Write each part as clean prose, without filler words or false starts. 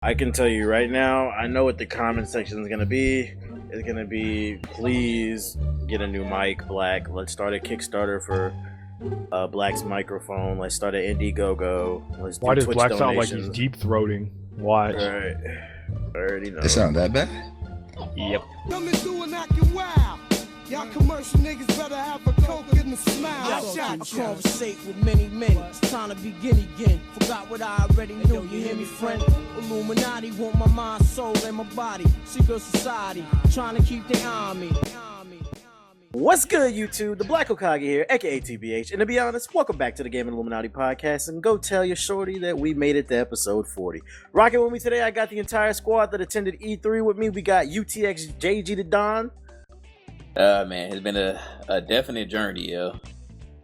I can tell you right now, I know what the comment section is going to be. It's going to be, please get a new mic, Black. Let's start a Kickstarter for Black's microphone. Let's start an Indiegogo. Let's do Why does Twitch Black sound donations. like he's deep throating? Why? Right. I already know. It sound that bad? Yep. Coming through and acting wild. Y'all commercial niggas better have a coke and a smile. I conversate with many. It's time to begin again. Forgot what I already knew. You hear me, friend? Illuminati want my mind, soul, and my body. Secret society trying to keep their eye on me. What's good, YouTube? The Black Hokage here, aka TBH. And to be honest, welcome back to the Gaming Illuminati podcast. And go tell your shorty that we made it to episode 40. Rocking with me today, I got the entire squad that attended E3 with me. We got UTX JG the Don. Man, it's been a definite journey, yo.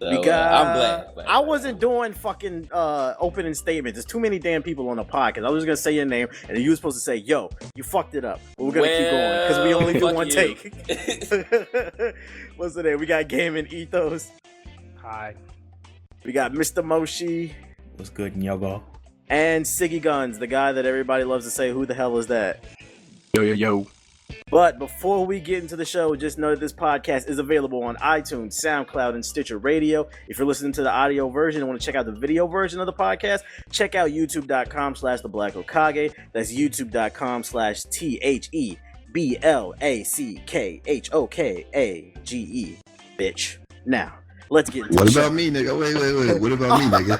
So, We got, I'm glad. I wasn't doing fucking opening statements. There's too many damn people on the podcast. I was just gonna say your name, and you were supposed to say, "Yo, you fucked it up." But we're gonna keep going because we only do one take. What's the name? We got Gaming Ethos. Hi. We got Mr. Moshi What's good, Nyogo? and Siggy Guns, the guy that everybody loves to say, "Who the hell is that?" Yo. But before we get into the show, just know that this podcast is available on iTunes, SoundCloud, and Stitcher Radio. If you're listening to the audio version and want to check out the video version of the podcast, check out youtube.com/theblackokage. That's youtube.com/THEBLACKHOKAGE. Bitch. Now, let's get into What the show. about me, nigga? Wait. What about me, nigga?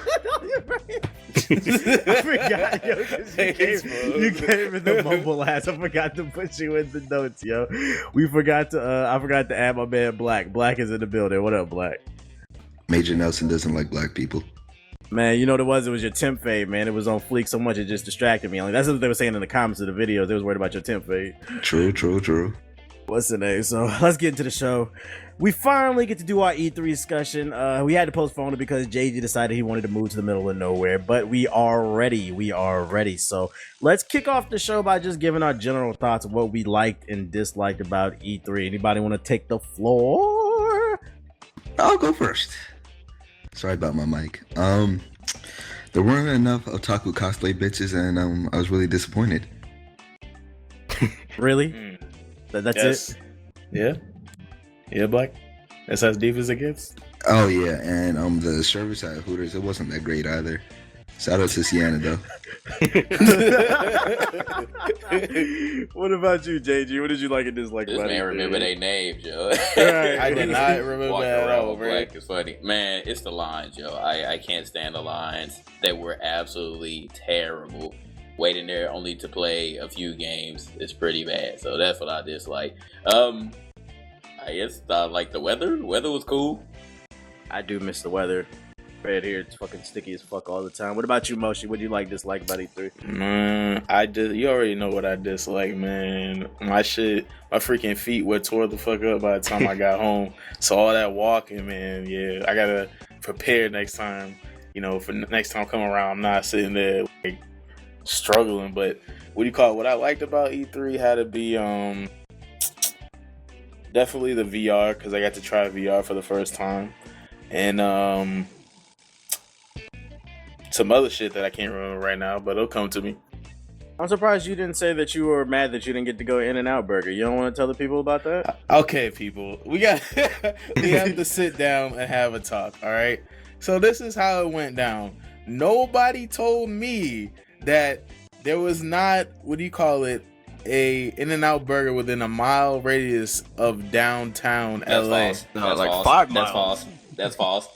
I forgot, yo, 'cause you came in the mumble ass. I forgot to put you in the notes, yo. I forgot to add my man Black. Black is in the building. What up, Black? Major Nelson doesn't like black people. Man, you know what it was? It was your temp fade, man. It was on fleek so much it just distracted me. Like, that's what they were saying in the comments of the videos. They was worried about your temp fade. True. What's the name? So let's get into the show. We finally get to do our E3 discussion. We had to postpone it because JG decided he wanted to move to the middle of nowhere, but we are ready. So let's kick off the show by just giving our general thoughts of what we liked and disliked about E3. Anybody want to take the floor? I'll go first. Sorry about my mic. There weren't enough otaku cosplay bitches, and I was really disappointed. Really? That's it? Yeah, Black. That's as deep as it gets. Oh yeah, and the service at Hooters, it wasn't that great either. Shout out to Sienna though. What about you, JG? What did you like and dislike This about man it? remember their names, yo. I did not remember Walking that at around all, with bro. Black is funny. Man, it's the lines, yo. I can't stand the lines. They were absolutely terrible. Waiting there only to play a few games is pretty bad. So that's what I dislike. I guess like the weather. The weather was cool. I do miss the weather. Right here, it's fucking sticky as fuck all the time. What about you, Moshi? What do you like, dislike about E3? Man, you already know what I dislike, man. My freaking feet were tore the fuck up by the time I got home. So all that walking, man, yeah, I gotta prepare next time. You know, for next time come around, I'm not sitting there like struggling. But what I liked about E3 had to be definitely the VR, because I got to try VR for the first time, and some other shit that I can't remember right now, but it'll come to me. I'm surprised you didn't say that you were mad that you didn't get to go In-N-Out Burger. You don't want to tell the people about that? Okay, people, we have to sit down and have a talk. All right. So this is how it went down. Nobody told me that there was not a In-N-Out Burger within a mile radius of downtown That's LA. false. No, That's like false. 5 That's miles. false. That's false.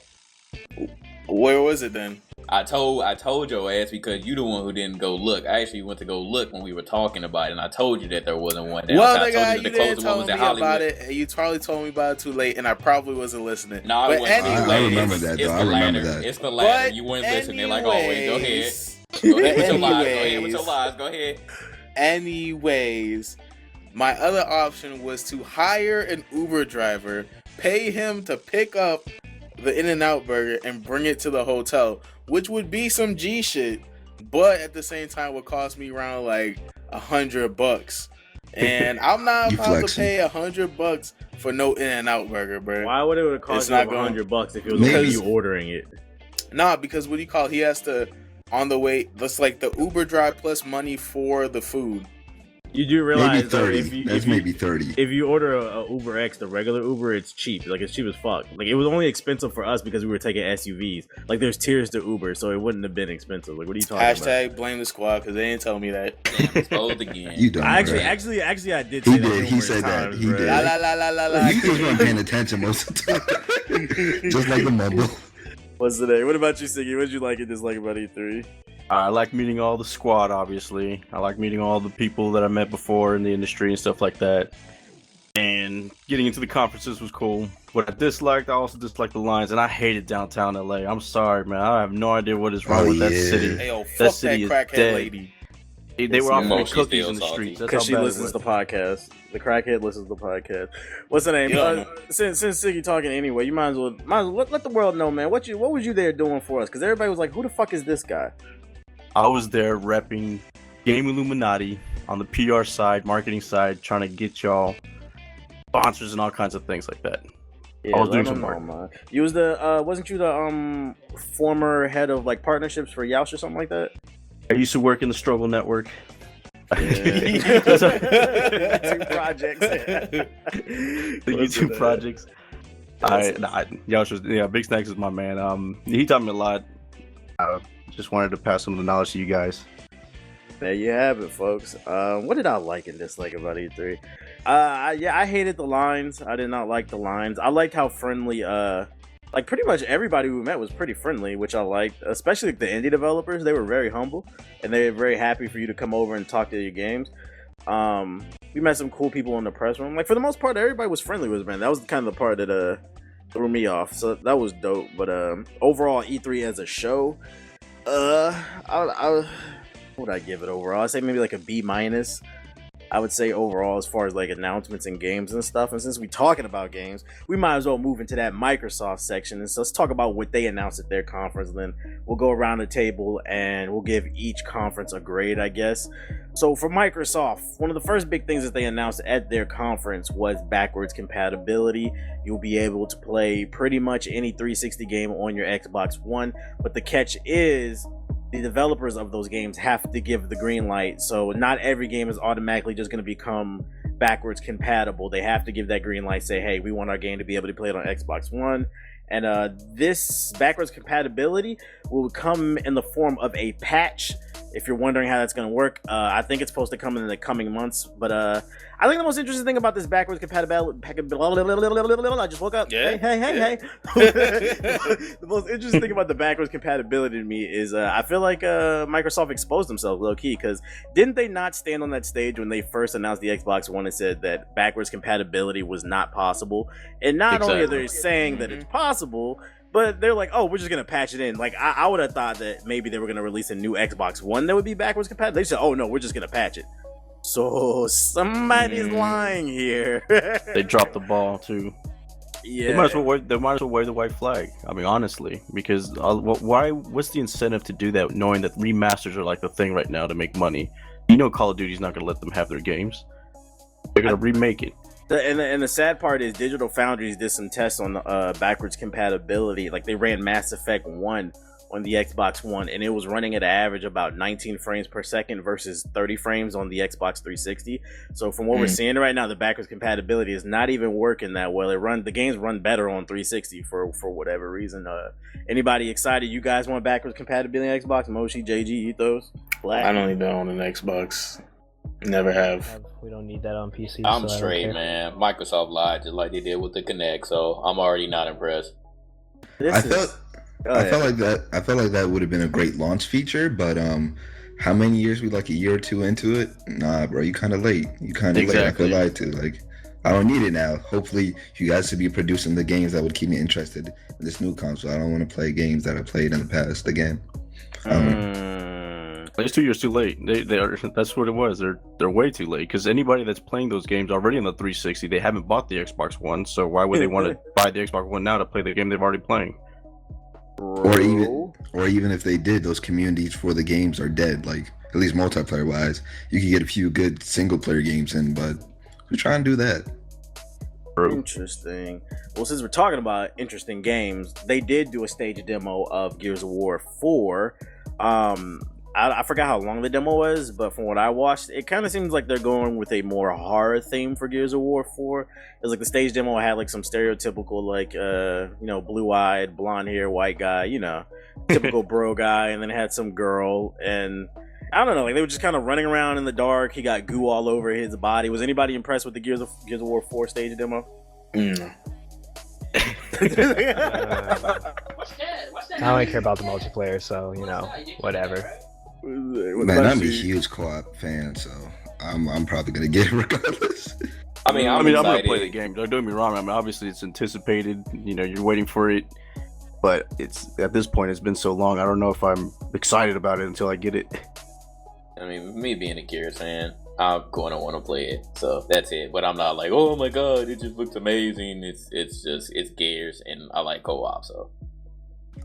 Where was it then? I told your ass because you the one who didn't go look. I actually went to go look when we were talking about it, and I told you that there wasn't one downtown. Well, I told nigga, you you that the didn't closest one tell was me in Hollywood. about it, and you probably told me about it too late, and I probably wasn't listening. No, but I wasn't. anyway, I remember that, though. I remember that. It's the latter. But You weren't listening. They're like always. Go ahead. anyways- Go ahead with your lies. Go ahead Anyways. with your lies. Go ahead. Anyways, my other option was to hire an Uber driver, pay him to pick up the In-N-Out Burger and bring it to the hotel, which would be some G shit, but at the same time would cost me around like $100. And I'm not You about to flexing. pay $100 for no In-N-Out Burger, bro. Why would it have It's cost you not going- $100 if it was Maybe- only you ordering it? Nah, because he has to on the way. That's like the Uber drive plus money for the food. You do realize Maybe 30. if you, That's if you, maybe 30. if you order a Uber X, the regular Uber, it's cheap. Like it's cheap as fuck. Like it was only expensive for us because we were taking SUVs. Like there's tiers to Uber, so it wouldn't have been expensive. Like what are you talking Hashtag blame the squad because they didn't tell me that. Damn, exposed again. You don't. about? Right? Actually, I did. He Say did. That He numerous said that. times, He bro. did. La la la la la la. You just weren't paying attention most of the time. Just like the mumble. What's the name? What about you, Siggy? What did you like and dislike about E3? I like meeting all the squad, obviously. I like meeting all the people that I met before in the industry and stuff like that. And getting into the conferences was cool. What I disliked, I also disliked the lines, and I hated downtown LA. I'm sorry, man. I have no idea what is wrong with that city. Hey, yo, That fuck city that is crackhead dead. lady. They were offering She's cookies still in the salty. streets. That's Because how she bad it listens was. to podcast. The crackhead listens to podcast. What's the name? Yeah. Since Siggy talking anyway, you might as well let the world know, man. What was you there doing for us? Because everybody was like, "Who the fuck is this guy?" I was there repping Game Illuminati on the PR side, marketing side, trying to get y'all sponsors and all kinds of things like that. Yeah, I was let doing them some know, work. man. You was the wasn't you the former head of like partnerships for Yoush or something like that? I used to work in the Struggle Network. Two projects. The YouTube projects. Yoush was Big Snacks is my man. He taught me a lot. I just wanted to pass some of the knowledge to you guys. There you have it, folks. What did I like and dislike about E3? I hated the lines. I did not like the lines. I liked how friendly, like pretty much everybody we met was pretty friendly, which I liked. Especially the indie developers, they were very humble and they were very happy for you to come over and talk to your games. We met some cool people in the press room. Like for the most part, everybody was friendly with us, man. That was kind of the part that threw me off. So that was dope. But overall, E3 as a show, what would I give it overall? I'd say maybe like a B-. I would say overall as far as like announcements and games and stuff. And since we're talking about games, we might as well move into that Microsoft section. And so let's talk about what they announced at their conference. And then we'll go around the table and we'll give each conference a grade, I guess. So for Microsoft, one of the first big things that they announced at their conference was backwards compatibility. You'll be able to play pretty much any 360 game on your Xbox One. But the catch is the developers of those games have to give the green light. So not every game is automatically just going to become backwards compatible. They have to give that green light, say, hey, we want our game to be able to play it on Xbox One. And this backwards compatibility will come in the form of a patch. If you're wondering how that's going to work, I think it's supposed to come in the coming months. But I think the most interesting thing about this backwards compatibility, I just woke up. Yeah. Hey. The most interesting thing about the backwards compatibility to me is I feel like Microsoft exposed themselves low key, because didn't they not stand on that stage when they first announced the Xbox One and said that backwards compatibility was not possible? And not only are they saying that it's possible, but they're like, oh, we're just gonna patch it in. Like I would have thought that maybe they were gonna release a new Xbox One that would be backwards compatible. They said, oh no, we're just gonna patch it. So somebody's lying here. They dropped the ball too. Yeah. They might as well wear the white flag. I mean, honestly, because why? What's the incentive to do that, knowing that remasters are like the thing right now to make money? You know, Call of Duty's not gonna let them have their games. They're gonna remake it. And the sad part is Digital Foundries did some tests on backwards compatibility. Like they ran Mass Effect 1 on the Xbox One, and it was running at an average about 19 frames per second versus 30 frames on the Xbox 360. So from what we're seeing right now, the backwards compatibility is not even working that well. The games run better on 360 for whatever reason. Anybody excited? You guys want backwards compatibility on Xbox? Moshi, JG, Ethos, Black? I don't need that on an Xbox. Never have. We don't need that on PC. I'm so straight, man. Microsoft lied just like they did with the Kinect, so I'm already not impressed. I felt like that would have been a great launch feature, but how many years? We like a year or two into it? Nah, bro, you kind of late. Late. I feel lied to. Like, I don't need it now. Hopefully, you guys should be producing the games that would keep me interested in this new console. I don't want to play games that I played in the past again. It's 2 years too late. They are. That's what it was. They're way too late, because anybody that's playing those games already on the 360, they haven't bought the Xbox One. So why would they want to buy the Xbox One now to play the game they've already playing? Or even if they did, those communities for the games are dead. Like, at least multiplayer wise, you can get a few good single player games in, but we're trying to do that. Interesting. Well, since we're talking about interesting games, they did do a stage demo of Gears of War 4. I forgot how long the demo was, but from what I watched, it kind of seems like they're going with a more horror theme for Gears of War 4. It was like the stage demo had like some stereotypical like blue-eyed, blonde hair, white guy, typical bro guy, and then it had some girl, and I don't know, like they were just kind of running around in the dark. He got goo all over his body. Was anybody impressed with the Gears of War 4 stage demo? Mm. I don't care about the multiplayer, so whatever. Man, I'm a huge co-op fan, so I'm probably gonna get it regardless. I'm gonna play the game. Don't get me wrong. I mean, obviously it's anticipated. You're waiting for it, but it's at this point it's been so long. I don't know if I'm excited about it until I get it. I mean, me being a Gears fan, I'm going to want to play it, so that's it. But I'm not like, oh my god, it just looks amazing. It's Gears, and I like co-op, so.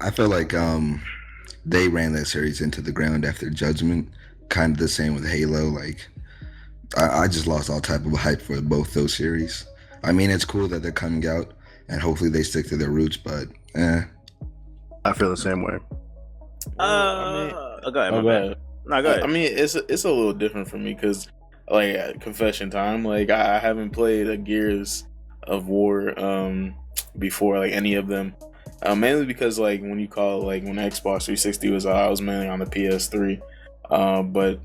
I feel like they ran that series into the ground after Judgment. Kind of the same with Halo. Like, I just lost all type of hype for both those series. I mean, it's cool that they're coming out, and hopefully they stick to their roots, but I feel the same way. Go ahead. No, go ahead. I mean, it's a little different for me because, like, confession time. Like, I haven't played a Gears of War before, like any of them. Mainly because, like, when Xbox 360 was out, I was mainly on the PS3. But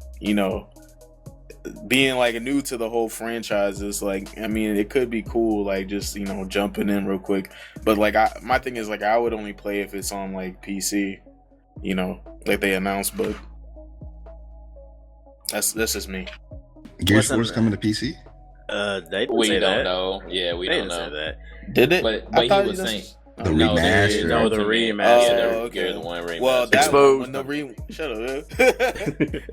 being like new to the whole franchise is like, I mean, it could be cool, like just jumping in real quick. But like, my thing is like, I would only play if it's on like PC, like they announced. But that's just me. Gears 4 is coming to PC. They didn't say that. Know. Yeah, we don't know. Say that. Did it? But I he was saying. The remaster. No, the remaster. Yeah, okay. The one remaster. Well, that Exposed. shut up.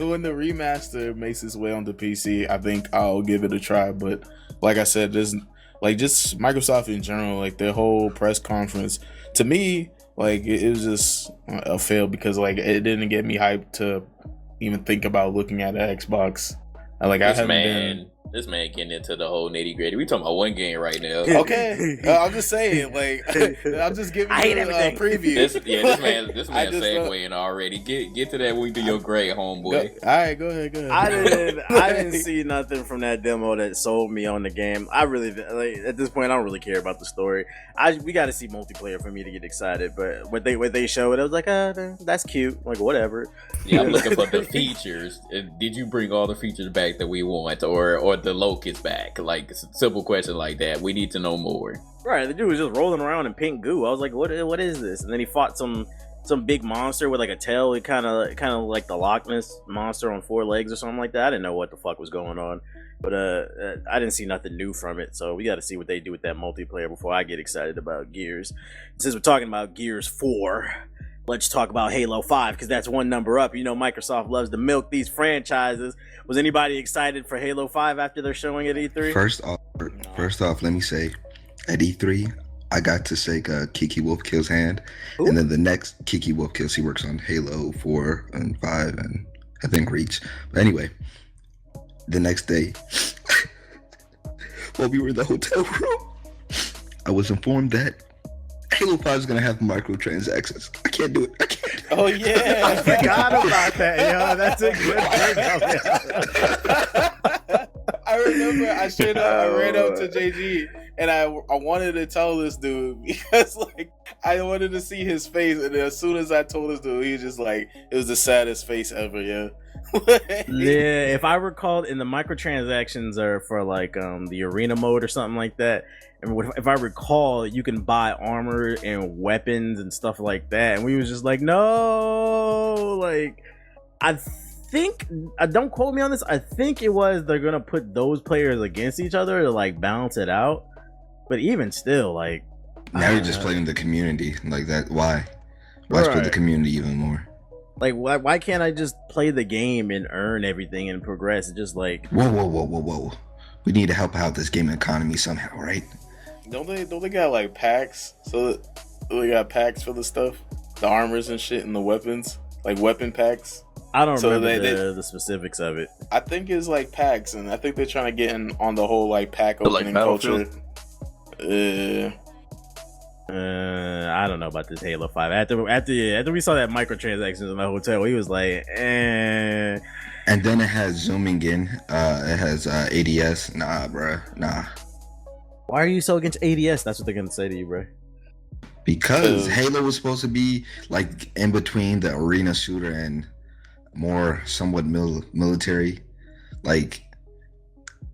When the remaster makes its way onto PC, I think I'll give it a try. But like I said, there's like just Microsoft in general, like their whole press conference. To me, like it was just a fail because like it didn't get me hyped to even think about looking at an Xbox. Like This man getting into the whole nitty gritty. We talking about one game right now. Okay, I'm just saying. Like, I'm just giving you a preview. This man segueing already. Get to that when we do your grade, homeboy. All right, go ahead. I didn't see nothing from that demo that sold me on the game. I really at this point I don't really care about the story. We got to see multiplayer for me to get excited. But what they showed, I was like, that's cute. Like whatever. Yeah, I'm looking for the features. Did you bring all the features back that we want, or the locust back? Like simple question like that. We need to know more. Right, the dude was just rolling around in pink goo. I was like, what is this? And then he fought some big monster with like a tail. It kind of like the Loch Ness monster on 4 legs or something like that. I didn't know what the fuck was going on, but I didn't see nothing new from it. So we got to see what they do with that multiplayer before I get excited about Gears. Since we're talking about Gears 4, let's talk about Halo 5 because that's one number up. Microsoft loves to milk these franchises. Was anybody excited for Halo 5 after they're showing at E3? First off, let me say, at E3, I got to shake Kiki Wolfkill's hand, Ooh. And then the next Kiki Wolfkill, he works on Halo 4 and 5 and I think Reach. But anyway, the next day, while we were in the hotel room, I was informed that Halo 5 is gonna have microtransactions. I can't do it. Oh yeah, I forgot about that. Yo, that's a good thing. I remember I ran up to JG and I wanted to tell this dude because like I wanted to see his face, and then as soon as I told this dude, he was just like, it was the saddest face ever. Yeah. Yeah, if I recall, in the microtransactions are for like the arena mode or something like that. And if I recall, you can buy armor and weapons and stuff like that. And we was just like, no, like I think, don't quote me on this, I think it was they're gonna put those players against each other to like balance it out. But even still, like now you're just playing the community like that. Why split the community even more? Like, why can't I just play the game and earn everything and progress? It's just like, whoa. We need to help out this game economy somehow, right? Don't they got like packs? So they got packs for the stuff, the armors and shit, and the weapons, like weapon packs. I don't remember the specifics of it. I think it's like packs, and I think they're trying to get in on the whole like pack opening like culture. I don't know about this Halo 5. After we saw that microtransactions in the hotel, he was like, eh. And then it has zooming in. It has ADS. Nah, bro. Nah. Why are you so against ADS? That's what they're gonna say to you, bro. Because Halo was supposed to be like in between the arena shooter and more somewhat military. Like,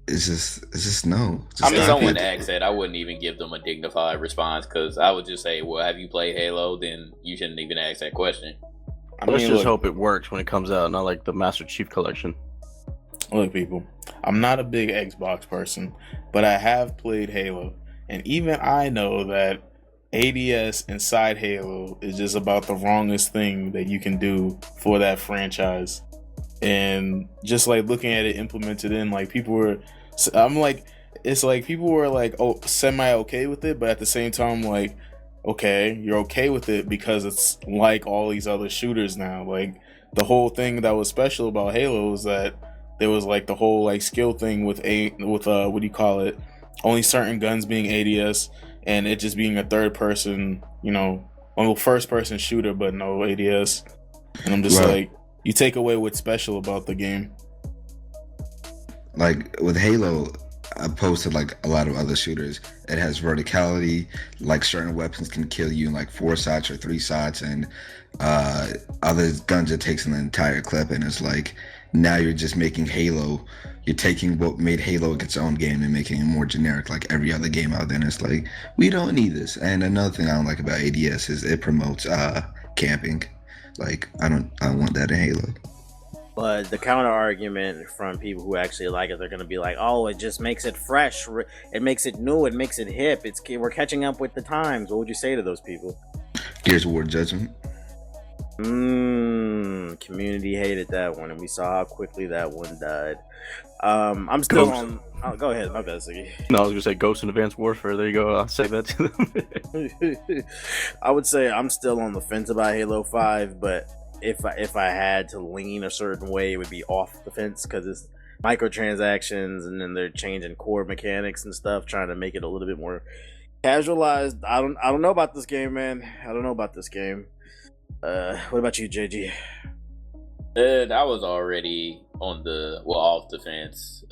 it's just no. I mean, someone asked that, I wouldn't even give them a dignified response because I would just say, well, have you played Halo? Then you shouldn't even ask that question. Let's just hope it works when it comes out, not like the Master Chief Collection. Look, people, I'm not a big Xbox person, but I have played Halo, and even I know that ADS inside Halo is just about the wrongest thing that you can do for that franchise. And just like looking at it implemented in, like people were, I'm like, it's like people were like, oh, semi okay with it, but at the same time, like, okay, you're okay with it because it's like all these other shooters now. Like the whole thing that was special about Halo was that there was like the whole like skill thing with what do you call it? Only certain guns being ADS and it just being a third person, first person shooter, but no ADS. And I'm just like, you take away what's special about the game. Like with Halo, opposed to like a lot of other shooters, it has verticality. Like certain weapons can kill you in like 4 shots or 3 shots, and other guns it takes an entire clip. And it's like now you're just making Halo. You're taking what made Halo its own game and making it more generic, like every other game out there. And it's like we don't need this. And another thing I don't like about ADS is it promotes camping. Like I don't want that in Halo. But the counter argument from people who actually like it, they're going to be like, "Oh, it just makes it fresh. It makes it new. It makes it hip. We're catching up with the times." What would you say to those people? Gears of War Judgment. Community hated that one, and we saw how quickly that one died. I'm still on. Oh, go ahead. My bad, Siggy. No, I was gonna say Ghost in Advanced Warfare. There you go. I'll say that to them. I would say I'm still on the fence about Halo 5, but if I had to lean a certain way, it would be off the fence because it's microtransactions, and then they're changing core mechanics and stuff, trying to make it a little bit more casualized. I don't know about this game, man. I don't know about this game. What about you, JG? I was already off the fence.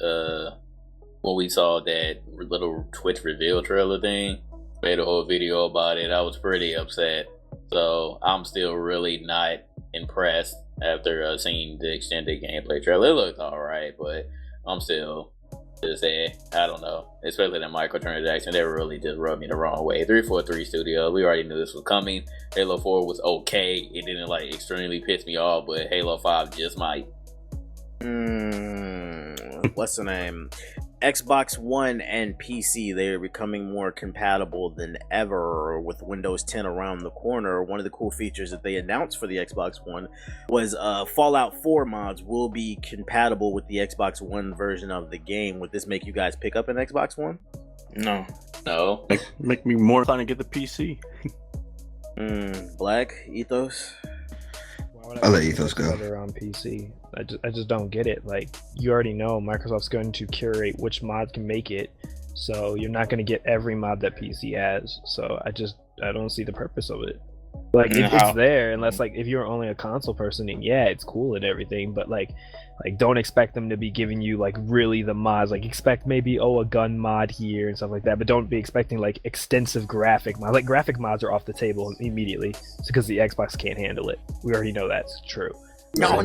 When we saw that little Twitch reveal trailer thing, made a whole video about it. I was pretty upset. So I'm still really not impressed after seeing the extended gameplay trailer. It looked alright, but I'm still just saying, I don't know. Especially the microtransaction, they really just rubbed me the wrong way. 343 Studio, we already knew this was coming. Halo 4 was okay. It didn't like extremely piss me off, but Halo 5 just might. What's the name? Xbox One and PC, they are becoming more compatible than ever with Windows 10 around the corner. One of the cool features that they announced for the Xbox One was Fallout 4 mods will be compatible with the Xbox One version of the game. Would this make you guys pick up an Xbox One? No. Make me more inclined to get the PC. Black Ethos. I'll let Ethos go. On PC. I just don't get it. Like, you already know Microsoft's going to curate which mods can make it, so you're not going to get every mod that PC has. So I don't see the purpose of it. Like, it's there unless, like, if you're only a console person, and yeah, it's cool and everything, but like don't expect them to be giving you like really the mods. Like, expect maybe a gun mod here and stuff like that, but don't be expecting like extensive graphic mods. Like, graphic mods are off the table immediately. It's because the Xbox can't handle it. We already know that's true. No.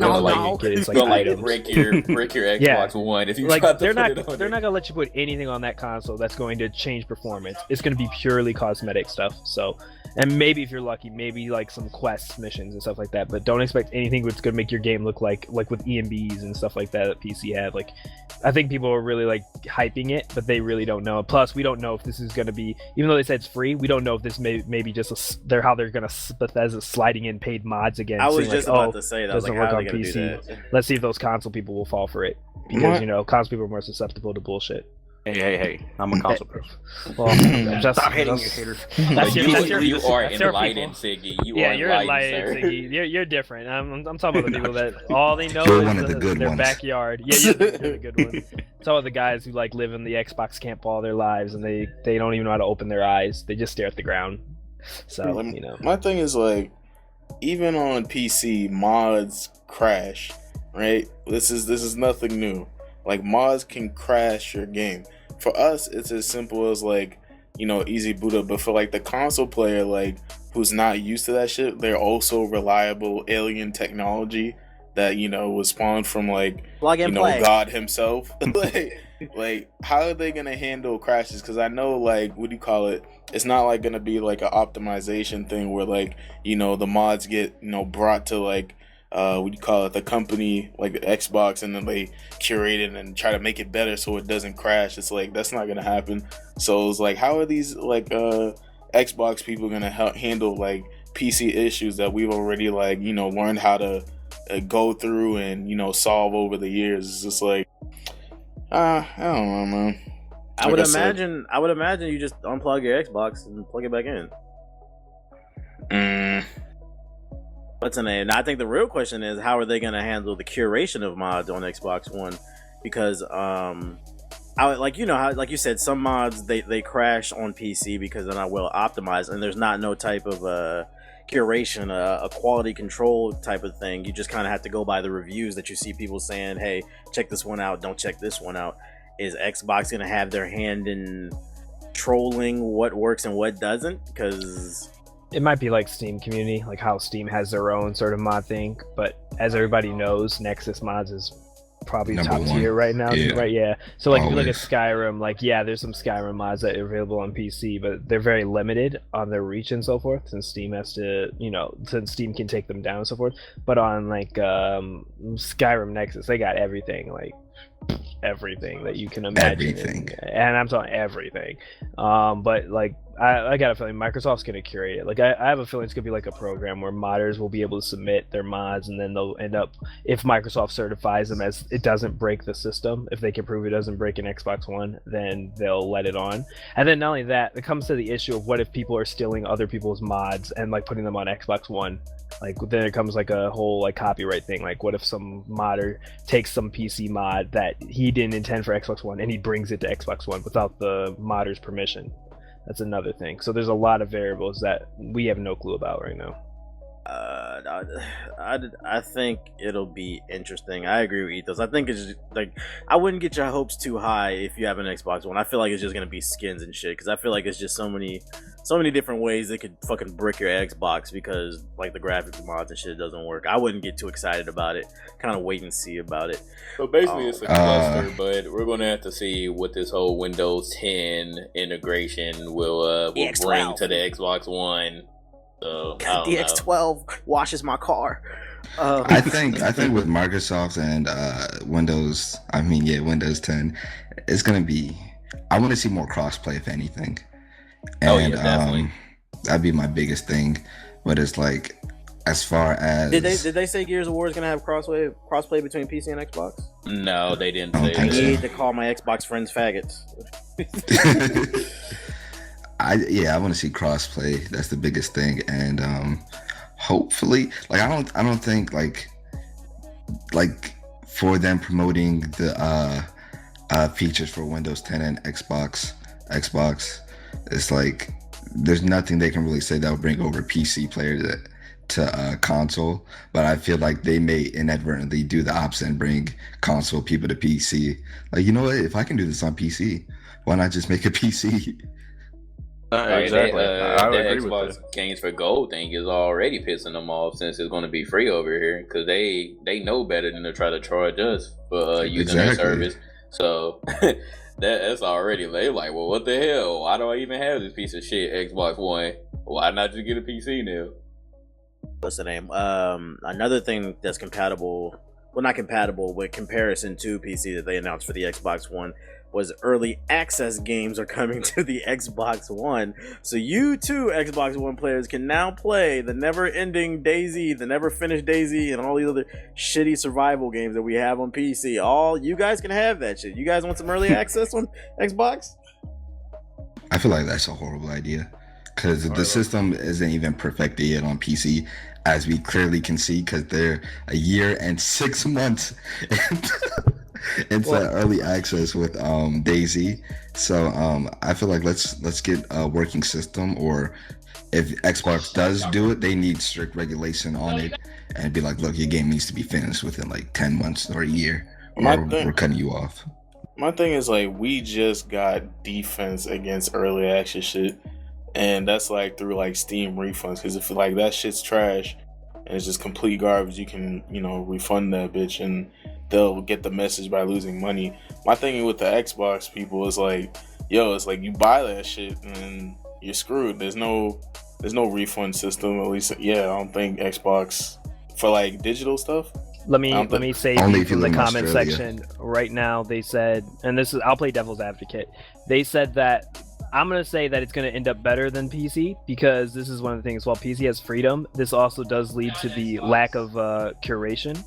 It's like break your Xbox One if you like, try to they're put it on not gonna let you put anything on that console that's going to change performance. It's gonna be purely cosmetic stuff. So, and maybe if you're lucky, maybe like some quests, missions, and stuff like that. But don't expect anything that's gonna make your game look like with EMBs and stuff like that PC had. Like, I think people are really like hyping it, but they really don't know. Plus, we don't know if this is gonna be, even though they said it's free, we don't know if this maybe just how they're gonna Bethesda sliding in paid mods again. I was just about to say that. Doesn't work on PC. Let's see if those console people will fall for it, because console people are more susceptible to bullshit. Hey! I'm a console person. Well, stop hating you, hater. You are enlightened, Siggy. You're enlightened, Siggy. You're different. I'm talking about the people that all they know is their backyard. Yeah, you're the good one. Some of the guys who like live in the Xbox camp all their lives, and they don't even know how to open their eyes. They just stare at the ground. So my thing is like, even on PC, mods crash, right? This is nothing new. Like, mods can crash your game. For us, it's as simple as like, easy boot up. But for like the console player, like, who's not used to that shit, they're also reliable alien technology that was spawned from like God himself. like how are they gonna handle crashes? Because I know, like, what do you call it, it's not like gonna be like an optimization thing where like the mods get brought to like what do you call it, the company like Xbox, and then they curate it and try to make it better so it doesn't crash. It's like, that's not gonna happen. So it's like, how are these like Xbox people gonna handle like PC issues that we've already like learned how to go through and solve over the years? It's just like, I don't know, man. I would imagine you just unplug your Xbox and plug it back in. What's the name? I think the real question is, how are they going to handle the curation of mods on Xbox One? Because like like you said, some mods they crash on PC because they're not well optimized, and there's no type of curation, a quality control type of thing. You just kind of have to go by the reviews that you see people saying, hey, check this one out, don't check this one out. Is Xbox gonna have their hand in trolling what works and what doesn't? Because it might be like Steam community, like how Steam has their own sort of mod thing, but as everybody knows, Nexus mods is probably top tier right now. Right? Yeah. So like, if you look at Skyrim, like, yeah, there's some Skyrim mods that are available on PC, but they're very limited on their reach and so forth, since Steam has to, since Steam can take them down and so forth. But on like Skyrim Nexus, they got everything, like everything that you can imagine, and I'm talking everything. But like, I got a feeling Microsoft's gonna curate it. Like, I have a feeling it's gonna be like a program where modders will be able to submit their mods, and then they'll end up, if Microsoft certifies them as it doesn't break the system, if they can prove it doesn't break an Xbox One, then they'll let it on. And then not only that, it comes to the issue of what if people are stealing other people's mods and like putting them on Xbox One. Like, then it comes like a whole like copyright thing. Like, what if some modder takes some PC mod that he didn't intend for Xbox One and he brings it to Xbox One without the modder's permission? That's another thing. So there's a lot of variables that we have no clue about right now. I think it'll be interesting. I agree with Ethos. I think it's just, like, I wouldn't get your hopes too high if you have an Xbox One. I feel like it's just gonna be skins and shit, because I feel like it's just so many different ways they could fucking brick your Xbox because like the graphics mods and shit doesn't work. I wouldn't get too excited about it. Kind of wait and see about it. So basically, it's a cluster, but we're gonna have to see what this whole Windows 10 integration will bring to the Xbox One. So, God, the X12 washes my car. I think with Microsoft and Windows 10, it's gonna be. I want to see more crossplay, if anything. And definitely. That'd be my biggest thing. But it's like, as far as did they say Gears of War is gonna have crossplay between PC and Xbox? No, they didn't say that. I need to call my Xbox friends faggots. I want to see crossplay. That's the biggest thing, and hopefully, like, I don't think like for them promoting the features for Windows 10 and Xbox, it's like there's nothing they can really say that will bring over PC players to console. But I feel like they may inadvertently do the opposite and bring console people to PC. Like, you know what? If I can do this on PC, why not just make a PC? Exactly. The Xbox Games for Gold thing is already pissing them off, since it's going to be free over here, because they know better than to try to charge us for using their service. So that's already, they like, well, what the hell? Why do I even have this piece of shit Xbox One? Why not just get a PC now? What's the name? Another thing that's compatible, well, not compatible, but comparison to PC that they announced for the Xbox One was early access games are coming to the Xbox One. So you too, Xbox One players, can now play the never-ending Daisy, the never-finished Daisy, and all these other shitty survival games that we have on PC. All you guys can have that shit. You guys want some early access on Xbox? I feel like that's a horrible idea, because the system isn't even perfected yet on PC, as we clearly can see, because they're a year and 6 months into early access with Daisy. So I feel like let's get a working system, or if Xbox does do it, they need strict regulation on it and be like, look, your game needs to be finished within like 10 months or a year, or we're cutting you off. My thing is like, we just got defense against early access shit, and that's like through like Steam refunds, because if like that shit's trash and it's just complete garbage, you can, you know, refund that bitch and they'll get the message by losing money. My thing with the Xbox people is like, yo, it's like you buy that shit and you're screwed. There's no refund system, at least. Yeah, I don't think Xbox for like digital stuff. Let me say Only from the comment Australia. section right now. They said, and this is, I'll play devil's advocate. They said that I'm gonna say that it's gonna end up better than PC, because this is one of the things. While PC has freedom, this also does lead to the lack of curation.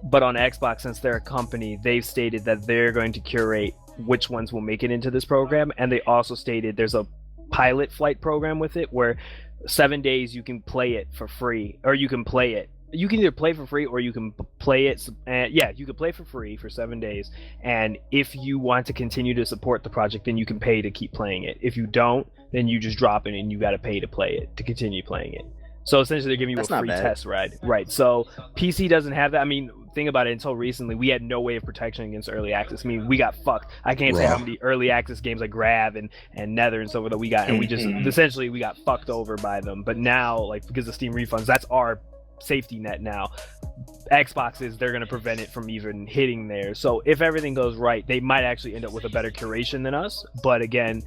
But on Xbox, since they're a company, they've stated that they're going to curate which ones will make it into this program, and they also stated there's a pilot flight program with it where 7 days you can play it for free, or you can play it. You can either play for free or you can play it. You can play for free for 7 days. And if you want to continue to support the project, then you can pay to keep playing it. If you don't, then you just drop it and you got to pay to play it, to continue playing it. So essentially, they're giving you a free test ride. Right. So PC doesn't have that. I mean, think about it. Until recently, we had no way of protection against early access. I mean, we got fucked. I can't say how many early access games like Grav and Nether and so forth that we got. And we just, essentially, we got fucked over by them. But now, like, because of Steam refunds, that's our safety net now. Xboxes, they're going to prevent it from even hitting there. So if everything goes right, they might actually end up with a better curation than us. But again,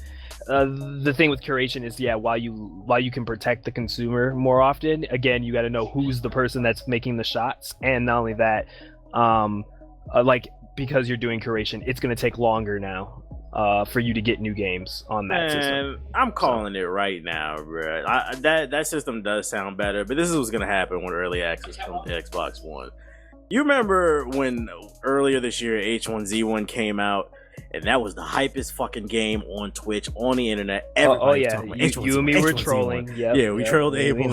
the thing with curation is, while you can protect the consumer more often, again, you got to know who's the person that's making the shots. And not only that, like, because you're doing curation, it's going to take longer now for you to get new games on that system. I'm calling it right now, bro. That system does sound better, but this is what's gonna happen when early access comes to Xbox One. You remember when earlier this year H1Z1 came out, and that was the hypest fucking game on Twitch, on the internet. Everybody was talking about you and me were trolling. We trolled Abel.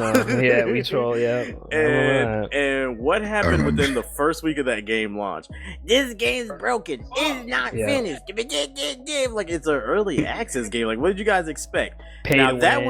We troll. And what happened within the first week of that game launch? This game's broken. It's not finished. Like, it's an early access game. Like, what did you guys expect? That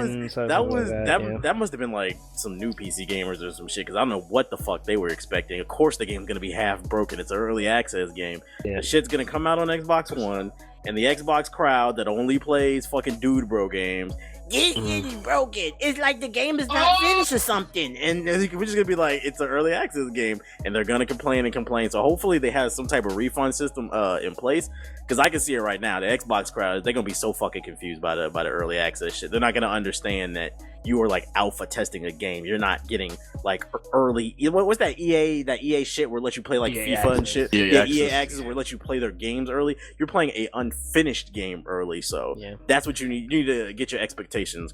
must have been like some new PC gamers or some shit, because I don't know what the fuck they were expecting. Of course, the game's gonna be half broken. It's an early access game. The shit's gonna come out on Xbox One, and the Xbox crowd that only plays fucking dude bro games, this is broken. It's like the game is not finished or something. And we're just gonna be like, it's an early access game, and they're gonna complain. So hopefully they have some type of refund system in place, because I can see it right now. The Xbox crowd, they're gonna be so fucking confused by the early access shit. They're not gonna understand that you are like alpha testing a game. You're not getting like early. What's that EA shit where it lets you play like EA FIFA access. and shit? EA access where it lets you play their games early. You're playing a unfinished game early, so that's what you need. You need to get your expectations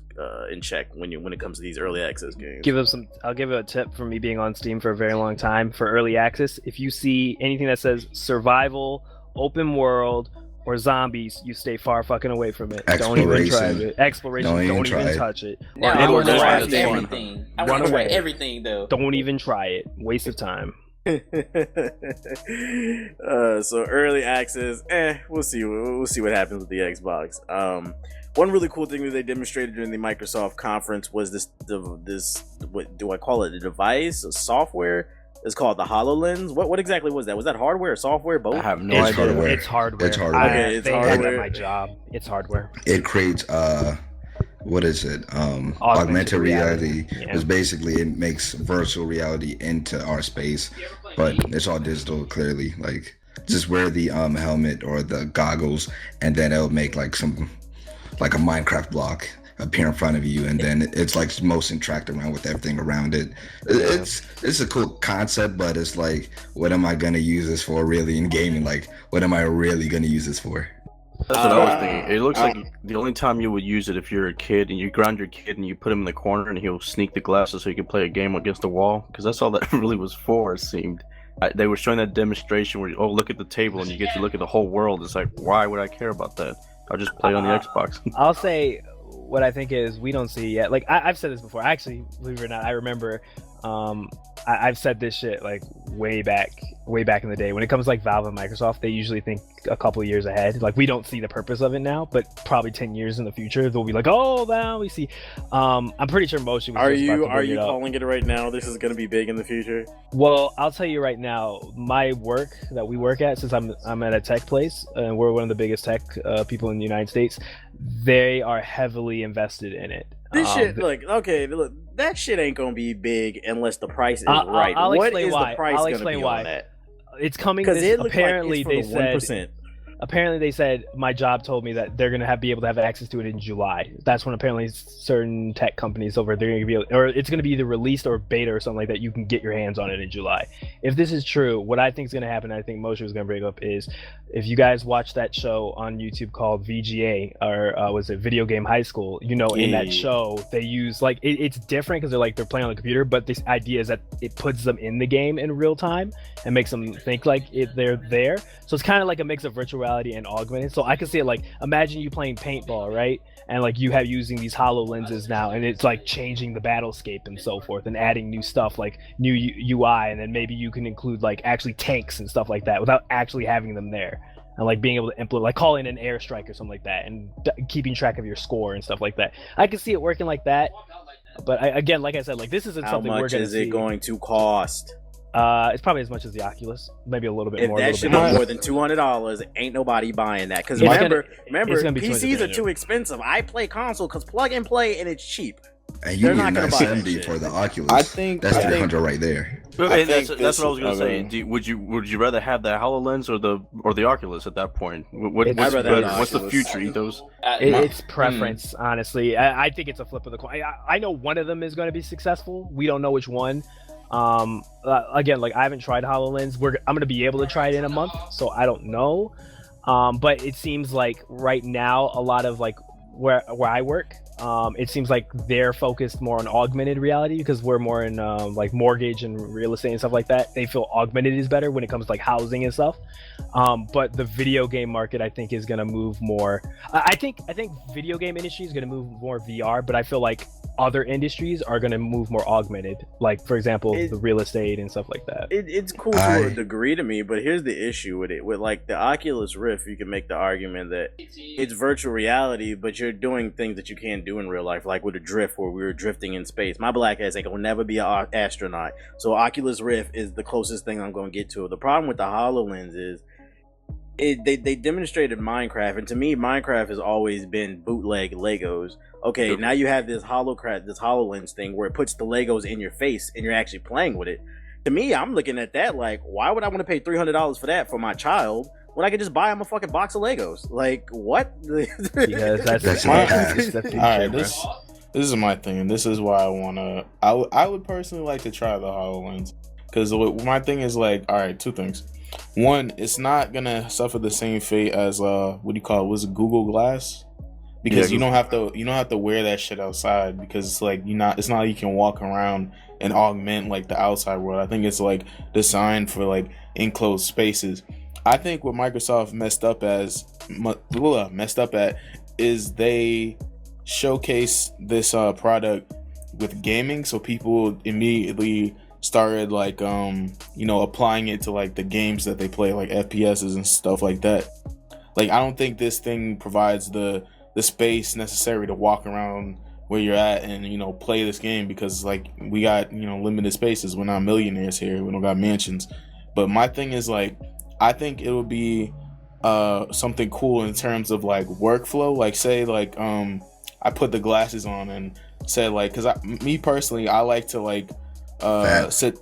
in check when it comes to these early access games. I'll give a tip from me being on Steam for a very long time for early access. If you see anything that says survival, open world, or zombies, you stay far fucking away from it. Don't even try it. Exploration, don't even touch it. Now, I want to try everything. I want to try everything, though. Don't even try it. Waste of time. So early access, we'll see what happens with the Xbox. One really cool thing that they demonstrated during the Microsoft conference was this what do I call it? A device, a software. It's called the HoloLens. What exactly was that? Was that hardware or software? Both? I have no idea. Hardware. It's hardware. It's hardware. Okay, it's hardware. Had that at my job. It's hardware. It creates what is it? Augmented reality. Because basically it makes virtual reality into our space, but it's all digital. Clearly, like, just wear the helmet or the goggles, and then it'll make like a Minecraft block appear in front of you, and then it's like motion tracked around with everything around it. It's a cool concept, but it's like, what am I gonna use this for really in gaming? Like, what am I really gonna use this for? That's what I was thinking. It looks like the only time you would use it if you're a kid and you ground your kid and you put him in the corner and he'll sneak the glasses so you can play a game against the wall, because that's all that really was for, it seemed. They were showing that demonstration where look at the table and you get to look at the whole world. It's like, why would I care about that? I'll just play on the Xbox. I'll say what I think is we don't see yet. Like, I've said this before. Actually, believe it or not, I remember I've said this shit like way back in the day. When it comes to like Valve and Microsoft, they usually think a couple of years ahead. Like we don't see the purpose of it now, but probably 10 years in the future they'll be like, oh, now we see. I'm pretty sure Motion was Are just about to bring you it up. calling it right now? This is gonna be big in the future. Well, I'll tell you right now, my work that we work at, since I'm at a tech place and we're one of the biggest tech people in the United States, they are heavily invested in it. This shit, look, that shit ain't gonna be big unless the price is right. I'll What explain is why. the price I'll gonna explain be why. on that? It's coming. Because it looks apparently like it's for they the said 1%. Apparently they said my job told me that they're gonna be able to have access to it in July. That's when apparently certain tech companies over there are gonna be able, or it's gonna be either released or beta or something like that. You can get your hands on it in July. If this is true, what I think is gonna happen, I think Moshe was gonna bring up, is if you guys watch that show on YouTube called VGA, or was it Video Game High School? You know, in that show they use like it's different because they're playing on the computer, but this idea is that it puts them in the game in real time and makes them think like they're there. So it's kind of like a mix of virtual reality and augmented. So I can see it like, imagine you playing paintball, right? And like you have using these HoloLenses now, and it's like changing the battlescape and so forth, and adding new stuff like new UI, and then maybe you can include like actually tanks and stuff like that without actually having them there, and like being able to implement, like calling an airstrike or something like that, and keeping track of your score and stuff like that. I can see it working like that, but again, like I said, like this isn't something we're going to see. How much is it going to cost? It's probably as much as the Oculus, maybe a little bit more. If that shit is more than $200, ain't nobody buying that. Because remember, PCs are too expensive. I play console because plug and play, and it's cheap. And you need 970 for the Oculus. I think that's 300 right there. That's what I was gonna say. Would you rather have the HoloLens or the Oculus at that point? What's the future, Ethos? It's preference, honestly. I think it's a flip of the coin. I know one of them is going to be successful. We don't know which one. Again, like I haven't tried HoloLens. I'm gonna be able to try it in a month, so I don't know. But it seems like right now a lot of like where I work, it seems like they're focused more on augmented reality because we're more in like mortgage and real estate and stuff like that. They feel augmented is better when it comes to like housing and stuff. But the video game market, I think, is gonna move more. I think video game industry is gonna move more VR, but I feel like other industries are going to move more augmented, like for example the real estate and stuff like that. It's cool to a degree to me, but here's the issue with it. With like the Oculus Rift, you can make the argument that it's virtual reality, but you're doing things that you can't do in real life, like with a drift where we were drifting in space. My black ass ain't gonna never be an astronaut, so Oculus Rift is the closest thing I'm gonna get to it. The problem with the HoloLens is they demonstrated Minecraft, and to me Minecraft has always been bootleg Legos. Okay, now you have this HoloLens thing where it puts the Legos in your face and you're actually playing with it. To me, I'm looking at that like, why would I want to pay $300 for that for my child when I could just buy him a fucking box of Legos? Like, what? Because that's the future, all right, this is my thing, and this is why I would personally like to try the HoloLens, because my thing is like, all right, two things. One, it's not gonna suffer the same fate as what do you call it? Was it Google Glass? Because you don't have to wear that shit outside, because it's like it's not like you can walk around and augment like the outside world. I think it's like designed for like enclosed spaces. I think what Microsoft messed up at is they showcase this product with gaming, so people immediately started like applying it to like the games that they play, like FPSs and stuff like that. Like I don't think this thing provides the space necessary to walk around where you're at and play this game, because like we got limited spaces. We're not millionaires here, we don't got mansions. But my thing is like, I think it would be something cool in terms of like workflow. Like say like I put the glasses on and said like, because me personally, I like to like sit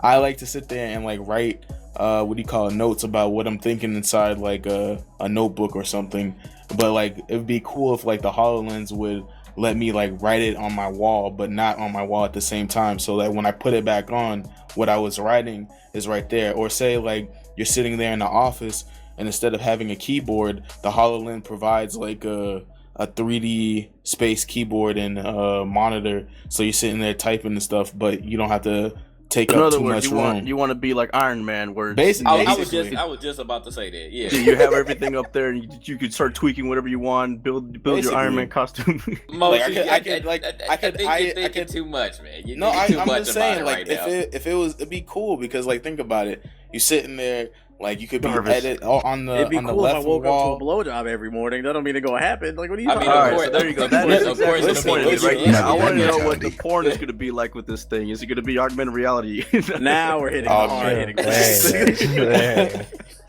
I like to sit there and like write notes about what I'm thinking inside like a notebook or something. But like it would be cool if like the HoloLens would let me like write it on my wall, but not on my wall at the same time, so that when I put it back on, what I was writing is right there. Or say like you're sitting there in the office, and instead of having a keyboard, the HoloLens provides like a 3D space keyboard and monitor, so you're sitting there typing and stuff, but you don't have to take In up other too words, much room. you want to be like Iron Man, where Basically, I was just about to say that. Yeah, you have everything up there, and you could start tweaking whatever you want, build your Iron Man costume. I could you're thinking too much, man. You're I'm too much just saying, about like, it right now. if it was, it'd be cool because, like, think about it. You sitting there, like, you could be Nervous. edit on the It'd be on the cool if I left woke wall. up to a blowjob every morning. That don't mean it's gonna happen. Like, what are you I talking mean, about? of course, there you go. Of That course, is of course, exactly it's the point of it, gonna right? be- Yeah, I that want to know what mentality. the porn is going to be like with this thing. Is it going to be augmented reality? Now we're hitting Oh, the hard man. hitting. Dang.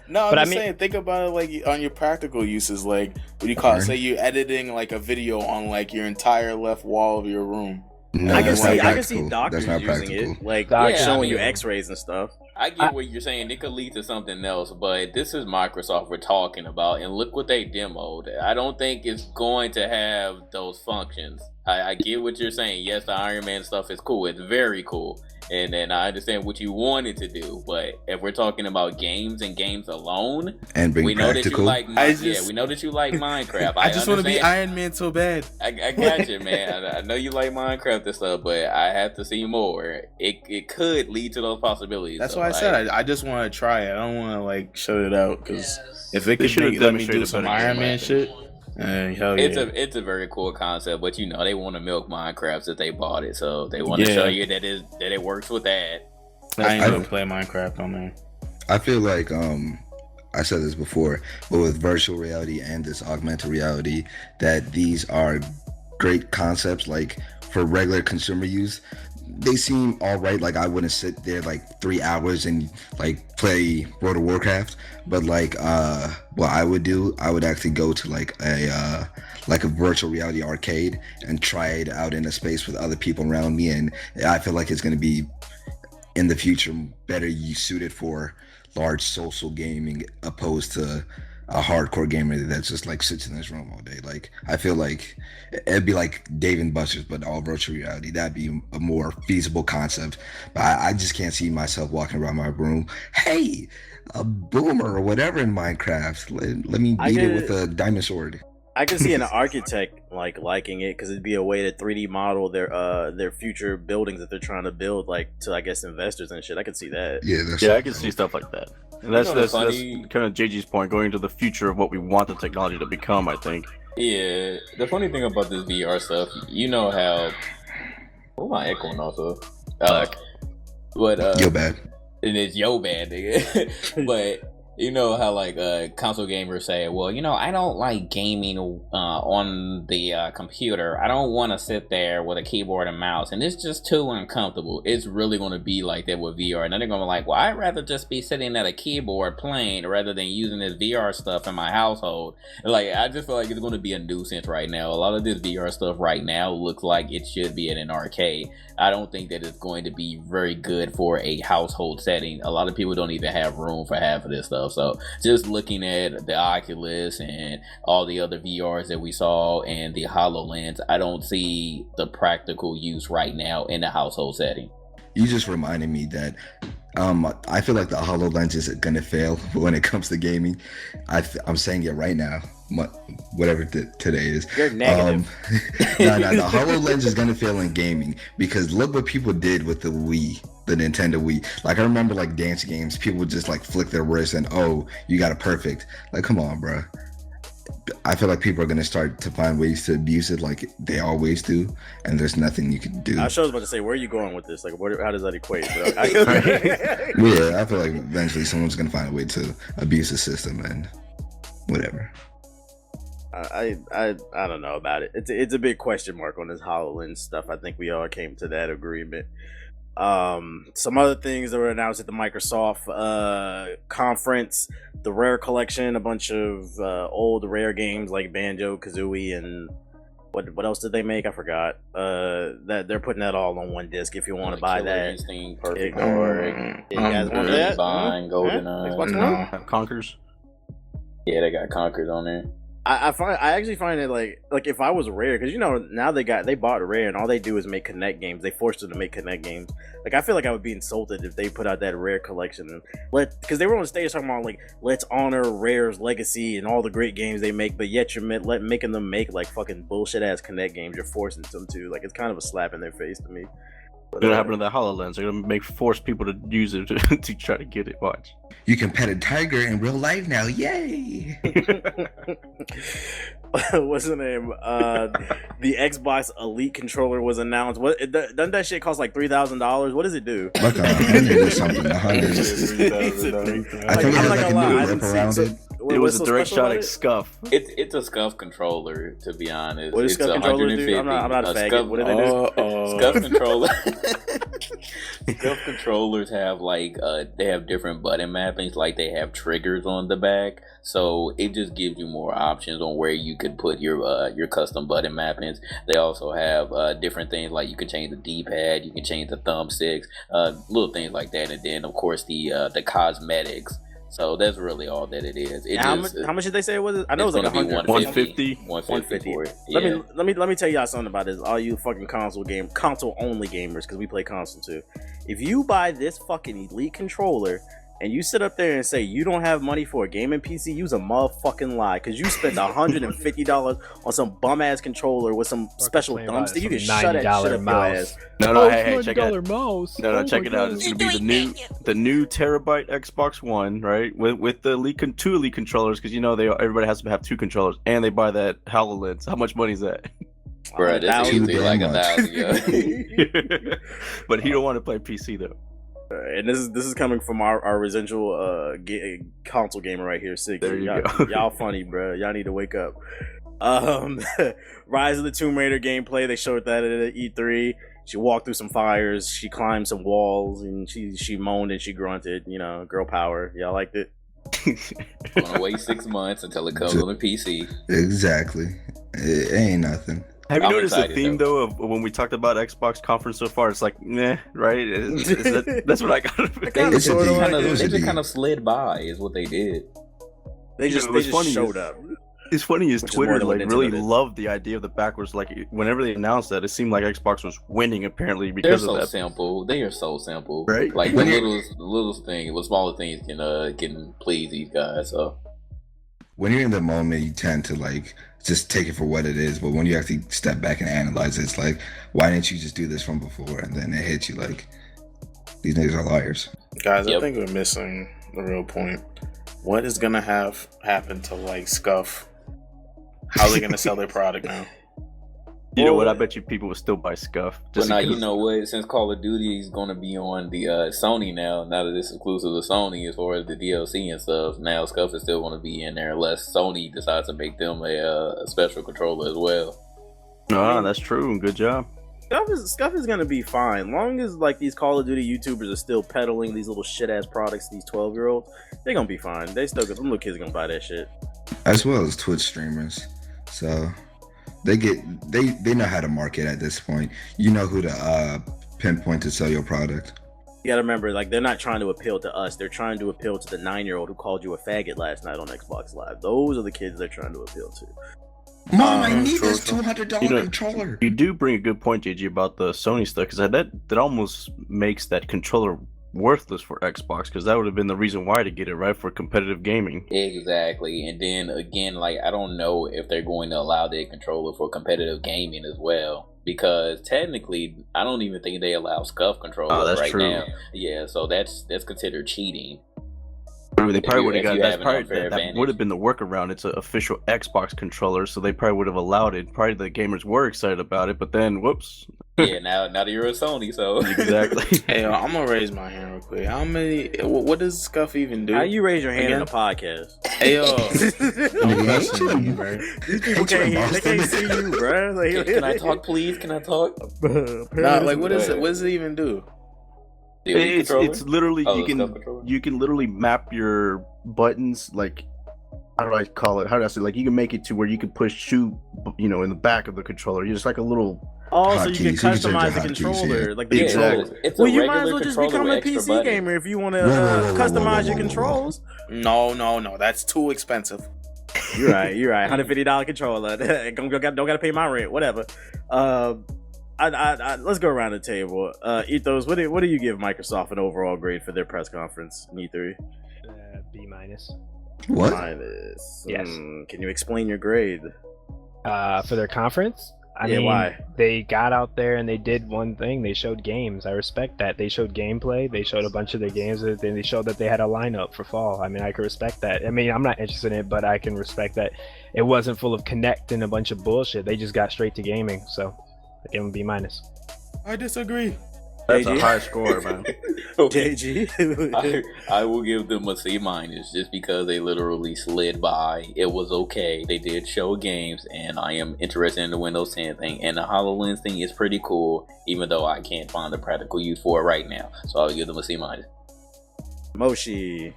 No, I'm But I just mean- saying, think about it like on your practical uses. Like, what do you call it? Say you're editing like a video on like your entire left wall of your room. No, I can that's not see practical. doctors That's not using practical. it, like Doctors. showing you Yeah, I mean- X-rays and stuff. I get what you're saying. It could lead to something else, but this is Microsoft we're talking about, and look what they demoed. I don't think it's going to have those functions. I get what you're saying. Yes, the Iron Man stuff is cool. It's very cool. And then I understand what you wanted to do, but if we're talking about games and games alone, And bring we know that you practical. like. I We know that you like Minecraft. I just want to be understand. Iron Man so bad. I got you, man. I know you like Minecraft and stuff, but I have to see more. It could lead to those possibilities. That's so, why I like, said I just want to try it. I don't want to like shut it out because if it They could should've let me do demonstrated some better Iron game, I Man think. shit, hell yeah. It's a very cool concept, but you know they want to milk Minecraft if they bought it, so they want to Yeah. show you that it works with that. I ain't I- gonna play Minecraft on there. I feel like I said this before, but with virtual reality and this augmented reality, that these are great concepts. Like for regular consumer use, they seem all right. Like I wouldn't sit there like 3 hours and like play World of Warcraft, but like what I would do, I would actually go to like a virtual reality arcade and try it out in a space with other people around me, and I feel like it's going to be in the future better suited for large social gaming opposed to a hardcore gamer that just like sits in his room all day. Like I feel like it'd be like Dave and Buster's but all virtual reality. That'd be a more feasible concept, but I just can't see myself walking around my room, hey, a boomer or whatever in Minecraft, let me beat it with a diamond sword. I can see an architect like liking it because it'd be a way to 3D model their future buildings that they're trying to build, like to I guess investors and shit. I could see that. Yeah, I can see stuff like that. And that's kind of JG's point, going into the future of what we want the technology to become, I think. Yeah, the funny thing about this VR stuff, you know how. What am I echoing also? But Yo bad. and it's yo bad, nigga. But you know how like console gamers say, well, you know, I don't like gaming on the computer. I don't want to sit there with a keyboard and mouse, and it's just too uncomfortable. It's really going to be like that with VR, and then they're going to be like, well, I'd rather just be sitting at a keyboard playing rather than using this VR stuff in my household. Like, I just feel like it's going to be a nuisance right now. A lot of this VR stuff right now looks like it should be in an arcade. I don't think that it's going to be very good for a household setting. A lot of people don't even have room for half of this stuff. So just looking at the Oculus and all the other VRs that we saw and the HoloLens, I don't see the practical use right now in the household setting. You just reminded me that I feel like the HoloLens is gonna fail when it comes to gaming. I'm saying it right now, whatever today is. You're negative. No, the HoloLens is gonna fail in gaming because look what people did with the Wii, the Nintendo Wii. Like I remember like dance games, people would just like flick their wrist and oh, you got it perfect. Like come on, bro. I feel like people are gonna start to find ways to abuse it, like they always do, and there's nothing you can do. I was about to say, where are you going with this? Like, how does that equate? Bro? Yeah, I feel like eventually someone's gonna find a way to abuse the system and whatever. I don't know about it. It's a big question mark on this HoloLens stuff. I think we all came to that agreement. Some other things that were announced at the Microsoft conference: the Rare Collection, a bunch of old Rare games like Banjo-Kazooie and what else did they make? I forgot. That they're putting that all on one disc. If you want to buy that, Instinct, Perfect Yeah. Dark, you guys want that? Divine, Golden Xbox Eye. One? Conkers. Yeah, they got Conkers on there. I actually find it like if I was Rare, because you know now they bought Rare and all they do is make Connect games. They forced them to make Connect games. Like I feel like I would be insulted if they put out that Rare collection and because they were on stage talking about like let's honor Rare's legacy and all the great games they make, but yet you're making them make like fucking bullshit ass Connect games. You're forcing them to. Like it's kind of a slap in their face to me. What's gonna happen to the HoloLens? They're gonna force people to use it to try to get it. Watch. You can pet a tiger in real life now. Yay! What's the name? The Xbox Elite controller was announced. Doesn't that shit cost like $3,000? What does it do? Like 100 or something. 100. $3,000. I think it I'm has not like gonna a lie, new I whip didn't see around it. it. It was What's a so direct special shot about at it? Scuff. It's a Scuff controller, to be honest. What does It's Scuff controllers do? 150. I'm not a faggot. Scuff, What do they do? Scuff controller. Scuff controllers have they have different button mappings, like they have triggers on the back, so it just gives you more options on where you could put your custom button mappings. They also have different things, like you can change the D-pad, you can change the thumbsticks, little things like that, and then of course the cosmetics. So that's really all that it is. How much did they say it was? I know it was like 150. 150 for it. Yeah. Let me tell y'all something about this. All you fucking console only gamers, because we play console too. If you buy this fucking Elite controller and you sit up there and say you don't have money for a gaming PC, you's a motherfucking lie. Because you spent $150 on some bum ass controller with some special thumbstick. You can shut that shit up your ass. No, hey, check it out. Mouse. No, check it out. It's gonna be the new terabyte Xbox One, right? With the two Elite controllers, because everybody has to have two controllers, and they buy that HoloLens. How much money is that? Bro, that's easily like $1,000. But he don't want to play PC though. And this is coming from our residual console gamer right here, Sig. There you go. Y'all funny, bro. Y'all need to wake up. Rise of the Tomb Raider gameplay. They showed that at E3. She walked through some fires. She climbed some walls, and she moaned and she grunted. Girl power. Y'all liked it? Gonna wait 6 months until it comes on the PC. Exactly. It ain't nothing. Have you I'm noticed the excited, theme though of when we talked about Xbox conference so far? It's like, nah, right? That's what I got. They just kind of slid by, is what they did. They just showed up. It's funny is Which is Twitter more than what really Nintendo did. loved the idea of the backwards. Like whenever they announced that, it seemed like Xbox was winning apparently because They're of so that. simple. They are so simple. Right? Like the littlest thing, the smaller things can please these guys. So When you're in the moment, you tend to just take it for what it is. But when you actually step back and analyze it, it's like, why didn't you just do this from before? And then it hits you like, these niggas are liars. Guys, I think we're missing the real point. What is gonna happen to Scuff? How are they gonna sell their product now? You know what? I bet you people will still buy Scuff. But now you know what? Since Call of Duty is going to be on the Sony now that it's exclusive to Sony as far as the DLC and stuff, now Scuff is still going to be in there unless Sony decides to make them a special controller as well. Ah, that's true. Good job. Scuff is gonna be fine, long as these Call of Duty YouTubers are still peddling these little shit ass products. These 12-year-olds, they're gonna be fine. They still, some little kids are gonna buy that shit. As well as Twitch streamers, so they know how to market at this point. You know who to pinpoint to sell your product. You gotta remember, they're not trying to appeal to us. They're trying to appeal to the 9-year-old who called you a faggot last night on Xbox Live. Those are the kids they're trying to appeal to. Mom, I need this $200 controller. You do bring a good point, JG, about the Sony stuff, because that almost makes that controller worthless for Xbox, because that would have been the reason why to get it, right, for competitive gaming. Exactly. And then again, I don't know if they're going to allow their controller for competitive gaming as well, because technically I don't even think they allow Scuff controllers right true. now. Yeah, so that's considered cheating. They probably would have got that that would have been the workaround. It's an official Xbox controller, so they probably would have allowed it. Probably the gamers were excited about it, but then whoops. Yeah, now that you're a Sony, so exactly. Hey, I'm gonna raise my hand real quick. What does Scuff even do? How you raise your hand in a podcast? Hey yo, These people can't hear. They can't see you, bro. Can I talk, please? Can I talk? what is it? What does it even do? It's literally you can literally map your buttons how do I call it? How do I say you can make it to where you can push shoot in the back of the controller. You're just like a little so you can customize the controller, Exactly. Well, you might as well just become a PC gamer if you want to customize your controls. No, that's too expensive. You're right. $150 controller. Don't gotta pay my rent. Whatever. Let's go around the table. Ethos, what do you give Microsoft an overall grade for their press conference in E3? B-. What? Minus. Yes. Can you explain your grade? For their conference, I Yeah, mean, why? they got out there and they did one thing. They showed games. I respect that. They showed gameplay. They showed a bunch of their games. And they showed that they had a lineup for fall. I mean, I can respect that. I mean, I'm not interested in it, but I can respect that it wasn't full of Connect and a bunch of bullshit. They just got straight to gaming. So I give them B-. I disagree. That's JG? a high score, man. JG. I will give them a C- just because they literally slid by. It was okay. They did show games, and I am interested in the Windows 10 thing. And the HoloLens thing is pretty cool, even though I can't find the practical use for it right now. So I'll give them a C-. Moshi.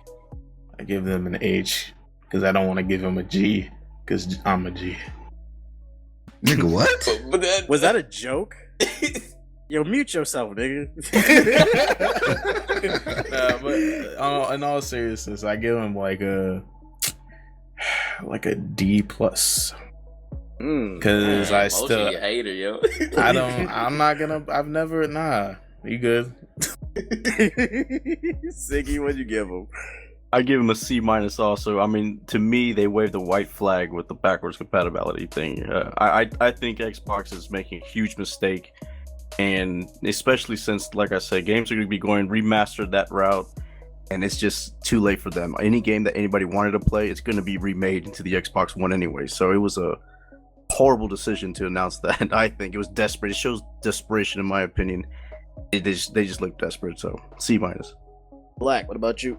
I give them an H because I don't want to give them a G because I'm a G. Nigga, what? But that, Was that a joke? Yo, mute yourself, nigga. Nah, but in all seriousness, I give them like a D plus because I still a hater, yo. I've never you good. Siggy, what'd you give him? I give him a C- also. I mean, to me, they waved the white flag with the backwards compatibility thing. I think Xbox is making a huge mistake, and especially since, like I said, games are going to be going remastered that route, and it's just too late for them. Any game that anybody wanted to play, it's going to be remade into the Xbox One anyway. So it was a horrible decision to announce that. I think it was desperate. It shows desperation, in my opinion. They just look desperate. So C-. Black, what about you?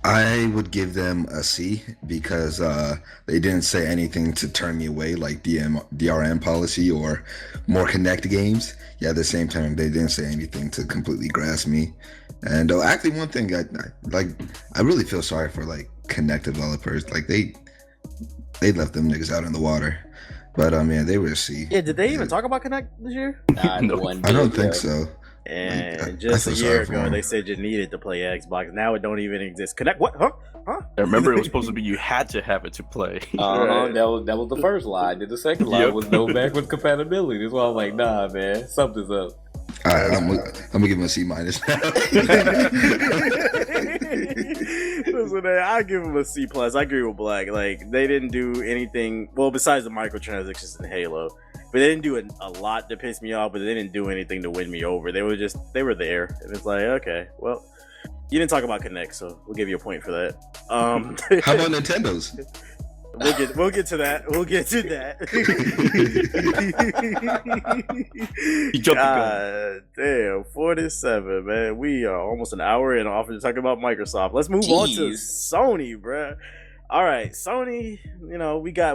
I would give them a C because they didn't say anything to turn me away like DRM policy or more Connect games. Yeah, at the same time, they didn't say anything to completely grasp me. And actually, one thing I really feel sorry for like Connect developers. Like they left them niggas out in the water. But yeah, they were a C. Yeah, did they even talk about Connect this year? Nah, No. I don't think so. And I just a feel year sorry for ago, him. they said you needed to play Xbox. Now it don't even exist. Connect what? Huh? I remember it was supposed to be you had to have it to play. That was the first line. Then the second line was no backwards compatibility. That's why I'm like, nah, man, something's up. All right, I'm gonna give him a C-. Listen, man, I give them a C+. I agree with Black. Like, they didn't do anything, well, besides the microtransactions in Halo. But they didn't do a lot to piss me off, but they didn't do anything to win me over. They were there. And it's like, okay, well, you didn't talk about Connect, so we'll give you a point for that. How about Nintendo's? We'll get to that. We'll get to that. You jumped the gun. Damn, 47, man. We are almost an hour in off of talking about Microsoft. Let's move on to Sony, bruh. All right, Sony,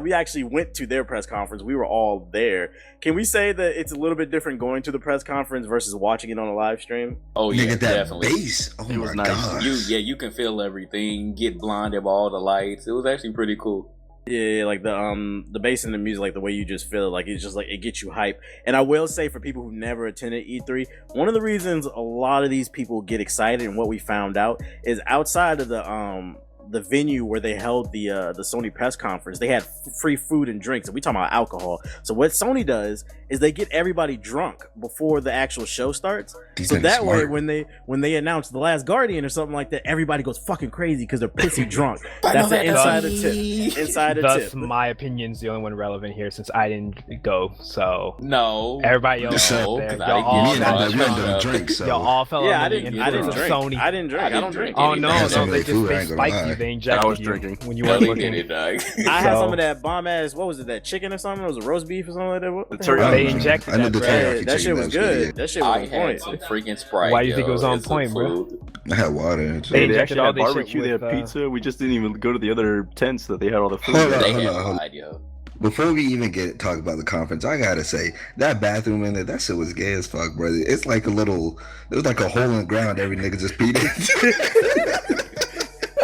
we actually went to their press conference. We were all there. Can we say that it's a little bit different going to the press conference versus watching it on a live stream? Oh yeah, Nigga, that definitely. bass. Oh It was my nice. gosh. You can feel everything, get blinded by all the lights. It was actually pretty cool. Yeah, like the bass in the music, like the way you just feel it, like it's just like it gets you hype. And I will say, for people who never attended E3, one of the reasons a lot of these people get excited and what we found out is outside of the venue where they held the Sony press conference, they had free food and drinks, and we talking about alcohol. So what Sony does is they get everybody drunk before the actual show starts. These So niggas that way, smart. when they announce The Last Guardian or something like that, everybody goes fucking crazy because they're pissy drunk. I That's know the that. insider tip. Insider Thus, tip. my opinion's the only one relevant here since I didn't go. So No, everybody else No, out there, 'cause I y'all didn't all Me and I get fell- don't drink, so y'all all fell Yeah, I under the didn't drink. influence of Sony. I didn't drink. I I don't didn't drink. drink. Oh no, I had no, some of they that just food, I they ain't gonna spiked you. lie. They injected I was you drinking. when you no, weren't they looking. did it, dog. I had So- some of that bomb ass. What was it? That chicken or something? It was a roast beef or something like that. What the The hell? teriyaki. They injected I know that the bread. teriyaki Yeah, that shit chicken, was that was good. good. That shit was I on had point. some freaking Sprite. Why do you think it was on and some point, bro? food. I had water. They They injected actually all had this shit barbecue, they had with, pizza. We just didn't even go to the other tents that they had all the food. Hold on. They had hold on. lied, yo. Before we even talk about the conference, I gotta say that bathroom in there, that shit was gay as fuck, brother. It's like there was like a hole in the ground. Every nigga just peed in.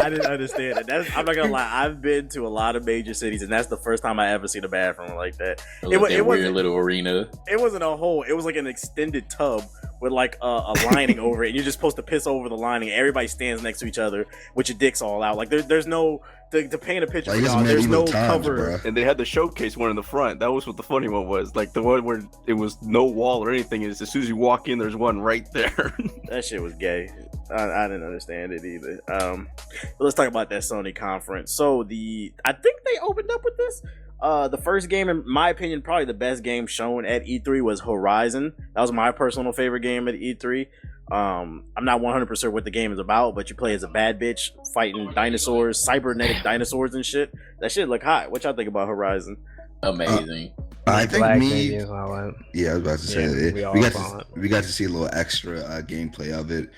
I didn't understand it. I'm not gonna lie. I've been to a lot of major cities, and that's the first time I ever seen a bathroom like that. It was that It weird wasn't. little arena. It wasn't a hole. It was like an extended tub with like a lining over it. And you're just supposed to piss over the lining. Everybody stands next to each other with your dicks all out. Like there's no to paint a picture Like, for it's y'all. There's medieval no times, cover. bruh. And they had the showcase one in the front. That was what the funny one was. Like the one where it was no wall or anything. Is as soon as you walk in, there's one right there. That shit was gay. I didn't understand it either. But let's talk about that Sony conference. So I think they opened up with this. The first game, in my opinion, probably the best game shown at E3 was Horizon. That was my personal favorite game at E3. I'm not 100% what the game is about, but you play as a bad bitch fighting dinosaurs, cybernetic dinosaurs and shit. That shit look hot. What y'all think about Horizon? Amazing. I think Black me. Baby is all that. Yeah, I was about to say Yeah, we got to see a little extra gameplay of it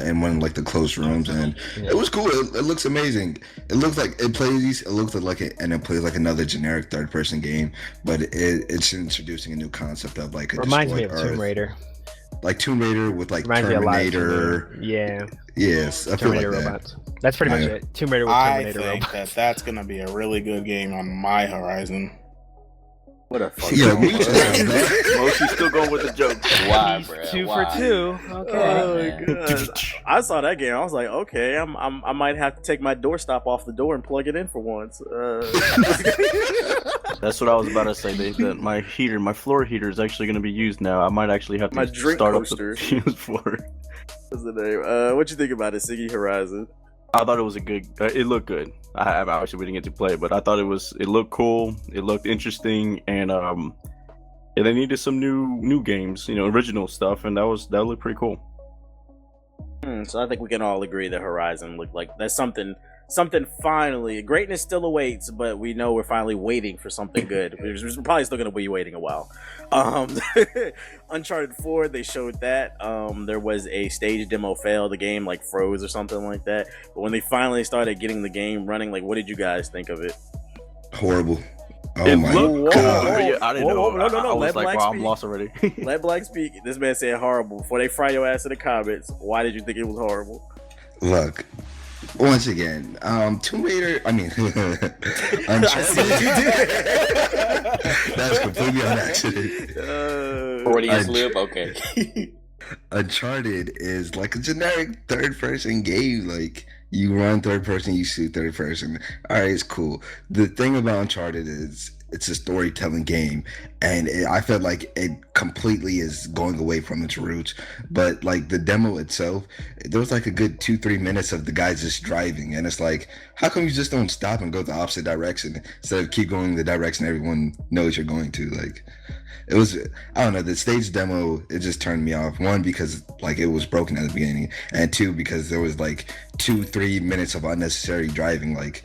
in one of like the closed rooms, and it was cool. It looks amazing. It looks like it plays. It looks like it, and it plays like another generic third-person game, but it's introducing a new concept of like a Reminds me of destroyed Tomb Earth. Raider. Like Tomb Raider with like Reminds me a lot of Tomb Terminator. Raider. Yeah. Yes, I feel like Terminator that. robots. That's pretty much it. Tomb Raider with I Terminator think robots. that's gonna be a really good game on my Horizon. What a fuck. Yeah, Moshe's still going with the joke. Why, bro? Two Why? for two. Okay. Oh, God. I saw that game. I was like, okay, I might have to take my doorstop off the door and plug it in for once. That's what I was about to say. That my floor heater is actually going to be used now. I might actually have to My drink start coaster. up the PS4. What's the name? What you think about it, Siggy Horizon? I thought it was a good. It looked good. Obviously we didn't get to play it, but I thought it looked cool. It looked interesting, and they needed some new games, original stuff, and that looked pretty cool. So I think we can all agree that Horizon looked like that's something finally. Greatness still awaits, but we know we're finally waiting for something good. We're probably still gonna be waiting a while. Uncharted 4, they showed that. There was a stage demo fail. The game like froze or something like that. But when they finally started getting the game running, like, what did you guys think of it? Horrible. Oh It my looked god. good. Yeah, I didn't know. No. I was Let like, Black wow, I'm speak. lost already. Let Black speak. This man said horrible. Before they fry your ass in the comments, why did you think it was horrible? Look, once again, Tomb Raider. I mean, that's completely on accident. Freudian slip. Okay. Uncharted is like a generic third-person game. Like you run third person, you shoot third person. All right, it's cool. The thing about Uncharted is it's a storytelling game, and I felt like it completely is going away from its roots. But like the demo itself, there was like a good 2-3 minutes of the guys just driving, and it's like, how come you just don't stop and go the opposite direction instead of keep going the direction everyone knows you're going to? Like, it was, I don't know, the stage demo, it just turned me off. One, because like it was broken at the beginning, and two, because there was like 2-3 minutes of unnecessary driving. Like,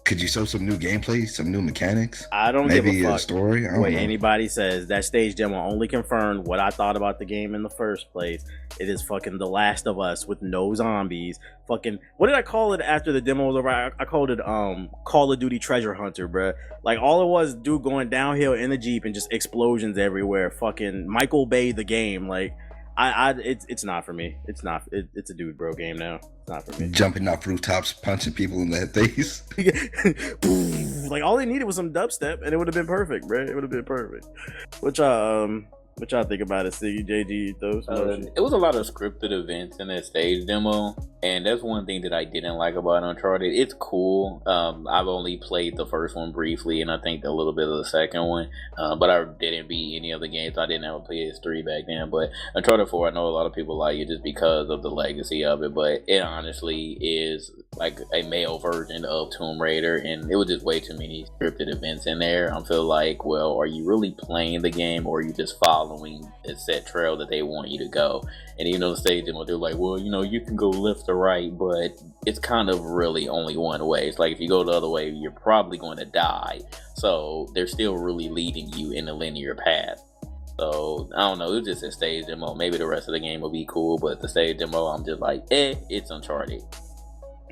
could you show some new gameplay, some new mechanics? I don't Maybe give a fuck a story. I don't what know. anybody says. That stage demo only confirmed what I thought about the game in the first place. It is fucking The Last of Us with no zombies. Fucking, what did I call it after the demo was over? I called it Call of Duty Treasure Hunter, bruh. Like, all it was dude going downhill in the Jeep and just explosions everywhere. Fucking Michael Bay the game. Like, it's not for me. It's not. It's a dude bro game now. It's not for me. Jumping off rooftops, punching people in the face. Like, all they needed was some dubstep, and it would have been perfect, bro. It would have been perfect. What y'all think about it, Siggy, JG, those? It was a lot of scripted events in that stage demo, and that's one thing that I didn't like about Uncharted. It's cool. I've only played the first one briefly, and I think a little bit of the second one, but I didn't beat any of the games. I didn't have a PS3 back then, but Uncharted 4, I know a lot of people like it just because of the legacy of it, but it honestly is like a male version of Tomb Raider, and it was just way too many scripted events in there. I feel like, well, are you really playing the game, or are you just following a set trail that they want you to go? And even though the stage demo, they're like, well, you can go left or right, but it's kind of really only one way. It's like if you go the other way, you're probably going to die. So they're still really leading you in a linear path. So I don't know, it was just a stage demo. Maybe the rest of the game will be cool, but the stage demo, I'm just like, it's Uncharted.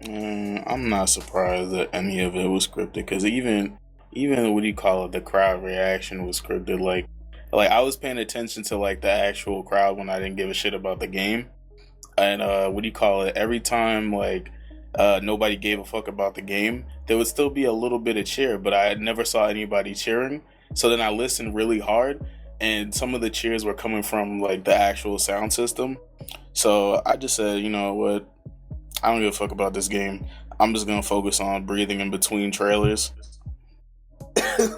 I'm not surprised that any of it was scripted, because even what do you call it, the crowd reaction was scripted. Like I was paying attention to like the actual crowd when I didn't give a shit about the game, and what do you call it, every time like nobody gave a fuck about the game, there would still be a little bit of cheer, but I never saw anybody cheering. So then I listened really hard, and some of the cheers were coming from like the actual sound system. So I just said, you know what, I don't give a fuck about this game. I'm just gonna focus on breathing in between trailers.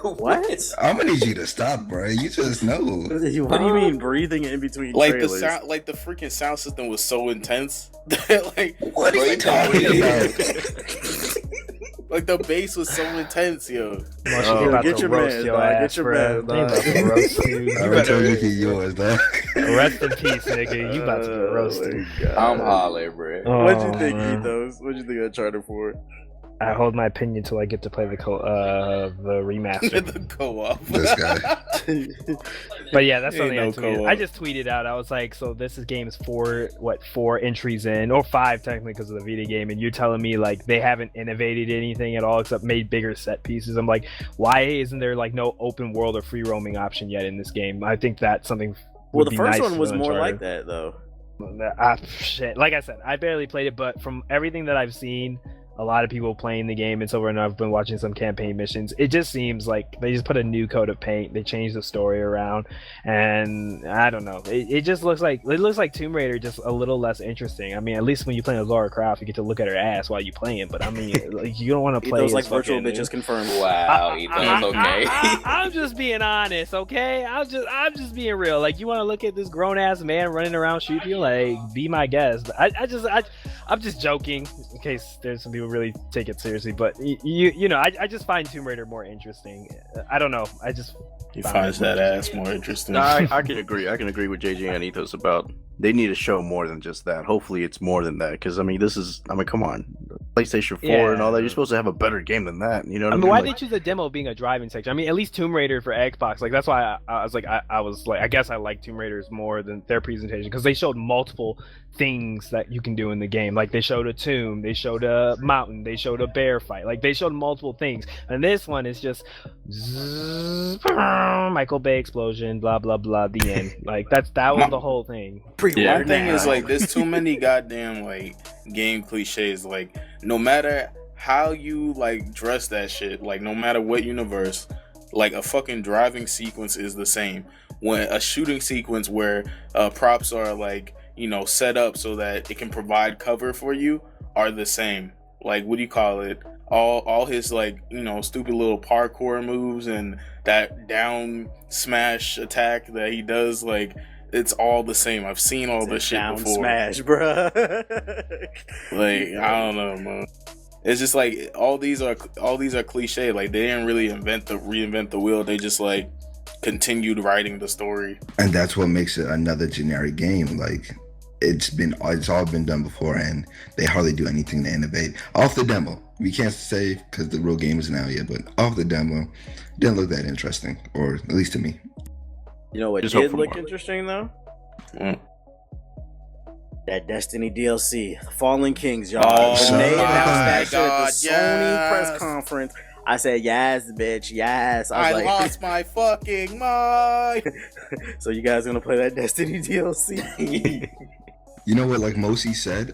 What? I'm gonna need you to stop, bro. You just know. What do you mean breathing in between Like trailers? the sound, like the freaking sound system was so intense that like, What are you talking about? Like the bass was so intense, yo. Get your man, dog. Get your man, dog. I already told you get yours, dog. Rest in peace, nigga. You about to get roasted. I'm hollering, bro. What'd you think, Ethos? What'd you think of Uncharted 4? I hold my opinion until I get to play the remaster. The co-op. This guy. But yeah, that's something I tweeted. co-op. I just tweeted out. I was like, so this is game's four entries in, or 5 technically because of the Vita game, and you're telling me like they haven't innovated anything at all except made bigger set pieces. I'm like, why isn't there like no open world or free roaming option yet in this game? I think that's something. Well, the first nice one was for more Uncharted. like that, though. Shit. Like I said, I barely played it, but from everything that I've seen, a lot of people playing the game, it's over, and I've been watching some campaign missions. It just seems like they just put a new coat of paint. They changed the story around, and I don't know. It just looks like Tomb Raider, just a little less interesting. I mean, at least when you play as Lara Croft, you get to look at her ass while you playing. But I mean, like you don't want to play. Those like as virtual fucking- bitches confirmed. Wow, Ethos, okay. I'm just being honest, okay? I'm just being real. Like, you want to look at this grown ass man running around shooting you? Like, be my guest. I'm just joking in case there's some people really take it seriously. But you know, I just find Tomb Raider more interesting. I don't know. He finds that ass more interesting. I can agree. I can agree with JJ and Ethos about they need to show more than just that. Hopefully, it's more than that. Because I mean, come on, PlayStation 4 and all that. You're supposed to have a better game than that. You know what I mean? Why Like, they choose a demo being a driving section? I mean, at least Tomb Raider for Xbox. Like that's why I was like, I guess I like Tomb Raiders more than their presentation because they showed multiple things that you can do in the game. Like they showed a tomb, they showed a mountain, they showed a bear fight. Like they showed multiple things. And this one is just Michael Bay explosion, blah blah blah, the end. Like that was the whole thing. My thing is like there's too many goddamn like game cliches. Like no matter how you like dress that shit, like no matter what universe, like a fucking driving sequence is the same. When a shooting sequence where props are like, you know, set up so that it can provide cover for you are the same. Like what do you call it? All his like, you know, stupid little parkour moves and that down smash attack that he does, like it's all the same. I've seen all this shit down before. Smash, bro. Like I don't know, man. It's just like all these are cliche. Like they didn't really reinvent the wheel. They just like continued writing the story. And that's what makes it another generic game. Like it's all been done before, and they hardly do anything to innovate. Off the demo, we can't say because the real game isn't out yet, but off the demo, didn't look that interesting, or at least to me. You know what Just hope did for look more. interesting though? Mm. That Destiny DLC, Fallen Kings, y'all. Oh When they my announced that shit at God, the Sony yes. press conference, I said, yes, bitch, yes. I was like, lost my fucking mind. so you guys gonna play that Destiny DLC? You know what, like Mosi said,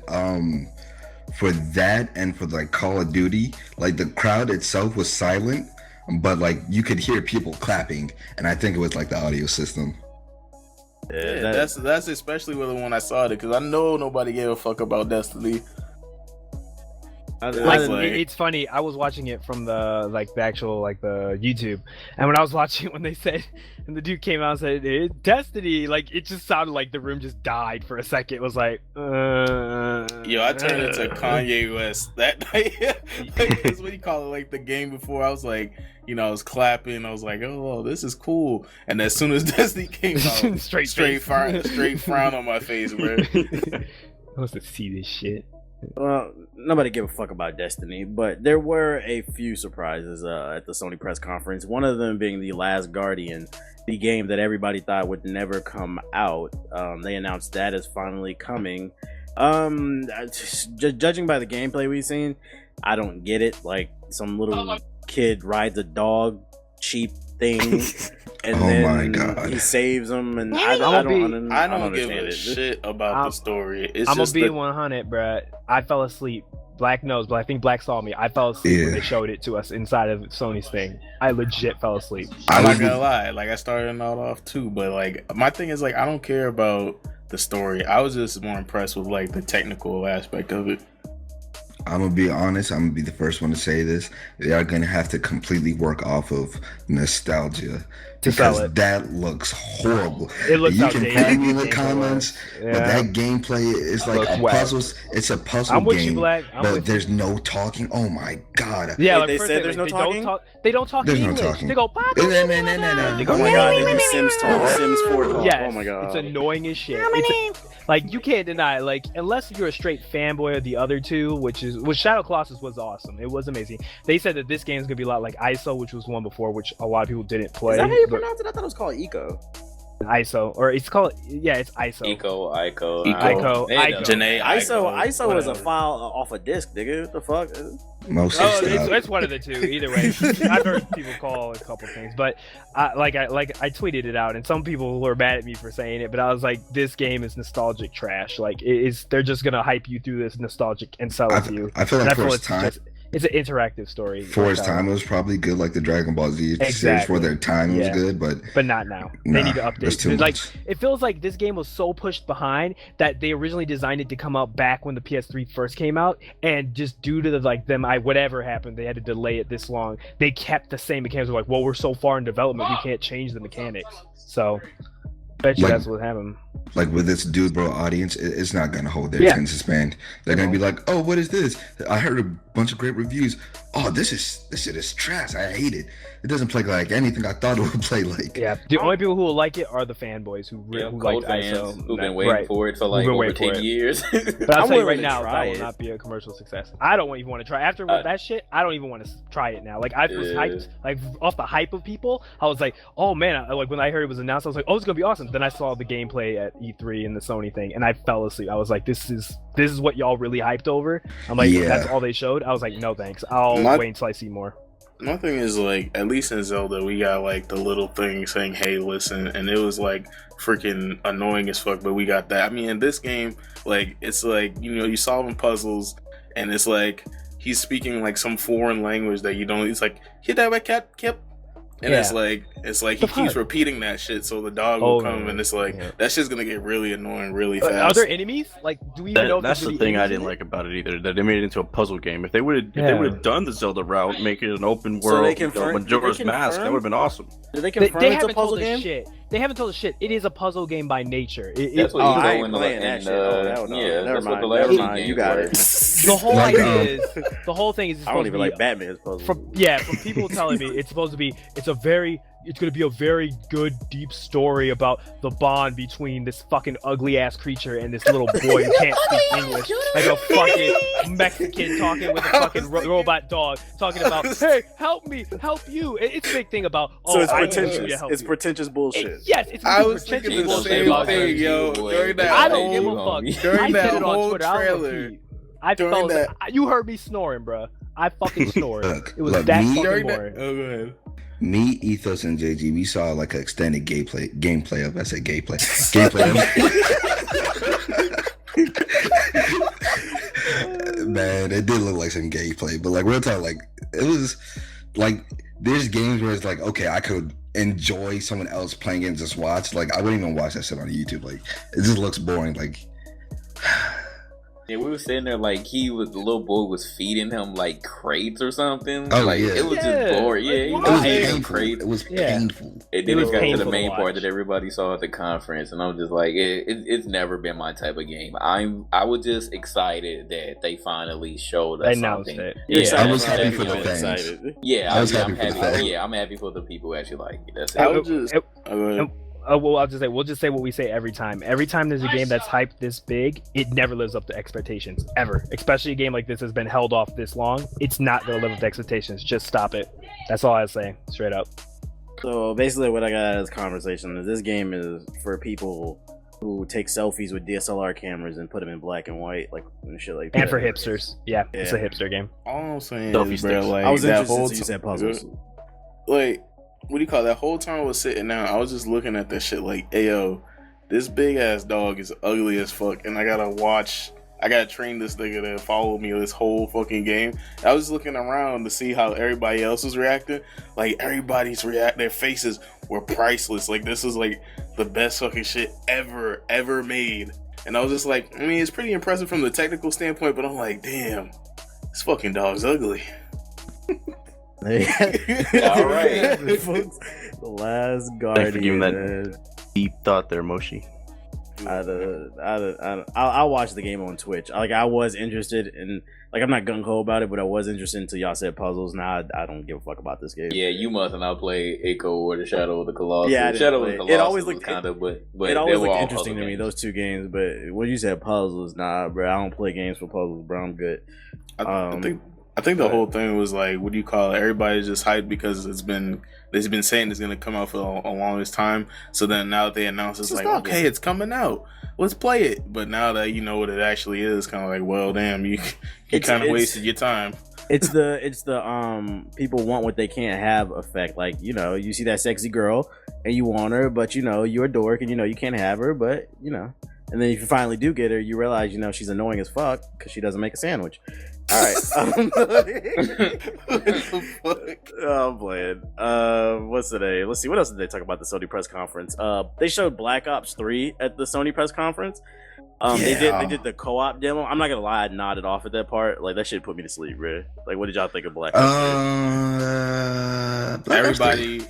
for that and for like Call of Duty, like the crowd itself was silent, but like you could hear people clapping, and I think it was like the audio system. Yeah, that's especially with the one I saw it because I know nobody gave a fuck about Destiny. It's funny. I was watching it from the actual the YouTube, and when I was watching it, when they said, and the dude came out and said Destiny, like it just sounded like the room just died for a second. It was like, Yo, I turned into Kanye West that night. Like, that's what you call it, like the game before. I was like, you know, I was clapping. I was like, oh, this is cool. And as soon as Destiny came out, straight frown on my face, bro. I want to see this shit. Well, nobody gave a fuck about Destiny, but there were a few surprises at the Sony press conference. One of them being The Last Guardian, the game that everybody thought would never come out. They announced that is finally coming. Judging by the gameplay we've seen, I don't get it. Like some little kid rides a dog, cheap thing, and Oh then my God. he saves them, and I I don't give understand a it. shit about the story. It's I'm gonna just be the, 100, bruh. I fell asleep. Black knows, but I think Black saw me. I fell asleep when they showed it to us inside of Sony's thing. I legit fell asleep. I'm not gonna lie, like I started out off too, but like my thing is like I don't care about the story. I was just more impressed with like the technical aspect of it. I'm gonna be honest. I'm gonna be the first one to say this. They are gonna have to completely work off of nostalgia because that looks horrible. It looks you outdated. can find me in the comments, but that gameplay is like a puzzle. It's a puzzle game, but there's no talking. Oh my god! Yeah, they said there's no talking. They don't talk English. No talking. They go. Oh my god! They do Sims talk. Sims 4 talk. Yes, oh my god! It's annoying as shit. Like you can't deny, like unless you're a straight fanboy of the other two, which Shadow Colossus was awesome. It was amazing. They said that this game is gonna be a lot like ISO, which was one before, which a lot of people didn't play. Is that how you pronounce it? I thought it was called Eco. ISO, or it's called it's ISO. Ico. Janae, ISO is a file off a disc, nigga. What the fuck? It's one of the two. Either way, I've heard people call a couple things, but I tweeted it out, and some people were mad at me for saying it, but I was like, this game is nostalgic trash. Like they're just gonna hype you through this nostalgic and sell it to you. I feel like for its time. It's an interactive story. For its time, it was probably good, like the Dragon Ball Z series. For their time, it was good, but not now. They need to update. Like it feels like this game was so pushed behind that they originally designed it to come out back when the PS3 first came out, and just due to whatever happened, they had to delay it this long. They kept the same mechanics. They're like, well, we're so far in development, we can't change the mechanics. So, bet you that's what happened. Like with this dude bro audience, it's not gonna hold their attention span. They're gonna be like, oh, what is this? I heard a bunch of great reviews. Oh, this shit is trash. I hate it. It doesn't play like anything I thought it would play like. Yeah, the only people who will like it are the fanboys who like ISO, who've been waiting for it for like over 10 years. But I'll tell you right now, that will not be a commercial success. I don't even want to try. After that shit, I don't even want to try it now. Like I was hyped, like off the hype of people. I was like, oh man, like when I heard it was announced, I was like, oh, it's gonna be awesome. Then I saw the gameplay at E3 and the Sony thing, and I fell asleep. I was like, this is what y'all really hyped over. I'm like, that's all they showed. I was like, no thanks. I'll wait until I see more. My thing is, like, at least in Zelda, we got, like, the little thing saying, hey, listen, and it was, like, freaking annoying as fuck, but we got that. I mean, in this game, like, it's, like, you're solving puzzles, and it's, like, he's speaking, like, some foreign language that you don't, it's, like, hit that way, cat, kip. And it's like he keeps repeating that shit, so the dog will come, and it's like that shit's gonna get really annoying really fast. Are there enemies? Like, do we even know? That's the thing I didn't like about it either. That they made it into a puzzle game. If they would have done the Zelda route, make it an open world, Majora's Mask, that would have been awesome. Did they confirm it's a puzzle game? Shit. They haven't told us shit. It is a puzzle game by nature. That's what you go in that shit. That's what the last game. You got it. The whole idea is, the whole thing is. I don't even like Batman's puzzle. From people telling me it's supposed to be. It's going to be a very good, deep story about the bond between this fucking ugly ass creature and this little boy who can't speak English. Like a fucking Mexican talking with a fucking robot dog, talking about, hey, help me, help you. It's a big thing about, so it's pretentious. It's pretentious bullshit. Yes, it's pretentious bullshit. During that I don't give a fuck. During I that said it on whole Twitter. trailer. You heard me snoring, bro. I fucking snored. It was that fucking boring. Oh, go ahead. Me, Ethos, and JG, we saw like an extended gameplay of. I said gameplay. Man, it did look like some gameplay, but like real time, like it was like there's games where it's like, okay, I could enjoy someone else playing it and just watch. Like I wouldn't even watch that shit on YouTube. Like it just looks boring. Like. Yeah, we were sitting there like the little boy was feeding him like crates or something. Oh, like it was just boring. Yeah, he was feeding crates. It was painful. And then it got to the main part that everybody saw at the conference, and I'm just like, it's never been my type of game. I was just excited that they finally showed us something. Yeah, I was happy for the fans. Yeah, I'm happy. Yeah, I'm happy for the people who actually like it. That's it. We'll just say what we say every time. Every time there's a game that's hyped this big, it never lives up to expectations, ever. Especially a game like this has been held off this long. It's not going to live up to expectations. Just stop it. That's all I say, straight up. So basically what I got out of this conversation is this game is for people who take selfies with DSLR cameras and put them in black and white, like and shit like that. And for hipsters. Yeah, it's a hipster game. All I'm saying is, bro, like, I was interested you said puzzles. Like, what do you call it? That whole time I was sitting down, I was just looking at that shit like, ayo, this big ass dog is ugly as fuck, and I gotta train this nigga to follow me this whole fucking game. I was looking around to see how everybody else was reacting. Like their faces were priceless. Like this is like the best fucking shit ever made. And I was just like, I mean, it's pretty impressive from the technical standpoint, but I'm like, damn, This fucking dog's ugly. All right, folks. The Last Guardian. Thanks for giving that deep thought there, Moshi. I'll watch the game on Twitch. Like, I was interested in, like, I'm not gung ho about it, but I was interested until y'all said puzzles. Now I don't give a fuck about this game. Yeah, you must have not played Echo or the Shadow of the Colossus. Yeah, Shadow of the Colossus it always looked kind of, but it always they were looked all interesting to puzzle me, games. those two games. But when you said puzzles, nah, bro, I don't play games for puzzles, bro. I'm good. I think the whole thing was like, what do you call it? Everybody's just hyped because they've been saying it's gonna come out for a longest time. So then now that they announce it's like, okay, it's coming out, let's play it. But now that you know what it actually is, kind of like, well, damn, you kind of wasted your time. It's the people want what they can't have effect. Like, you know, you see that sexy girl and you want her, but you know you're a dork and you know you can't have her, but you know. And then if you finally do get her, you realize, you know, she's annoying as fuck because she doesn't make a sandwich. All right. What the fuck? Oh, I'm playing. What's today? Let's see. What else did they talk about at the Sony press conference? They showed Black Ops 3 at the Sony press conference. They did the co-op demo. I'm not gonna lie, I nodded off at that part. Like, that shit put me to sleep, bro. Like, what did y'all think of Black Ops 3? Everybody,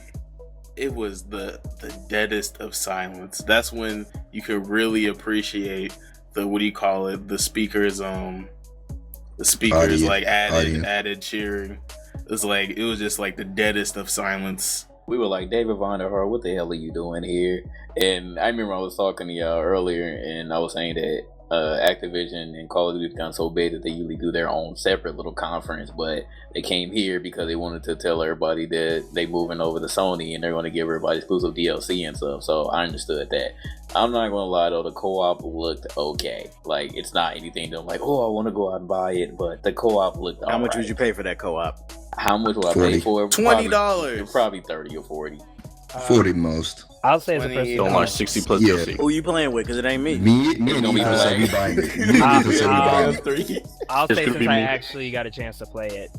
it was the deadest of silence. That's when you could really appreciate the, what do you call it? The speakers like added cheering. It was just like the deadest of silence. We were like, David Vonderhaar, what the hell are you doing here? And I remember I was talking to y'all earlier, and I was saying that Activision and Call of Duty have gone so big that they usually do their own separate little conference, but they came here because they wanted to tell everybody that they moving over to Sony and they're going to give everybody exclusive DLC and stuff. So I understood that. I'm not going to lie though, the co-op looked okay. Like, it's not anything that I'm like, oh, I want to go out and buy it, but the co-op looked How much would you pay for that co-op? How much would I pay for it? $20. Probably 30 or 40. 40 most. I'll say as a person. Don't watch 60 plus Yeah. DLC. Who you playing with? Because it ain't me. Me and gonna be you said we black. buying it. Me and you said we buying it. I'll It's say gonna since be I me. actually got a chance to play it,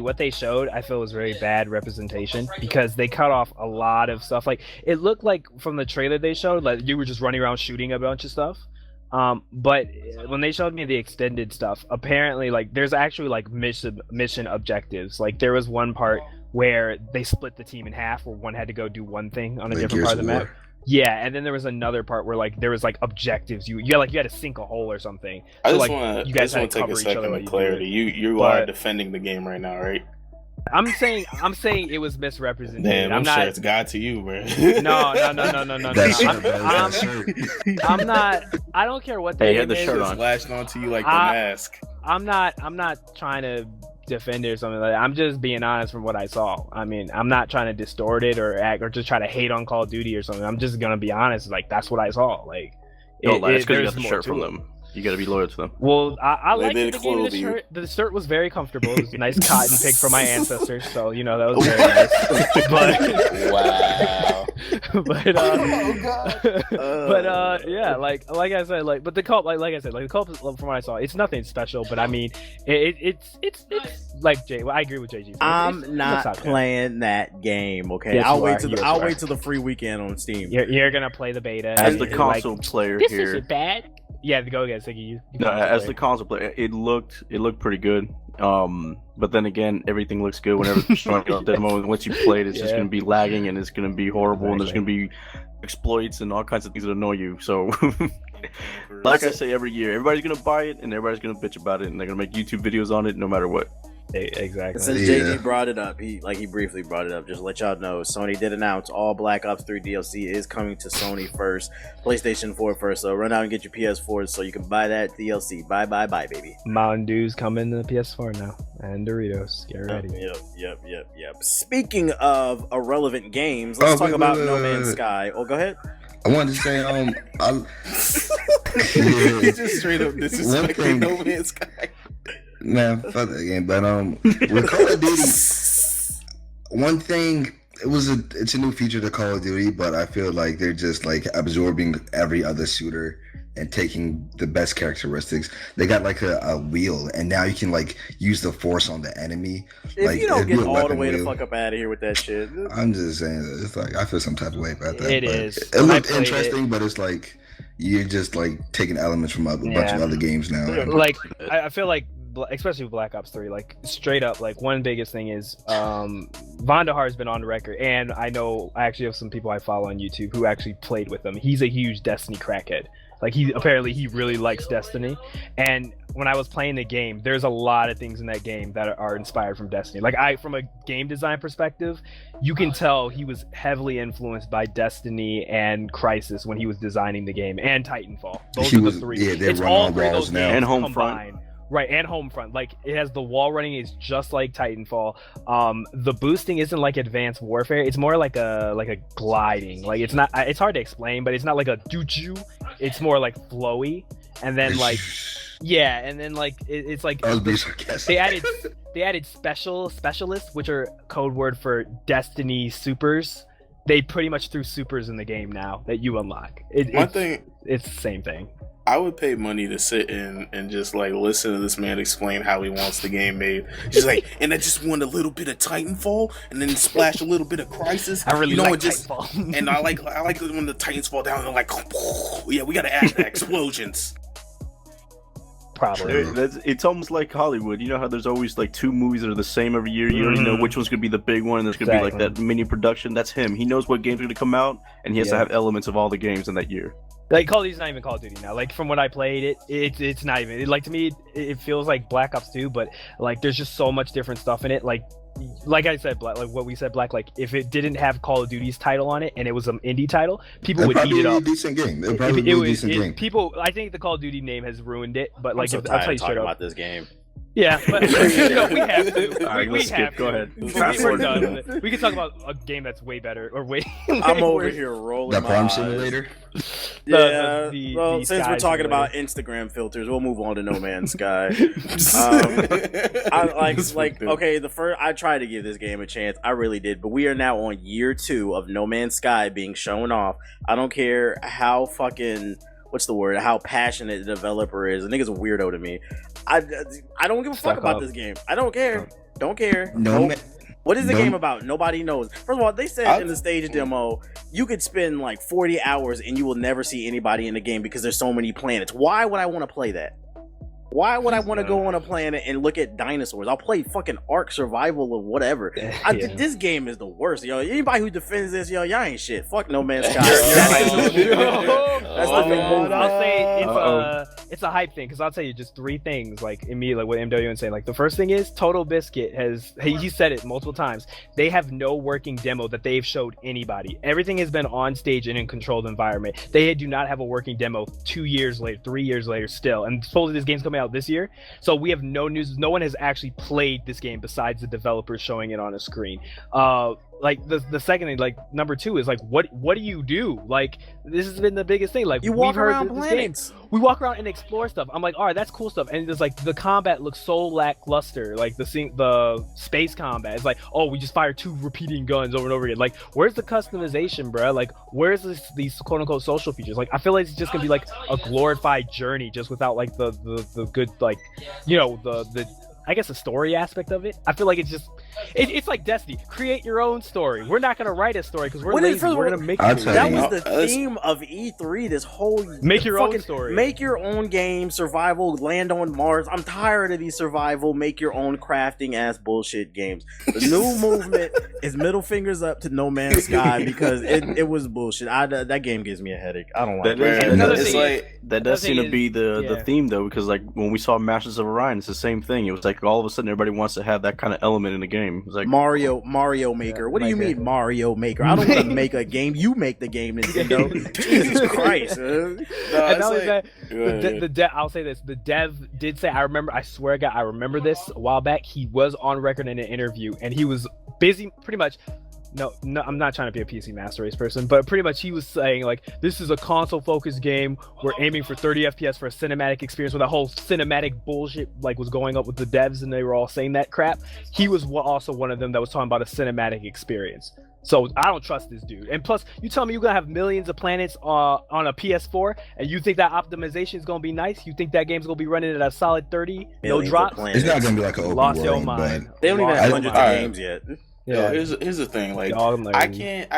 what they showed I feel was very bad representation because they cut off a lot of stuff. Like, it looked like from the trailer they showed, like you were just running around shooting a bunch of stuff. But when they showed me the extended stuff, apparently like there's actually like mission objectives. Like, there was one part where they split the team in half, where one had to go do one thing on a Like different part of the Gears of map. Yeah, and then there was another part where like there was like objectives. You had to sink a hole or something. I So, just like, you guys had to take cover a each other second while of you do clarity. it. You But- are defending the game right now, right? I'm saying it was misrepresented. Damn, I'm sure not. it's God to you, bro. No. That shirt, bro. That shirt. I'm not. I don't care what the Hey, you name had the is. shirt Just on. latched onto you like the I- mask. I'm not trying to defend it or something like that. I'm just being honest from what I saw. I mean, I'm not trying to distort it or act or just try to hate on Call of Duty or something. I'm just gonna be honest. Like, that's what I saw. Like, Don't lie. It's because you there's got the more shirt to from it. them. You got to be loyal to them. Well, I They like did the game of the clothe you. shirt. The shirt was very comfortable. It was a nice cotton pick from my ancestors, so you know that was very nice. Wow. But yeah, like I said, like, but the co-op, like I said, like the co-op from what I saw, it's nothing special. But I mean, it's like Jay. Well, I agree with JG. I'm not playing that game. Okay, Yes, I'll you wait are. till Yes, I'll you wait are. till the free weekend on Steam. You're gonna play the beta. As and the you're console like, player this here, isn't bad. Yeah, go again, Siggy. You no, console as player. the console player, it looked pretty good. But then again, everything looks good whenever it's showing you a demo. And once you play it, it's just Yeah. going to be lagging and it's going to be horrible and there's Exactly. going to be exploits and all kinds of things that annoy you. So, like I say every year, everybody's going to buy it and everybody's going to bitch about it and they're going to make YouTube videos on it no matter what. Exactly. Since Yeah. JG brought it up, he briefly brought it up. Just to let y'all know, Sony did announce all Black Ops 3 DLC is coming to Sony first, PlayStation 4 first. So run out and get your PS4 so you can buy that DLC. Bye, baby. Mountain Dew's coming to the PS4 now, and Doritos. Get ready. Yep. Speaking of irrelevant games, let's talk about No Man's Sky. Oh, go ahead. I wanted to say, He just straight up disrespecting No Man's Sky. man, fuck that game. But with Call of Duty, one thing, it's a new feature to Call of Duty, but I feel like they're just like absorbing every other shooter and taking the best characteristics. They got like a wheel, and now you can like use the force on the enemy. If like, you don't it'd be get a all the weapon way the wheel. fuck up out of here with that shit. I'm just saying that it's like I feel some type of way about that. It but is. It When I looked played interesting, but it's like you're just like taking elements from a bunch of other games now. Like, I feel like especially with Black Ops 3, like straight up, like one biggest thing is Vondahar's been on the record, and I know I actually have some people I follow on YouTube who actually played with him. He's a huge Destiny crackhead. Like he really likes Destiny, and when I was playing the game, there's a lot of things in that game that are inspired from Destiny. Like from a game design perspective, you can tell he was heavily influenced by Destiny and Crysis when he was designing the game, and Titanfall. Those are the three. Yeah, they're running all those now. And Homefront. Right, and Homefront. Like, it has the wall running is just like Titanfall. The boosting isn't like Advanced Warfare. It's more like a gliding. Like, it's not. It's hard to explain, but it's not like a doo-doo. It's more like flowy. And then like, yeah, and then like it's like they added specialists, which are code word for Destiny supers. They pretty much threw supers in the game now that you unlock. It's the same thing. I would pay money to sit in and just like listen to this man explain how he wants the game made. He's like, and I just want a little bit of Titanfall, and then splash a little bit of Crysis. I really like Titanfall. And I like when the Titans fall down and they're like, yeah, we gotta add the explosions. Probably. It's almost like Hollywood. You know how there's always like 2 movies that are the same every year. You already know which one's gonna be the big one, and there's gonna be like that mini production. That's him. He knows what games are gonna come out, and he has to have elements of all the games in that year. Like, Call of Duty's not even Call of Duty now. Like, from what I played, it's not even. Like, to me, it feels like Black Ops 2, but, like, there's just so much different stuff in it. Like I said, like what we said, Black, like, if it didn't have Call of Duty's title on it, and it was an indie title, people would eat it up. Decent game. It'll probably be a decent game. People, I think the Call of Duty name has ruined it, but, like, I'm so tired of talking about this game. Yeah, but we have to. All right, we let's have skip. Go ahead. We're done with it. We can talk about a game that's way better or way. I'm over here rolling. The my Farm eyes. Simulator. Yeah. The Since Sky we're talking Simulator. about Instagram filters, we'll move on to No Man's Sky. Okay, the first I tried to give this game a chance. I really did, but we are now on year 2 of No Man's Sky being shown off. I don't care how fucking how passionate the developer is. The nigga's a weirdo to me. I don't give a fuck about this game. I don't care. Don't care. What is the game about? Nobody knows. First of all, they said in the stage demo, you could spend like 40 hours and you will never see anybody in the game because there's so many planets. Why would I want to play that? Why would I want to go on a planet and look at dinosaurs? I'll play fucking Ark Survival or whatever. This game is the worst, yo. Anybody who defends this, yo, y'all ain't shit. Fuck No Man's Sky. That's the new movement. I'll say it's a hype thing, because I'll tell you just 3 things, like immediately, like what MW was saying. Like, the first thing is Total Biscuit he said it multiple times. They have no working demo that they've showed anybody. Everything has been on stage and in controlled environment. They do not have a working demo 2 years later, 3 years later still. And supposedly this game's coming out this year, so we have no news. No one has actually played this game besides the developers showing it on a screen. Like the second thing, like number 2 is like, what do you do? Like, this has been the biggest thing. Like, you walk around planets. We walk around and explore stuff. I'm like, all right, that's cool stuff. And it's like the combat looks so lackluster. Like the space combat. It's like, oh, we just fire 2 repeating guns over and over again. Like, where's the customization, bro? Like, where's these quote unquote social features? Like, I feel like it's just gonna be like a glorified journey, just without like the good, like, you know, the I guess the story aspect of it. I feel like it's just it's like Destiny. Create your own story. We're not gonna write a story because we're lazy. We're gonna make it. That was the theme of E3. This whole make your own story. Make your own game. Survival. Land on Mars. I'm tired of these survival. Make your own crafting ass bullshit games. The new movement is middle fingers up to No Man's Sky because it was bullshit. That game gives me a headache. I don't like it. That does seem to be the theme though, because like when we saw Masters of Orion, it's the same thing. It was like all of a sudden everybody wants to have that kind of element in the game. It's like Mario Maker. What do you mean Mario Maker? I don't want to make a game. You make the game, Nintendo. Jesus Christ. I'll say this. The dev did say, I swear to God, I remember this a while back. He was on record in an interview and he was busy pretty much. No, I'm not trying to be a PC Master Race person, but pretty much he was saying, like, this is a console-focused game. We're aiming for 30 FPS for a cinematic experience, where that whole cinematic bullshit, like, was going up with the devs, and they were all saying that crap. He was also one of them that was talking about a cinematic experience. So I don't trust this dude. And plus, you tell me you're going to have millions of planets on a PS4, and you think that optimization is going to be nice? You think that game's going to be running at a solid 30? Millions no drops? It's not going to be like an open Lost world, your mind. They don't even have hundreds of games yet. Yeah, here's the thing. Like, I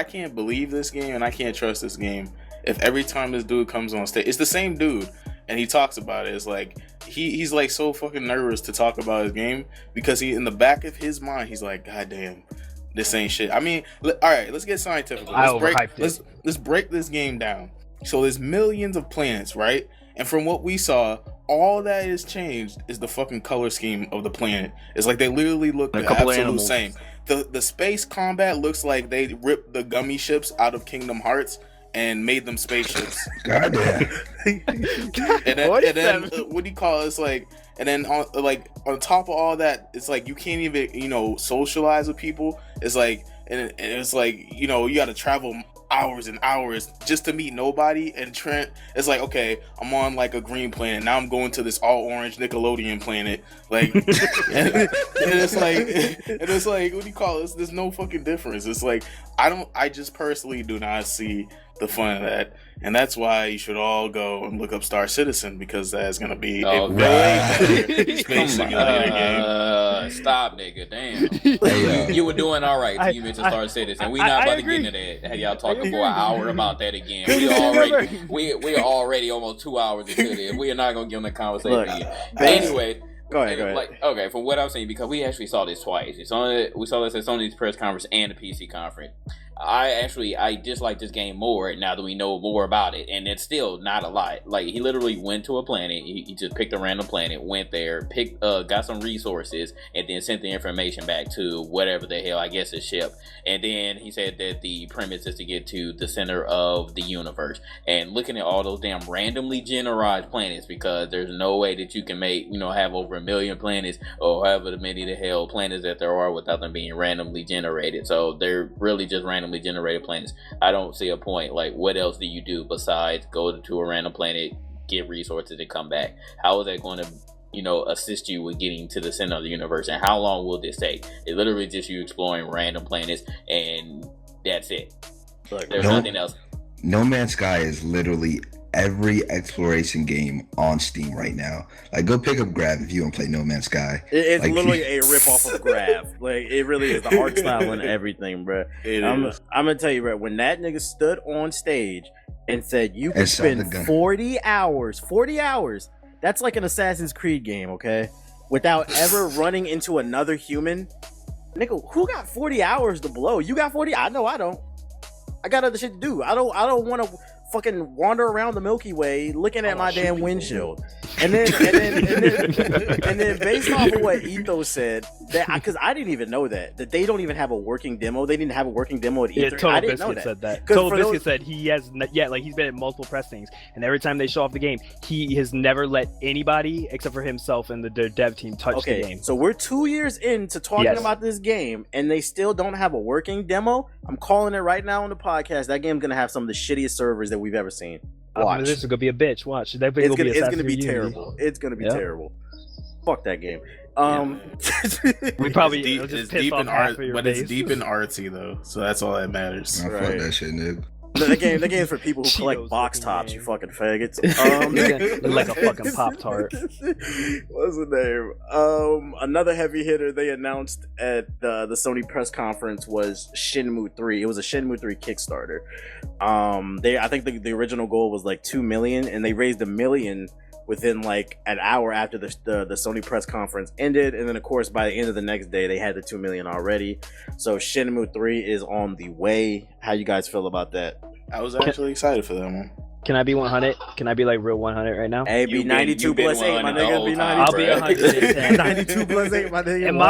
can't believe this game, and I can't trust this game. If every time this dude comes on stage, it's the same dude. and he talks about it. It's like he's like so fucking nervous to talk about his game because he in the back of his mind he's like, God damn, this ain't shit. I mean, all right, let's get scientific. Let's break this game down. So there's millions of planets, right? And from what we saw, all that is changed is the fucking color scheme of the planet. It's like they literally look the absolute same. The space combat looks like they ripped the gummy ships out of Kingdom Hearts and made them spaceships. Goddamn. and then what do you call it? It's like, and then on top of all that, it's like you can't even socialize with people. It's like and it's like you got to travel hours and hours just to meet nobody. And Trent, it's like, okay, I'm on like a green planet, now I'm going to this all orange Nickelodeon planet, like and it's like what do you call it? There's no fucking difference. It's like I just personally do not see the fun of that, and that's why you should all go and look up Star Citizen, because that's gonna be a way better space simulator game. Stop, nigga, damn. You were doing all right till you mentioned Star Citizen. We not about to get into that. Had y'all talking for an hour about that again. We are already almost 2 hours into this. We are not gonna get on the conversation again. Anyway. Go ahead. Like, okay, from what I'm saying, because we actually saw this twice. We saw this at Sony's press conference and the PC conference. I dislike this game more now that we know more about it, and it's still not a lot. Like, he literally went to a planet, he just picked a random planet, went there, got some resources, and then sent the information back to whatever the hell, I guess, his ship. And then he said that the premise is to get to the center of the universe. And looking at all those damn randomly generated planets, because there's no way that you can have over 1 million planets, or however many the hell planets that there are, without them being randomly generated. So they're really just randomly generated planets. I don't see a point. Like, what else do you do besides go to a random planet, get resources, and come back? How is that going to assist you with getting to the center of the universe? And how long will this take? It's literally just you exploring random planets, and that's it. There's nothing else. No Man's Sky is literally every exploration game on Steam right now. Like, go pick up Grab if you don't play No Man's Sky. It's like, literally a rip off of Grab. Like, it really is, the art style and everything, bro. I'm gonna tell you, bro, when that nigga stood on stage and said you can spend 40 hours, that's like an Assassin's Creed game, okay, without ever running into another human. Nigga, who got 40 hours to blow? You got 40? I know I don't. I got other shit to do. I don't want to fucking wander around the Milky Way looking at my damn windshield. And then based off of what Ethos said, because I didn't even know that they don't even have a working demo. They didn't have a working demo at E3. Yeah, Total I didn't Biscuit know said that. Total Biscuit said he has, he's been at multiple pressings, and every time they show off the game, he has never let anybody except for himself and the dev team touch the game. So we're 2 years into talking about this game, and they still don't have a working demo. I'm calling it right now on the podcast. That game's gonna have some of the shittiest servers that we've ever seen. Watch. This is gonna be a bitch. Watch. It's gonna be terrible. It's gonna be terrible. Fuck that game. We probably it's deep in art, but it's deep and artsy though, so that's all that matters. Fuck that shit, nigga. The game's for people who collect box tops, you fucking faggots. Like a fucking Pop-Tart. What's the name? Another heavy hitter they announced at the Sony press conference was Shenmue 3. It was a Shenmue 3 Kickstarter. I think the original goal was like 2 million, and they raised $1 million within like an hour after the Sony press conference ended. And then of course by the end of the next day they had the 2 million already. So Shenmue 3 is on the way. How you guys feel about that? I was actually excited for that one. Can I be 100? Can I be like real 100 right now? Hey, be 92 plus 8, my nigga. Be 90. I'll be 110. 92 plus 8, my nigga. Am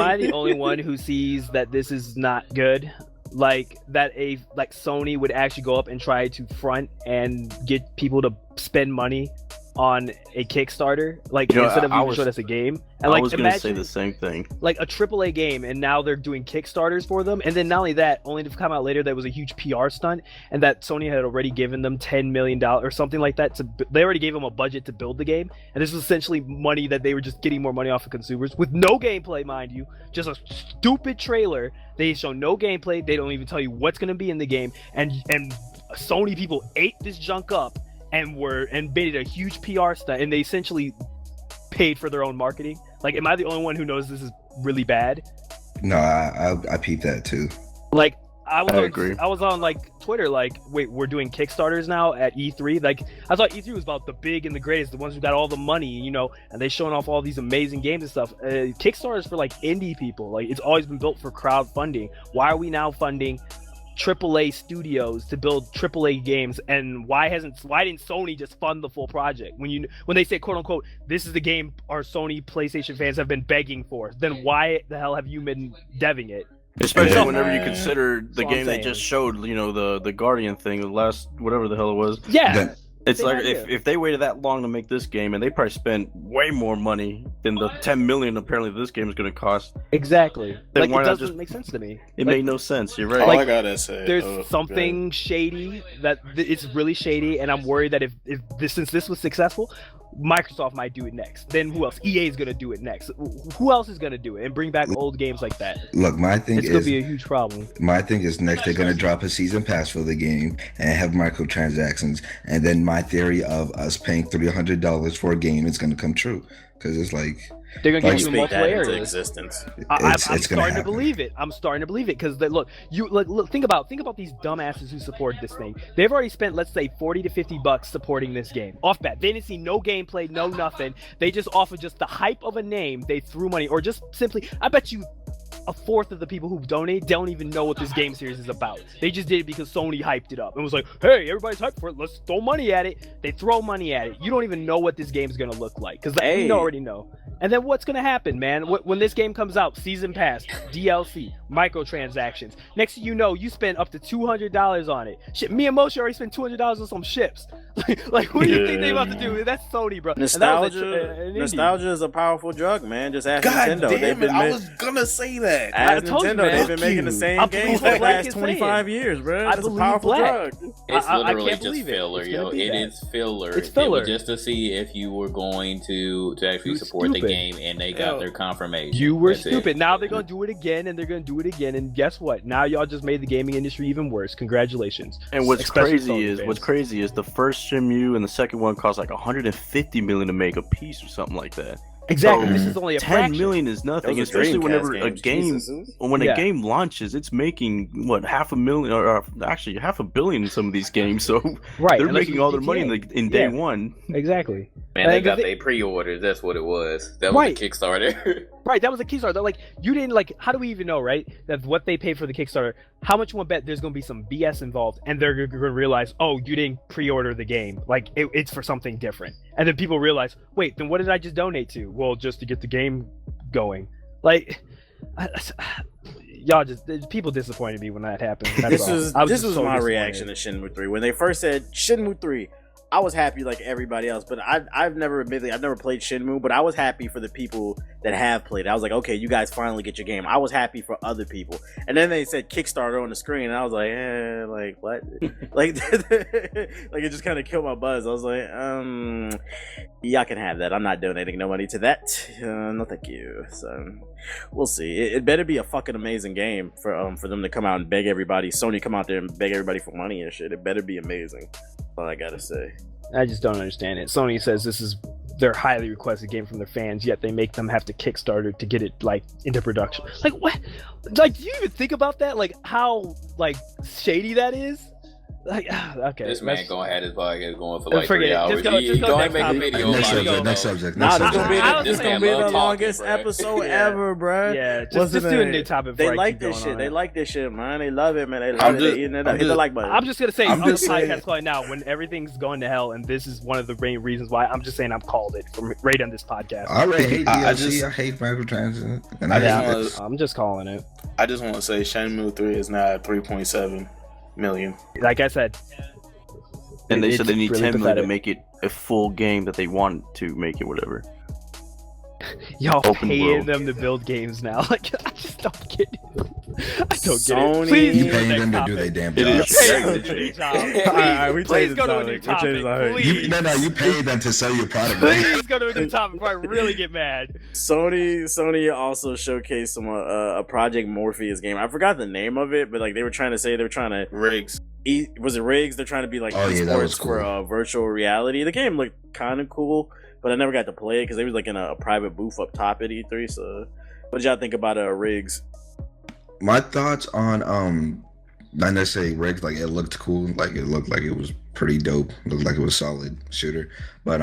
I the only one who sees that this is not good? Like that Sony would actually go up and try to front and get people to spend money on a Kickstarter, like instead of even showing us a game. And I was gonna say the same thing. Like a AAA game, and now they're doing Kickstarters for them. And then not only that, only to come out later that was a huge PR stunt, and that Sony had already given them $10 million or something like that. They already gave them a budget to build the game, and this was essentially money that they were just getting more money off of consumers with no gameplay, mind you, just a stupid trailer. They show no gameplay. They don't even tell you what's gonna be in the game, and Sony people ate this junk up and made it a huge PR stunt, and they essentially paid for their own marketing. Like, am I the only one who knows this is really bad? No, I peeped that too. Like, I was on like Twitter, like, wait, we're doing Kickstarters now at E3. Like, I thought E3 was about the big and the greatest, the ones who got all the money, you know, and they showing off all these amazing games and stuff. Kickstarters for like indie people. Like, it's always been built for crowdfunding. Why are we now funding AAA studios to build AAA games, and why didn't Sony just fund the full project when they say, quote unquote, this is the game our Sony PlayStation fans have been begging for? Then why the hell have you been deving it? Especially whenever you consider the game they just showed, you know, the Guardian thing, the last whatever the hell it was. Yeah. It's like if they waited that long to make this game, and they probably spent way more money than the 10 million apparently this game is going to cost. Exactly. Then Like, it doesn't make sense to me. It made no sense. You're right. All I gotta say, there's something shady it's really shady, and I'm worried that since this was successful, Microsoft might do it next. Then who else? EA is gonna do it next. Who else is gonna do it and bring back old games like that? Look, my thing it's gonna be a huge problem. My thing is next they're gonna drop a season pass for the game and have microtransactions, and then my theory of us paying $300 for a game is gonna come true, because it's like they're gonna give you multiple that areas. into existence. I'm starting to believe it. I'm starting to believe it because look, think about these dumbasses who support this thing. They've already spent, let's say, $40 to $50 supporting this game off bat. They didn't see no gameplay, no nothing. They just offered just the hype of a name. They threw money, or just simply, I bet you a fourth of the people who donate don't even know what this game series is about. They just did it because Sony hyped it up and was like, hey, everybody's hyped for it, let's throw money at it. They throw money at it. You don't even know what this game's gonna look like, because you already know. And then what's gonna happen, man? When this game comes out, season pass, DLC, microtransactions. Next thing you know, you spend up to $200 on it. Shit, me and Moshe already spent $200 on some ships. Like, what do you think they about to do? That's Sony, bro. Nostalgia is a powerful drug, man. Just ask God Nintendo. Damn it, I was gonna say that. Ask Nintendo. They've been making the same games for the last 25 years, bro. It's a powerful drug. It's literally just filler, yo. It is filler. It's filler. It was just to see if you were going to actually support the game, and they got their confirmation. You were stupid. Now they're gonna do it again, and they're gonna do it again, and guess what? Now y'all just made the gaming industry even worse. Congratulations. And what's crazy is the first Shenmue and the second one cost like 150 million to make a piece or something like that. Exactly. So this is only a 10 fraction. million is nothing, Those are especially Dreamcast whenever games. a game a game launches, it's making what, $500,000 or actually $500 million in some of these games. So they're making all their money in day one. Exactly. Man, they got their pre-orders. That's what it was. That was a Kickstarter. Right, that was a Kickstarter. They're like, you didn't how do we even know, right? That what they paid for the Kickstarter, how much you want to bet there's going to be some BS involved, and they're going to realize, oh, you didn't pre-order the game. Like, it's for something different. And then people realize, wait, then what did I just donate to? Well, just to get the game going. Like, people disappointed me when that happened. This was my reaction to Shenmue 3. When they first said Shenmue 3, I was happy like everybody else, but I've never played Shenmue, but I was happy for the people that have played it. I was like, okay, you guys finally get your game. I was happy for other people. And then they said Kickstarter on the screen, and I was like, like what? like it just kind of killed my buzz. I was like, y'all can have that. I'm not donating no money to that. No, thank you. So we'll see. It better be a fucking amazing game for them to come out and beg everybody. Sony come out there and beg everybody for money and shit. It better be amazing. That's all I gotta say. I just don't understand it. Sony says this is their highly requested game from their fans, yet they make them have to Kickstarter to get it like into production. Like, what? Like, do you even think about that? Like, how like shady that is? Like, okay. This man gonna have his podcast going for like 3 hours. Just go and make a video. Next subject. Nah, this gonna be the longest episode ever, bro. Yeah, just do a new topic. They like this shit. They like this shit, man. They love it, man. They love it. They eating it up. Hit the like button. I'm just gonna say on the podcast calling now, when everything's going to hell, and this is one of the main reasons why, I'm just saying I'm called it from right on this podcast. I already hate DLC. I hate microtransactions. And I'm just calling it. I just want to say Shenmue 3 is now at 3.7 million. Like I said, and they said they need really 10 million pathetic to make it a full game that they want to make it, whatever. Y'all Open paying world. them to build games now. Like, I just don't get it. I don't get Sony, it. Please you do paying the them next to do their topic. damn It job. is. Please go to a new topic. Please. You paid them to sell your product. Please go to a new topic before I really get mad. Sony also showcased some a Project Morpheus game. I forgot the name of it, but like they were trying to Rigs. Was it Rigs? They're trying to be like that was esports cool. for virtual reality. The game looked kind of cool, but I never got to play it because they was like in a private booth up top at E3. So, what did y'all think about Rigs? My thoughts on not necessarily rigged. Like it looked cool. Like it looked like it was pretty dope. It looked like it was a solid shooter. But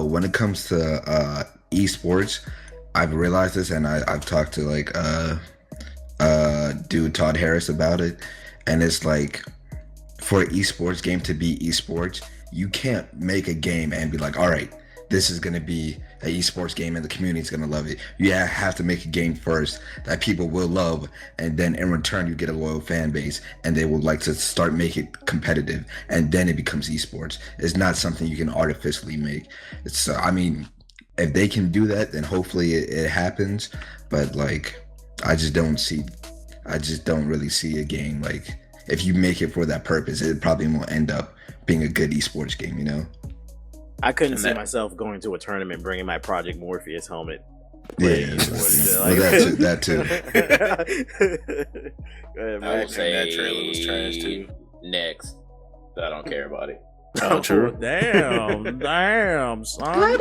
when it comes to esports, I've realized this, and I've talked to like dude Todd Harris about it, and it's like for an esports game to be esports, you can't make a game and be like, all right, this is gonna be an esports game and the community is gonna love it. You have to make a game first that people will love, and then in return you get a loyal fan base, and they will like to start making it competitive, and then it becomes esports. It's not something you can artificially make. It's I mean, if they can do that, then hopefully it happens. But like, I just don't really see a game like, if you make it for that purpose, it probably won't end up being a good esports game, you know? I couldn't see myself going to a tournament, bringing my Project Morpheus helmet. Yeah, that too. Go ahead, I would say that trailer was trash too. Next, so I don't care about it. Oh, true. Damn, son.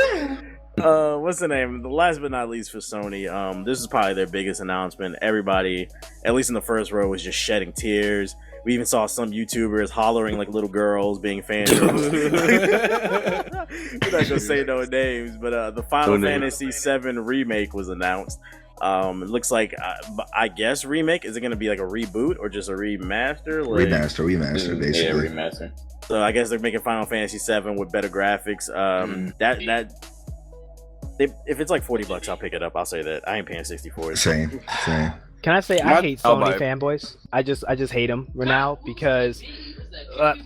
What's the name? The last but not least for Sony, this is probably their biggest announcement. Everybody, at least in the first row, was just shedding tears. We even saw some YouTubers hollering like little girls, being fangirls. We're not gonna say no names, but the Final Fantasy VII remake was announced. It looks like, I guess remake. Is it gonna be like a reboot or just a remaster? Like, remaster, basically. Yeah, remaster. So I guess they're making Final Fantasy VII with better graphics. If it's like $40, I'll pick it up. I'll say that. I ain't paying $60 for it. Same. Can I say I hate Sony fanboys? I just hate them right now because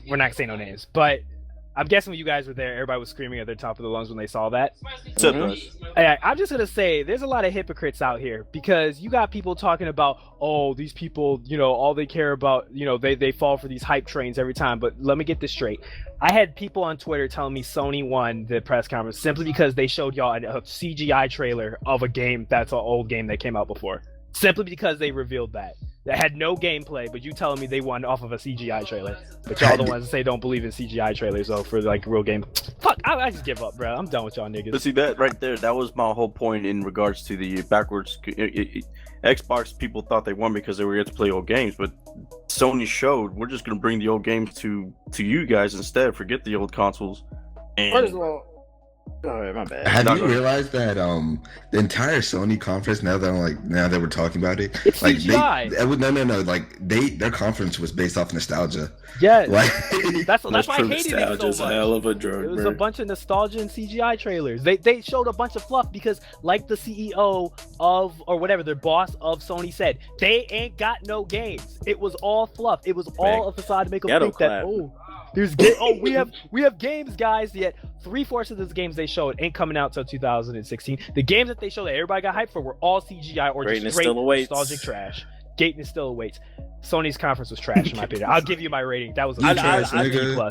we're not saying no names, but I'm guessing when you guys were there, everybody was screaming at the top of their lungs when they saw that. I'm just gonna say there's a lot of hypocrites out here, because you got people talking about, oh, these people, you know, all they care about, you know, they fall for these hype trains every time. But let me get this straight. I had people on Twitter telling me Sony won the press conference simply because they showed y'all a CGI trailer of a game that's an old game that came out before. Simply because they revealed that had no gameplay, but you telling me they won off of a CGI trailer. But y'all the ones that say don't believe in CGI trailers, though, for like real game. Fuck, I just give up, bro. I'm done with y'all niggas. But see, that right there, that was my whole point in regards to the backwards. Xbox people thought they won because they were able to play old games, but Sony showed, we're just gonna bring the old games to you guys instead. Forget the old consoles. And first of all, oh, my bad. Have you realized that the entire Sony conference, now that we're talking about it, it's like CGI. no, like their conference was based off nostalgia. Yeah, like, that's why I hated it so much. A hell of a drug, it was a bunch of nostalgia and CGI trailers. They showed a bunch of fluff because, like the CEO of, or whatever, their boss of Sony said, they ain't got no games. It was all fluff. It was all a facade to make them think that, we have games, guys. Yet 3/4 of those games they showed ain't coming out till 2016. The games that they showed that everybody got hyped for were all CGI or just straight nostalgic trash. Gaten still awaits. Sony's conference was trash in my opinion. I'll give you my rating. That was a plus.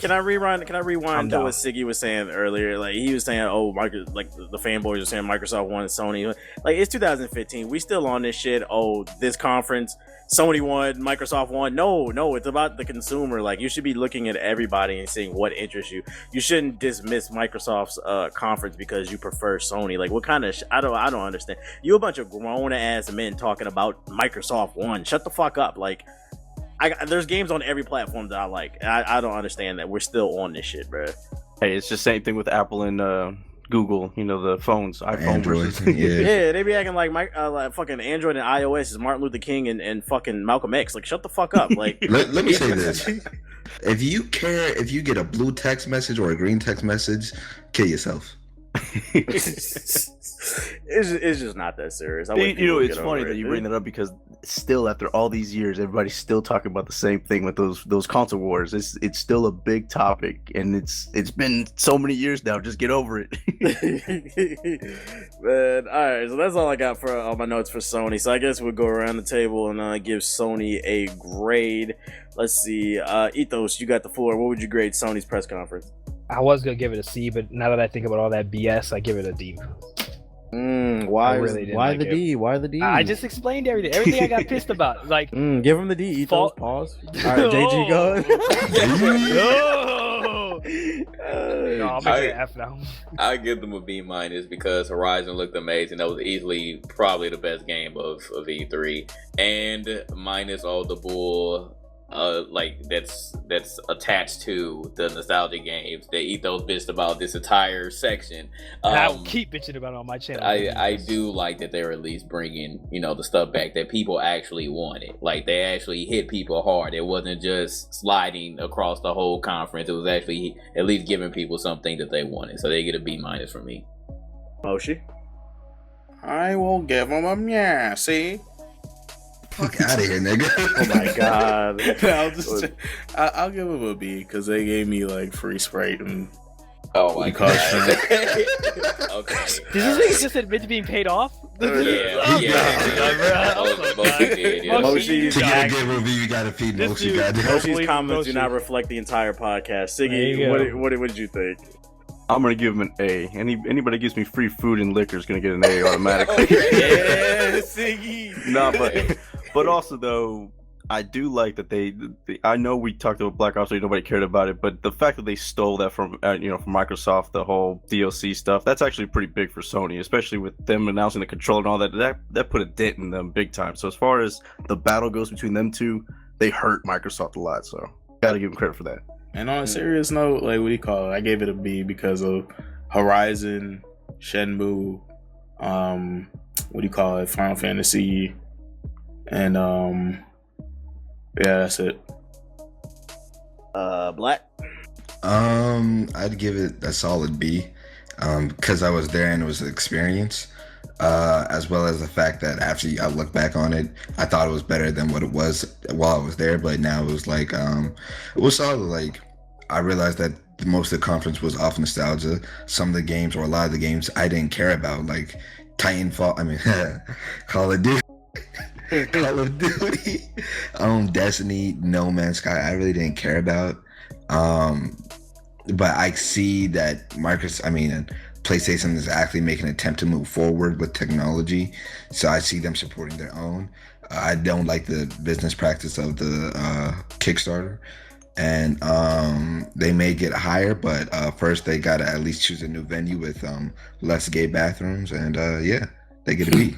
Can I rewind to what Siggy was saying earlier? Like, he was saying, oh, the fanboys were saying Microsoft won, Sony. Like, it's 2015. We still on this shit. Oh, this conference, Sony won, Microsoft won. No, it's about the consumer. Like, you should be looking at everybody and seeing what interests you. You shouldn't dismiss Microsoft's conference because you prefer Sony. Like, what kind of I don't understand. You a bunch of grown ass men talking about Microsoft won. Shut the fuck up. Like, there's games on every platform that I like. I don't understand that we're still on this shit, bro. Hey, it's the same thing with Apple and Google. You know, the phones, iPhone Android, versus yeah, they be acting like fucking Android and iOS is Martin Luther King and fucking Malcolm X. Like, shut the fuck up. Like, let me say this: if you get a blue text message or a green text message, kill yourself. It's just not that serious. It's funny that you bring that up, because still, after all these years, everybody's still talking about the same thing with those console wars. It's still a big topic, and it's been so many years now. Just get over it. Man, all right, so that's all I got for all my notes for Sony. So I guess we'll go around the table and give Sony a grade. Let's see, Ethos, you got the floor. What would you grade Sony's press conference? I was gonna give it a C, but now that I think about all that BS, I give it a D. Why the D? Why the D? I just explained everything. Everything I got pissed about. Like, give him the D. Ethos. Pause. All right, JG, go. No, I'm gonna say F now. I give them a B- because Horizon looked amazing. That was easily probably the best game of E3, and minus all the bull like that's attached to the nostalgia games. They eat those bits about this entire section. I will keep bitching about it on my channel. I do like that they're at least bringing, you know, the stuff back that people actually wanted. Like they actually hit people hard. It wasn't just sliding across the whole conference. It was actually at least giving people something that they wanted. So they get a B- from me. Moshi? I will give him a yeah. See. Fuck out of here, nigga. Oh my god. I'll give him a B because they gave me like free Sprite and oh my god. Okay. Did this nigga just admit to being paid off? Yeah. Moshi's To get a good review, you gotta feed Moshi. Moshi's comments do not reflect the entire podcast. Siggy, what did you think? I'm gonna give him an A. Anybody gives me free food and liquor is gonna get an A automatically. Yeah, Siggy. No, but also though, I do like that they I know we talked about Black Ops, so nobody cared about it, but the fact that they stole that from from Microsoft, the whole DLC stuff, that's actually pretty big for Sony, especially with them announcing the controller and all that put a dent in them big time. So as far as the battle goes between them two, they hurt Microsoft a lot. So gotta give them credit for that. And on a serious note, like what do you call it? I gave it a B because of Horizon, Shenmue, Final Fantasy, and yeah, that's it. Black? I'd give it a solid B, because I was there and it was an experience, as well as the fact that after I look back on it, I thought it was better than what it was while I was there, but now it was like, it was solid. Like, I realized that most of the conference was off nostalgia. Some of the games, or a lot of the games, I didn't care about, like Call of Duty. Call of Duty, Destiny, No Man's Sky, I really didn't care about. But I see that PlayStation is actually making an attempt to move forward with technology, so I see them supporting their own. I don't like the business practice of the Kickstarter, and they may get higher, but first they gotta at least choose a new venue with less gay bathrooms, and they get a B.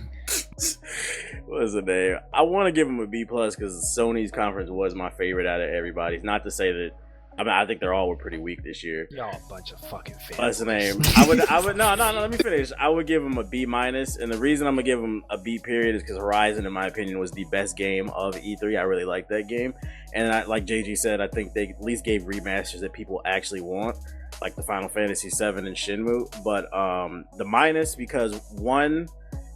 What is the name? I want to give them a B plus because Sony's conference was my favorite out of everybody's. Not to say that. I think they're all were pretty weak this year. Y'all a bunch of fucking fans. What's the name? I would no. Let me finish. I would give them a B minus, and the reason I'm gonna give them a B period is because Horizon, in my opinion, was the best game of E3. I really liked that game, and like JG said, I think they at least gave remasters that people actually want, like the Final Fantasy VII and Shenmue. But the minus because one.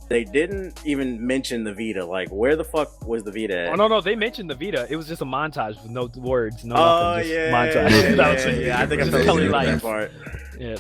They didn't even mention the Vita. Like, where the fuck was the Vita at? Oh, no, they mentioned the Vita. It was just a montage with no words, no nothing. Just Yeah, montage. Yeah, I think I felt that part. Yeah.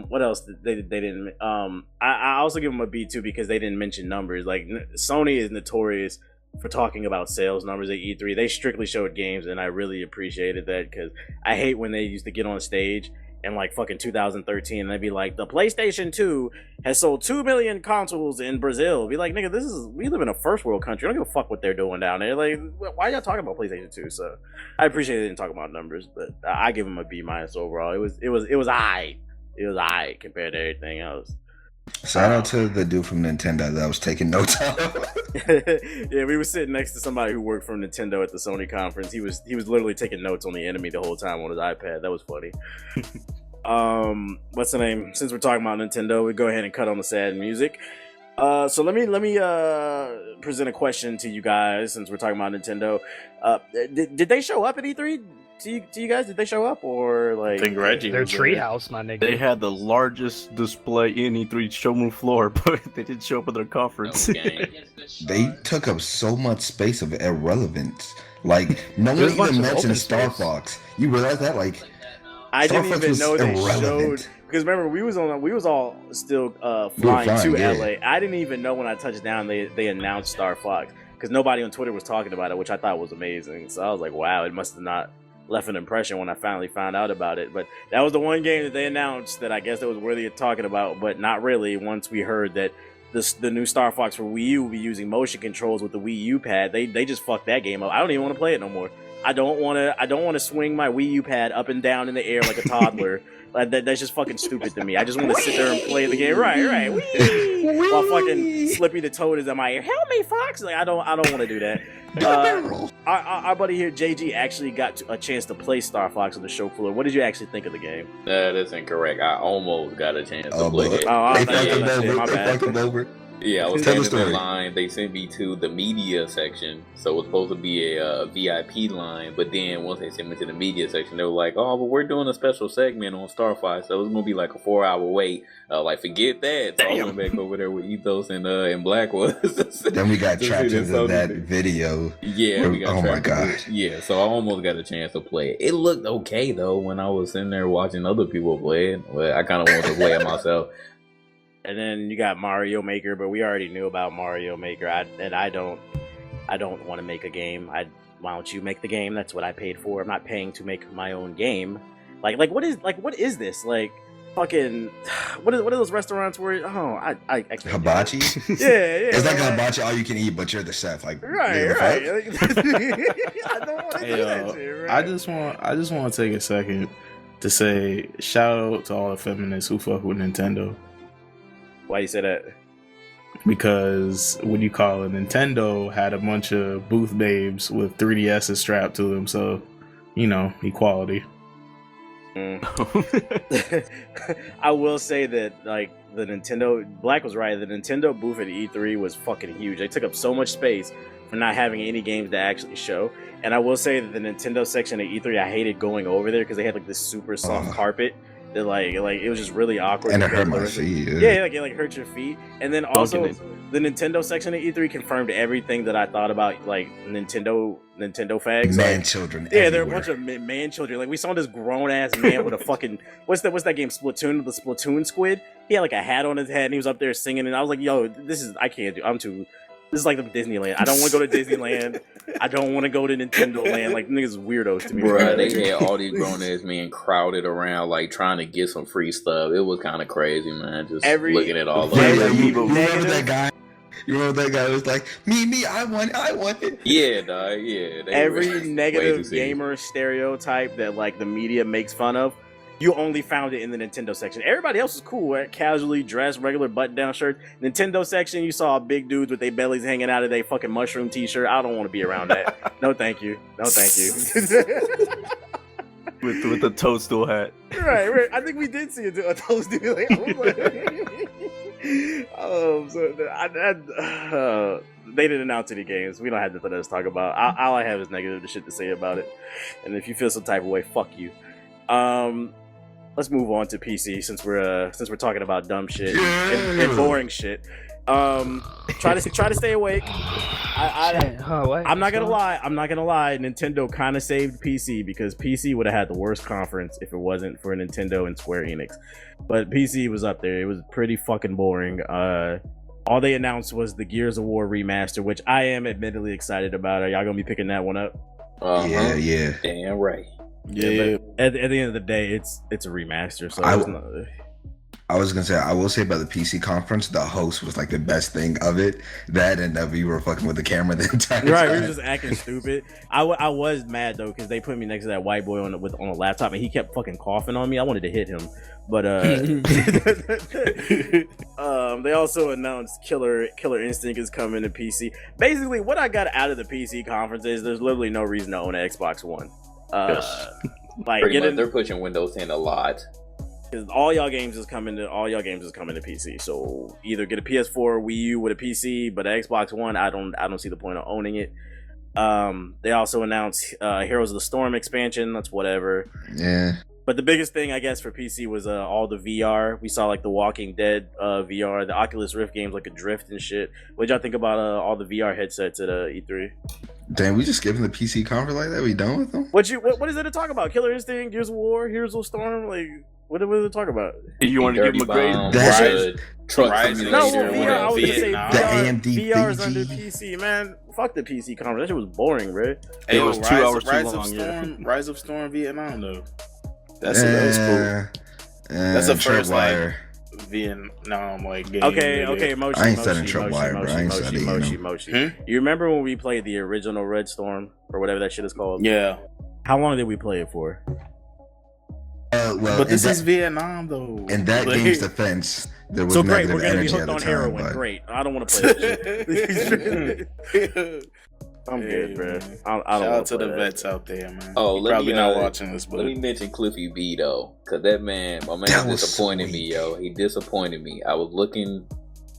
What else? They didn't. I also give them a B too because they didn't mention numbers. Like, Sony is notorious for talking about sales numbers at E3. They strictly showed games, and I really appreciated that because I hate when they used to get on stage in like fucking 2013 and they'd be like, the PlayStation 2 has sold 2 million consoles in Brazil. Be like, nigga, we live in a first world country. I don't give a fuck what they're doing down there. Like, why y'all talking about PlayStation 2? So I appreciate they didn't talk about numbers, but I give them a B minus overall. It was aight. It was aight compared to everything else. Shout out to the dude from Nintendo that was taking notes on. Yeah, we were sitting next to somebody who worked for Nintendo at the Sony conference. He was literally taking notes on the enemy the whole time on his iPad. That was funny. What's the name? Since we're talking about Nintendo, we go ahead and cut on the sad music. So let me present a question to you guys since we're talking about Nintendo. Did they show up at E3? To you guys, did they show up or like? I think Reggie. Their treehouse, my nigga. They had the largest display in E3 showroom floor, but they didn't show up at their conference. They took up so much space of irrelevance. Like, no one even mentioned Star Fox. You realize that? Like, I Star didn't Fox even know they irrelevant. showed because remember we was all still flying to yeah. LA. I didn't even know when I touched down they announced Star Fox because nobody on Twitter was talking about it, which I thought was amazing. So I was like, wow, it must have not left an impression when I finally found out about it. But that was the one game that they announced that I guess that was worthy of talking about, but not really once we heard that the new Star Fox for Wii U will be using motion controls with the Wii U pad. They just fucked that game up. I don't even want to play it no more. I don't want to swing my Wii U pad up and down in the air like a toddler. That's just fucking stupid to me. I just want to sit there and play the game. Right. Whee! While fucking Slippy the Toad is in my ear. Help me, Fox! Like I don't want to do that. Our buddy here, JG, actually got a chance to play Star Fox on the show cooler. What did you actually think of the game? That is incorrect. I almost got a chance to play it. My bad. Yeah, I was standing in line. They sent me to the media section, so it was supposed to be a VIP line. But then once they sent me to the media section, they were like, "Oh, but we're doing a special segment on Star Fox, so it was gonna be like a 4-hour wait." Like, forget that. So I went back over there with Ethos and Black was. Then we got trapped into that video. Yeah, we got trapped. Oh my god. Yeah, so I almost got a chance to play it. It looked okay though when I was sitting there watching other people play it. But I kind of wanted to play it myself. And then you got Mario Maker, but we already knew about Mario Maker. I don't want to make a game. Why don't you make the game? That's what I paid for. I'm not paying to make my own game. Like what is this? Like fucking what are those restaurants where I hibachi? Yeah. It's like a hibachi all you can eat, but you're the chef. Like right. I don't want to do that shit, right? I just want to take a second to say shout out to all the feminists who fuck with Nintendo. Why you say that? Because what you call it, Nintendo had a bunch of booth babes with 3DSs strapped to them, so equality. I will say that like the Nintendo Black was right. The Nintendo booth at E3 was fucking huge. They took up so much space for not having any games to actually show. And I will say that the Nintendo section at E3, I hated going over there because they had like this super soft carpet. That like it was just really awkward. And it hurt my feet. Yeah, it hurt your feet. And then also the Nintendo section of E3 confirmed everything that I thought about like Nintendo fags. Man like, children. Yeah, everywhere. there are a bunch of man children. Like we saw this grown ass man with a fucking what's that game? Splatoon, the Splatoon squid. He had like a hat on his head and he was up there singing and I was like, yo, this is like the Disneyland. I don't want to go to Disneyland. I don't want to go to Nintendo Land. Like niggas weirdos to me. Bruh, they had all these grown ass men crowded around, like trying to get some free stuff. It was kind of crazy, man. Just looking at all of it. You remember that guy? You remember that guy who was like, me, I want it. Yeah, dog. Yeah. Every negative gamer stereotype that like the media makes fun of, you only found it in the Nintendo section. Everybody else was cool, right? Casually dressed, regular button-down shirt. Nintendo section, you saw big dudes with their bellies hanging out of their fucking mushroom t-shirt. I don't want to be around that. No, thank you. with the toadstool hat. Right. I think we did see a toadstool. They didn't announce any games. We don't have nothing else to talk about. All I have is negative shit to say about it. And if you feel some type of way, fuck you. Let's move on to PC since we're talking about dumb shit and boring shit. Try to stay awake. I'm not gonna lie. Nintendo kind of saved PC because PC would have had the worst conference if it wasn't for Nintendo and Square Enix. But PC was up there. It was pretty fucking boring. All they announced was the Gears of War remaster, which I am admittedly excited about. Are y'all gonna be picking that one up? Yeah. Damn right. Yeah, but at the end of the day, it's a remaster. So I was gonna say, I will say about the PC conference, the host was like the best thing of it. That and that we were fucking with the camera the entire time. Right, we were just acting stupid. I was mad though because they put me next to that white boy on a laptop and he kept fucking coughing on me. I wanted to hit him, but they also announced Killer Instinct is coming to PC. Basically, what I got out of the PC conference is there's literally no reason to own an Xbox One. Pretty much, they're pushing Windows 10 a lot. Because all y'all games is coming to PC. So either get a PS4 or Wii U with a PC, but an Xbox One, I don't see the point of owning it. They also announced Heroes of the Storm expansion. That's whatever. Yeah. But the biggest thing, I guess, for PC was all the VR. We saw like the Walking Dead VR, the Oculus Rift games like Adrift and shit. What y'all think about all the VR headsets at E3? Damn, we just giving the PC conference like that? We done with them? What is there to talk about? Killer Instinct, Gears of War, Heroes of the Storm? Like, what are they talk about? You want to give them a grade? VR. I was gonna say VR is BG. under PC, man. Fuck the PC conference. That shit was boring, bro. Hey, it was 2 hours too long. Rise of Storm Vietnam though. That was cool. That's the first Vietnam like game. Okay, Moshi. I ain't setting trouble, bro. I ain't setting, Moshi. You remember when we played the original Red Storm or whatever that shit is called? Yeah. How long did we play it for? Well, but this is Vietnam though. In that game's defense, there was so great. negative We're gonna be energy hooked at on the heroin. time. But... Great. I don't want to play that shit. I'm good, bro. I don't Shout out to the that. vets out there, man. Oh, probably not watching this, but let me mention Cliffy B though, because my man disappointed me, yo. He disappointed me. I was looking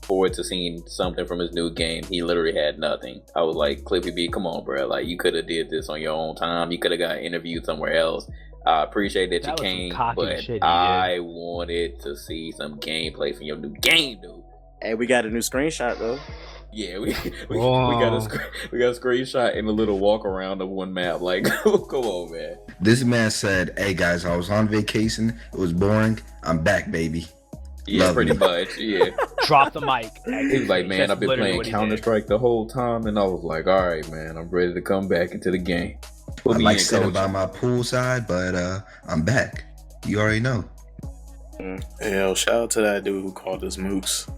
forward to seeing something from his new game. He literally had nothing. I was like, Cliffy B, come on, bro. Like, you could have did this on your own time. You could have got interviewed somewhere else. I appreciate that you came, but I wanted to see some gameplay from your new game, dude. Hey, we got a new screenshot though. Yeah, we got a screenshot and a little walk around of one map. Like, come on, man. This man said, "Hey guys, I was on vacation. It was boring. I'm back, baby." Yeah, pretty much. Yeah. Drop the mic. He was like, "Man, I've been playing Counter-Strike the whole time," and I was like, "All right, man, I'm ready to come back into the game." I like sitting by my poolside, but I'm back. You already know. Hell, shout out to that dude who called us mooks.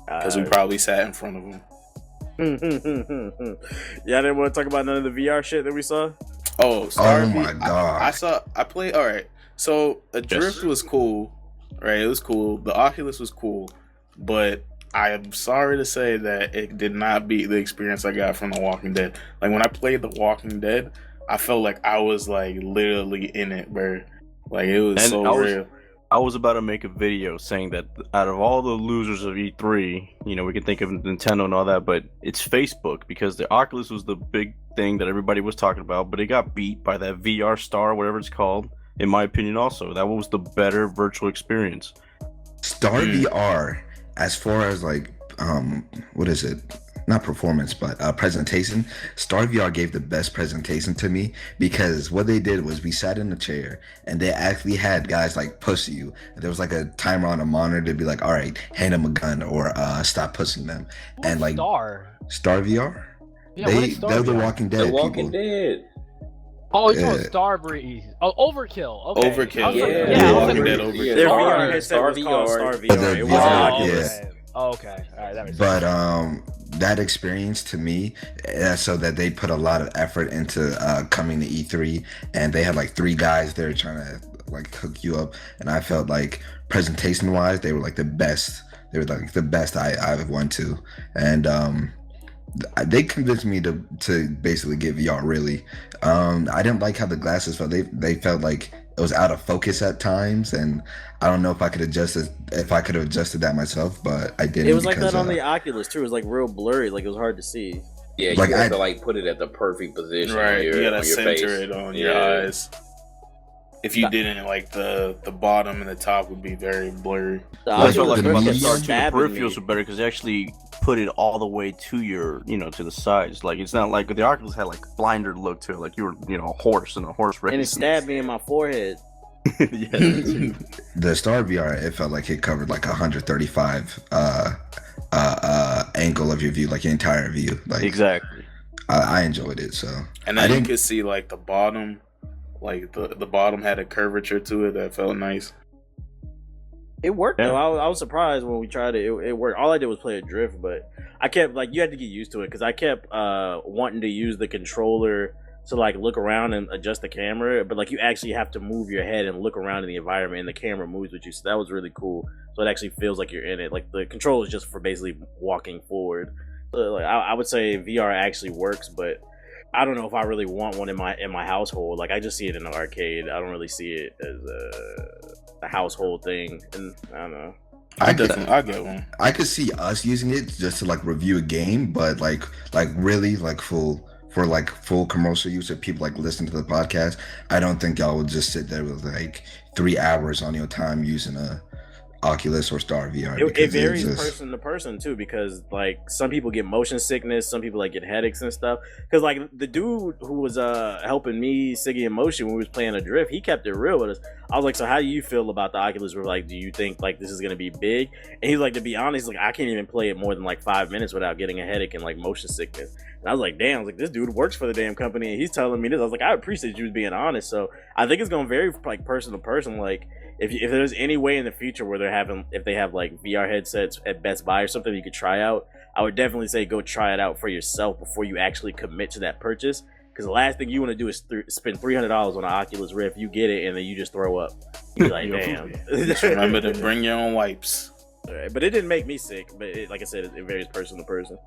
Because we probably sat in front of him. Yeah, I didn't want to talk about none of the VR shit that we saw. Oh, my god! I played. All right, so Adrift was cool, right? It was cool. The Oculus was cool, but I am sorry to say that it did not beat the experience I got from The Walking Dead. Like when I played The Walking Dead, I felt like I was like literally in it, bro. Like it was real. I was about to make a video saying that out of all the losers of E3, you know, we can think of Nintendo and all that, but it's Facebook, because the Oculus was the big thing that everybody was talking about, but it got beat by that VR Star, whatever it's called, in my opinion also. That was the better virtual experience. Star VR, as far as like, what is it? Not performance, but presentation. Star VR gave the best presentation to me, because what they did was we sat in a chair and they actually had guys like push you. There was like a timer on a monitor to be like, all right, hand them a gun or stop pushing them. What's and like Star VR, yeah, they're the Walking Dead. The Walking Dead. Oh, it's called Star Breeze. Oh, Overkill. Okay. Overkill. Yeah. Walking Dead Overkill. Their VR headset was called Star VR. It wasn't Oculus. Oh, okay. All right, that makes but sense. That experience to me, so that they put a lot of effort into coming to E3, and they had like 3 guys there trying to like hook you up, and I felt like presentation wise they were like the best. They were like the best I've went to, and they convinced me to basically get VR. Really, I didn't like how the glasses felt. They felt like it was out of focus at times, and I don't know if I could have adjusted that myself, but I didn't. It was like that on the Oculus too. It was like real blurry, like it was hard to see. Yeah, you have to like put it at the perfect position. Right, you gotta center face. it on your eyes. If you didn't, like the bottom and the top would be very blurry. That's what I like about the Oculus Star was too. The peripherals were better because they actually put it all the way to your, to the sides. Like it's not like the Oculus had like blinder look to it, like you were, a horse and a horse race. And it stabbed me in my forehead. Yeah. The Star VR, it felt like it covered like 135 angle of your view, like your entire view. Like exactly. I enjoyed it. So and then you could see like the bottom. Like the bottom had a curvature to it that felt nice. It worked though. I was surprised when we tried it. It worked. All I did was play a drift, but I kept you had to get used to it because I kept wanting to use the controller to like look around and adjust the camera, but like you actually have to move your head and look around in the environment, and the camera moves with you. So that was really cool. So it actually feels like you're in it. Like the control is just for basically walking forward. So like I would say VR actually works, but I don't know if I really want one in my household. Like I just see it in the arcade. I don't really see it as a household thing. And I don't know. I get one. I could see us using it just to like review a game, but like really like full commercial use of people like listen to the podcast. I don't think y'all would just sit there with like 3 hours on your time using a Oculus or Star VR. It varies person to person too, because like some people get motion sickness, some people like get headaches and stuff. Because like the dude who was helping me, Siggy and Motion, when we was playing Adrift, he kept it real with us. I was like, so how do you feel about the Oculus? We're like, do you think like this is gonna be big? And he's like, to be honest, like I can't even play it more than like 5 minutes without getting a headache and like motion sickness. And I was like, damn, I was like, this dude works for the damn company and he's telling me this. I was like, I appreciate you being honest. So I think it's gonna vary like person to person. Like if there's any way in the future where if they have like VR headsets at Best Buy or something you could try out, I would definitely say go try it out for yourself before you actually commit to that purchase. Because the last thing you want to do is spend $300 on an Oculus Rift. You get it and then you just throw up. You're like, damn. Just remember to bring your own wipes. All right, but it didn't make me sick. But like I said, it varies person to person.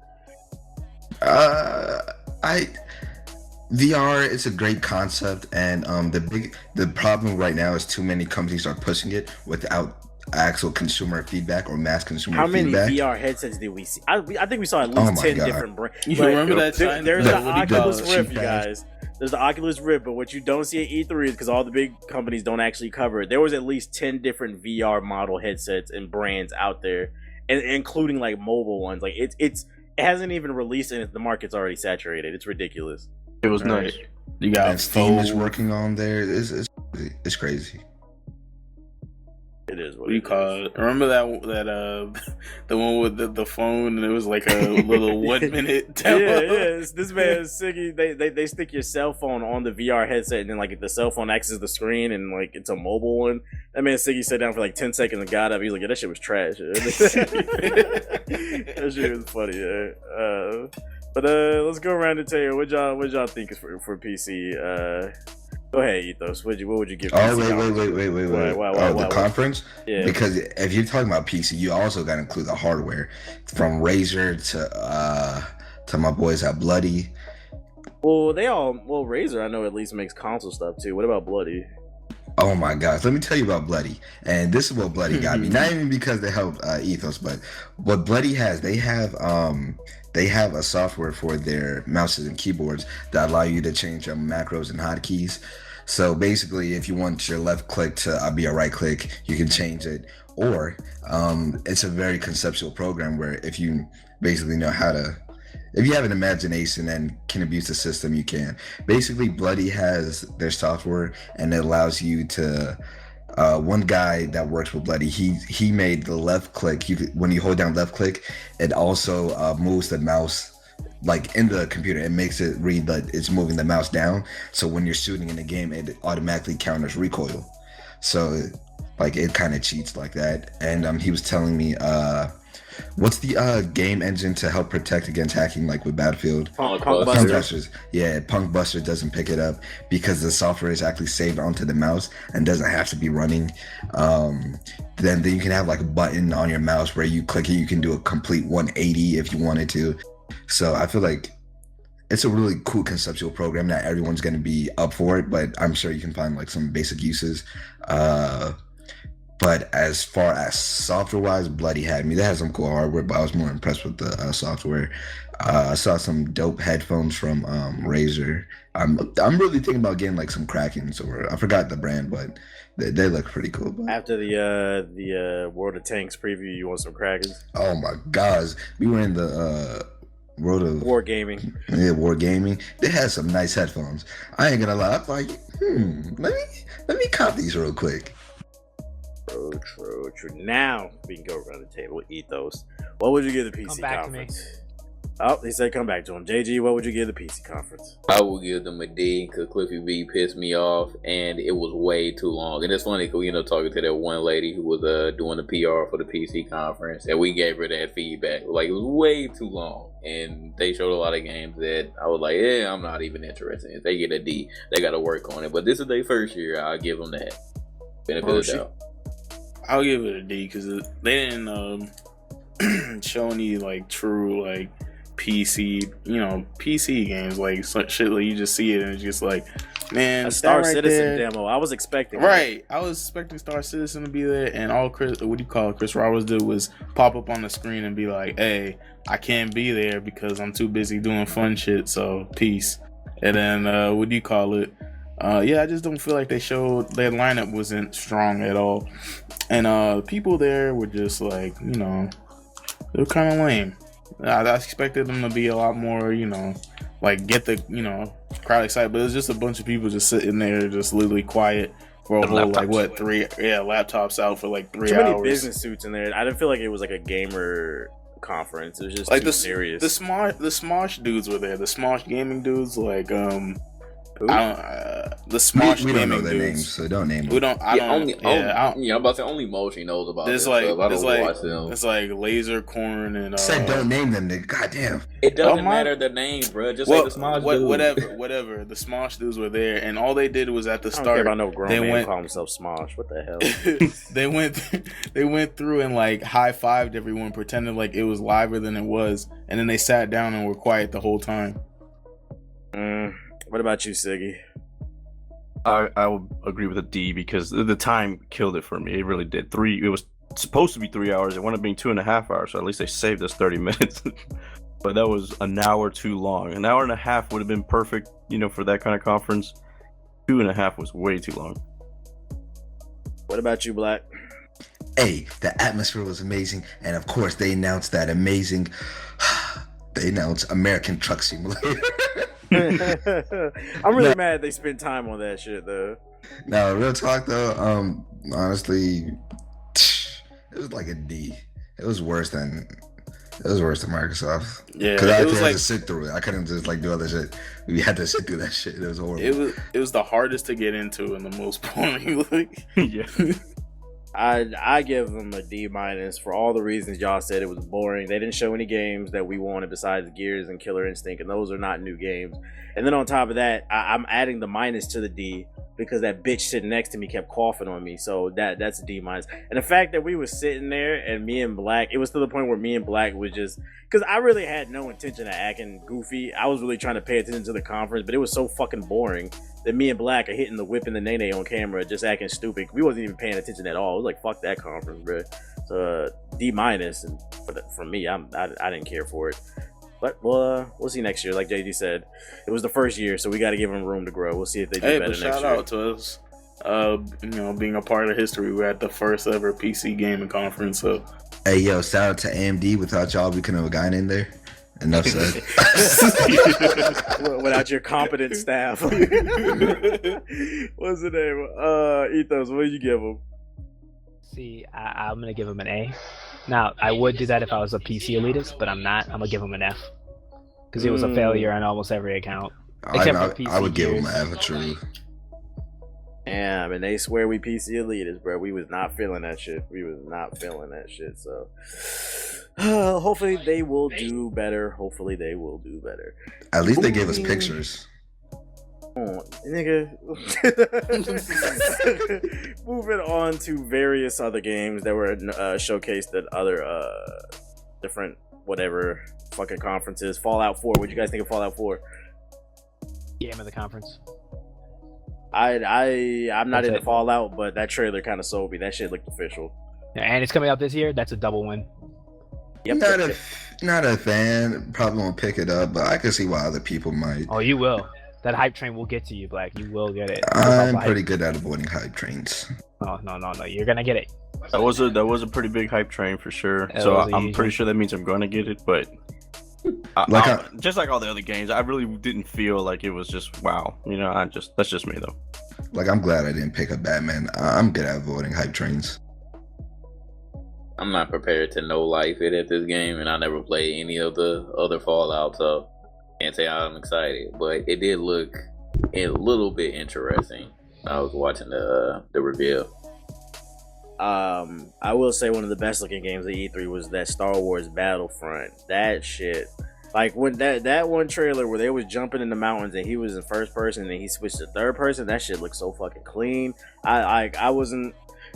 VR is a great concept, and the problem right now is too many companies are pushing it without actual consumer feedback or mass consumer feedback. How many VR headsets did we see? I think we saw at least 10 different brands. You remember that? There's the Oculus Rift, you guys. There's the Oculus Rift, but what you don't see at E3 is because all the big companies don't actually cover it. There was at least 10 different VR model headsets and brands out there, and including like mobile ones. Like it hasn't even released, and the market's already saturated. It's ridiculous. It was nice. You got and Steam is working on there. It's crazy. It is what you call it. Remember that the one with the phone, and it was like a little 1 minute demo. Yeah. This man Siggy, they stick your cell phone on the VR headset, and then like the cell phone accesses the screen, and like it's a mobile one. That man Siggy sat down for like 10 seconds and got up. He was like, yeah, that shit was trash. That shit was funny. Yeah. But let's go around and tell you what y'all think is for PC. Go ahead, Ethos. What would you give? Oh, wait. Why, the conference? Yeah. Because if you're talking about PC, you also got to include the hardware, from Razer to my boys at Bloody. Well, Razer I know at least makes console stuff too. What about Bloody? Oh my gosh, let me tell you about Bloody. And this is what Bloody got me. Not even because they helped Ethos, but what Bloody has, they have a software for their mouses and keyboards that allow you to change your macros and hotkeys. So basically, if you want your left click to be a right click, you can change it. Or it's a very conceptual program where if you basically know how to, if you have an imagination and can abuse the system, you can. Basically, Bloody has their software, and it allows you to. One guy that works with Bloody, he made the left click. When you hold down left click, it also moves the mouse like in the computer. It makes it read that it's moving the mouse down. So when you're shooting in the game, it automatically counters recoil. So like it kind of cheats like that. And he was telling me, what's the game engine to help protect against hacking, like with Battlefield? Punk Busters. Yeah, Punk Buster doesn't pick it up because the software is actually saved onto the mouse and doesn't have to be running. Then you can have like a button on your mouse where you click it, you can do a complete 180 if you wanted to. So I feel like it's a really cool conceptual program. Not everyone's going to be up for it, but I'm sure you can find like some basic uses. But as far as software-wise, Bloody had me. They had some cool hardware, but I was more impressed with the software. I saw some dope headphones from Razer. I'm really thinking about getting like some Krakens, or I forgot the brand, but they look pretty cool. But after the World of Tanks preview, you want some Krakens? Oh my gosh, we were in the World of War Gaming. Yeah, War Gaming. They had some nice headphones. I ain't gonna lie. I'm like, let me cop these real quick. True. Now we can go around the table with Ethos. What would you give the PC conference? Oh, he said come back to him. JG, what would you give the PC conference? I would give them a D because Cliffy B pissed me off and it was way too long. And it's funny because, talking to that one lady who was doing the PR for the PC conference, and we gave her that feedback. Like, it was way too long. And they showed a lot of games that I was like, yeah, I'm not even interested in. If they get a D, they got to work on it. But this is their first year. I'll give them that. Benefit of the doubt. I'll give it a D because they didn't show any like true like PC games, like shit like you just see it and it's just like, man, a Star right Citizen there. demo. I was expecting I was expecting Star Citizen to be there, and all Chris Roberts did was pop up on the screen and be like, hey, I can't be there because I'm too busy doing fun shit, so peace. And then I just don't feel like their lineup wasn't strong at all. And people there were just like, they were kind of lame. I expected them to be a lot more, like get the, crowd excited, but it was just a bunch of people just sitting there, just literally quiet for a whole, like, what, laptops out for like 3 hours. Too many business suits in there. I didn't feel like it was like a gamer conference. It was just like too serious. The Smosh dudes were there. The Smosh gaming dudes, like, the Smosh we don't know gaming their dudes. names, so don't name them. We don't. I don't. I'm about to say only Moshi knows about There's this like, stuff. I there's don't like, watch them. it's like Laser Corn and. Said don't name them, nigga. Goddamn. It doesn't matter the name, bro. Just say the Smosh dudes. Whatever. The Smosh dudes were there, and all they did was at the I don't start. care about no grown they man went, calling himself Smosh. What the hell? they went through and like high fived everyone, pretending like it was liver than it was, and then they sat down and were quiet the whole time. What about you, Siggy? I would agree with a D because the time killed it for me. It really did. It was supposed to be 3 hours. It wound up being 2.5 hours. So at least they saved us 30 minutes. But that was an hour too long. An hour and a half would have been perfect, for that kind of conference. 2.5 was way too long. What about you, Black? Hey, the atmosphere was amazing, and of course they announced that amazing. They announced American Truck Simulator. I'm really mad they spent time on that shit though. No, real talk though. Honestly, it was like a D. It was worse than Microsoft. Yeah, because I had was to sit through it. I couldn't just do other shit. We had to sit through that shit. It was horrible. It was the hardest to get into and the most boring. Yeah. I give them a D- for all the reasons y'all said. It was boring. They didn't show any games that we wanted besides Gears and Killer Instinct, and those are not new games. And then on top of that, I'm adding the minus to the D because that bitch sitting next to me kept coughing on me. So that's a D-. And the fact that we was sitting there and me and Black, it was to the point where me and Black was just, because I really had no intention of acting goofy. I was really trying to pay attention to the conference, but it was so fucking boring that me and Black are hitting the whip and the nene on camera, just acting stupid. We wasn't even paying attention at all. It was like, fuck that conference, bro. So D-, and for me, I didn't care for it. But we'll see next year. Like JD said, it was the first year, so we got to give them room to grow. We'll see if they do better next year. Shout out to us, being a part of history. We're at the first ever PC gaming conference. So, hey, yo, shout out to AMD. Without y'all, we couldn't have gotten in there. Enough said. Without your competent staff. What's the name? Ethos, what did you give them? See, I'm gonna give him an A. Now, I would do that if I was a PC elitist, but I'm not. I'm gonna give him an F because it was a failure on almost every account, except for PC. I would give him an F, true. Damn, and they swear we PC elitists, bro. We was not feeling that shit. So hopefully they will do better. At least they gave us pictures. Oh, nigga. Moving on to various other games that were showcased at other different whatever fucking conferences. Fallout 4. What do you guys think of Fallout 4? Game of the conference. I'm not into Fallout, but that trailer kind of sold me. That shit looked official. And it's coming out this year. That's a double win. Yep. Not a fan. Probably won't pick it up, but I can see why other people might. Oh, you will. That hype train will get to you, Black. You will get it. I'm pretty good at avoiding hype trains. Oh, no. You're gonna get it. That was a pretty big hype train for sure. So I'm pretty sure that means I'm gonna get it, but just like all the other games, I really didn't feel like it was just wow. That's just me though. Like, I'm glad I didn't pick up Batman. I'm good at avoiding hype trains. I'm not prepared to no life it at this game, and I never played any of the other Fallout, so can't say I'm excited. But it did look a little bit interesting. I was watching the reveal. I will say one of the best looking games at E3 was that Star Wars Battlefront. That shit, like when that one trailer where they was jumping in the mountains and he was in first person and he switched to third person, that shit looked so fucking clean.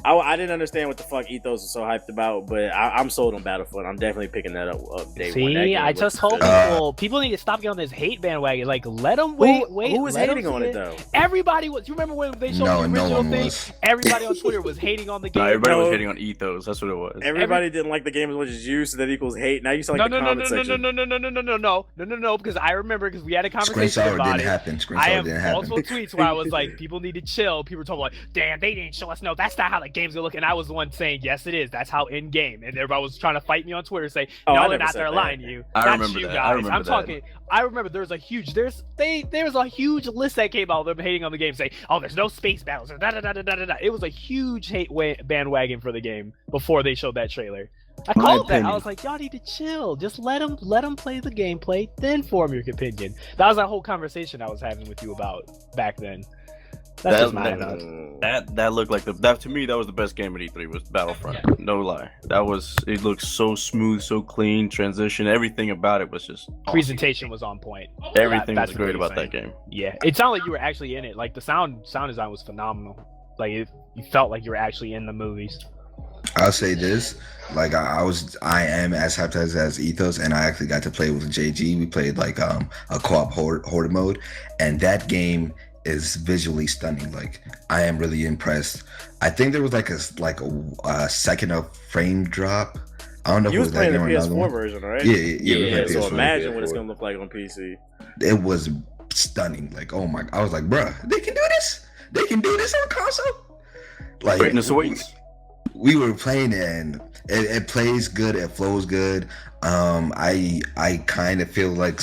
I didn't understand what the fuck Ethos was so hyped about, but I'm sold on Battlefront. I'm definitely picking that up day one. See, I just hope people need to stop getting on this hate bandwagon. Like, let them wait. Who was hating on it though? Everybody was. You remember when they showed the original thing? Everybody on Twitter was hating on the game. No, everybody was hating on Ethos. That's what it was. Everybody didn't like the game as much as you, so that equals hate. Now you sound like the comment section. No, because I remember because we had a conversation about it. I have multiple tweets where I was like, people need to chill. People were talking like, damn, they didn't show us. No, that's not how the game's gonna look. And I was the one saying, yes, it is. That's how in game. And everybody was trying to fight me on Twitter, say, no, they're not. They're lying to you. Not you guys. I'm talking. I remember there was a huge. There was a huge list that came out of them hating on the game, saying, oh, there's no space battles. It was a huge hate bandwagon for the game before they showed that trailer. I called that. I was like, y'all need to chill. Just let them play the gameplay, then form your opinion. That was that whole conversation I was having with you about back then. That's That- just my that- opinion. That looked like that to me. That was the best game at E3 was Battlefront. No lie, it looked so smooth, so clean. Transition, everything about it was just awesome. Presentation was on point. Everything That's was great what about he's that game. Yeah, it sounded like you were actually in it. Like the sound design was phenomenal. Like you felt like you were actually in the movies. I'll say this, like I am as hyped as Ethos, and I actually got to play with JG. We played like a co-op horde mode, and that game is visually stunning. Like I am really impressed. I think there was like a second of frame drop. I don't know if You it was was playing that the game or another PS4 one. version, right? Yeah, Yeah, we played So PS4. imagine what it's gonna look like on PC. It was stunning. Like, oh my, I was like, bruh, they can do this. They can do this on console. Like, Greatness awaits. we were playing it and it plays good, it flows good. I kind of feel like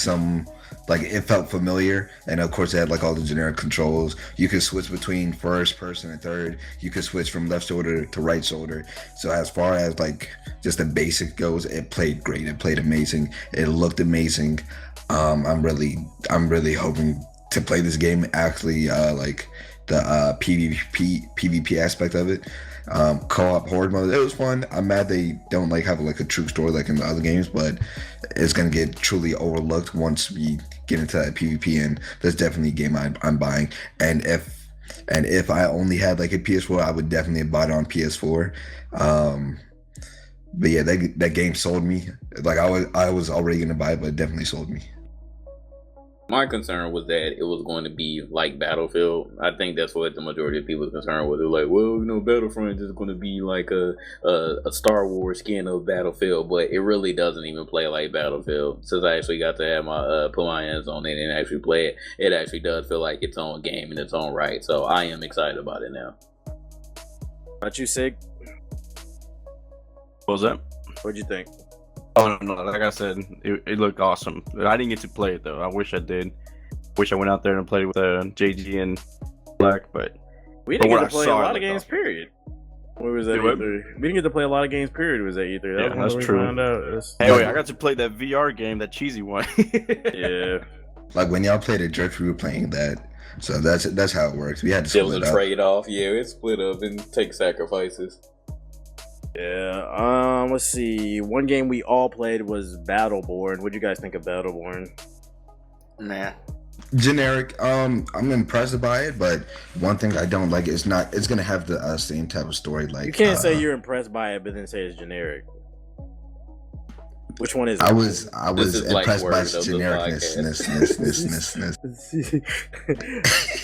it felt familiar, and of course it had like all the generic controls. You could switch between first person and third. You could switch from left shoulder to right shoulder. So as far as like just the basic goes, it played great. It played amazing. It looked amazing. I'm really hoping to play this game actually, like the PvP aspect of it. Co-op horde mode, it was fun. I'm mad they don't like have like a true story like in the other games, but it's gonna get truly overlooked once we get into that PvP, and that's definitely a game I'm buying. And if I only had like a PS4, I would definitely have bought it on PS4. But yeah, that game sold me. Like I was already gonna buy it, but it definitely sold me. My concern was that it was going to be like Battlefield. I think that's what the majority of people's concern was. They're like, well, Battlefront is going to be like a Star Wars skin of Battlefield, but it really doesn't even play like Battlefield. Since I actually got to have put my hands on it and actually play it, it actually does feel like its own game in its own right. So I am excited about it now. About you, Sig? What was that? What'd you think? Oh no! Like I said, it looked awesome. I didn't get to play it though. I wish I did. Wish I went out there and played with JG and Black, but We didn't But get what to I play a saw, lot it of games, looked period. What was that? Do what? E3? We didn't get to play a lot of games, period. Was that E3? That Yeah, was one that's of the true. we found out. That's- Hey, wait, I got to play that VR game, that cheesy one. Yeah. Like when y'all played it, Drift, we were playing that. So that's how it works. We had to It was split a up. trade off. Yeah, it's split up and take sacrifices. Yeah. Let's see. One game we all played was Battleborn. What'd you guys think of Battleborn? Man, Generic. I'm impressed by it, but one thing I don't like is it's gonna have the same type of story. Like You can't say you're impressed by it, but then say it's generic. Which one is it? I was This is like impressed by word its of the genericness.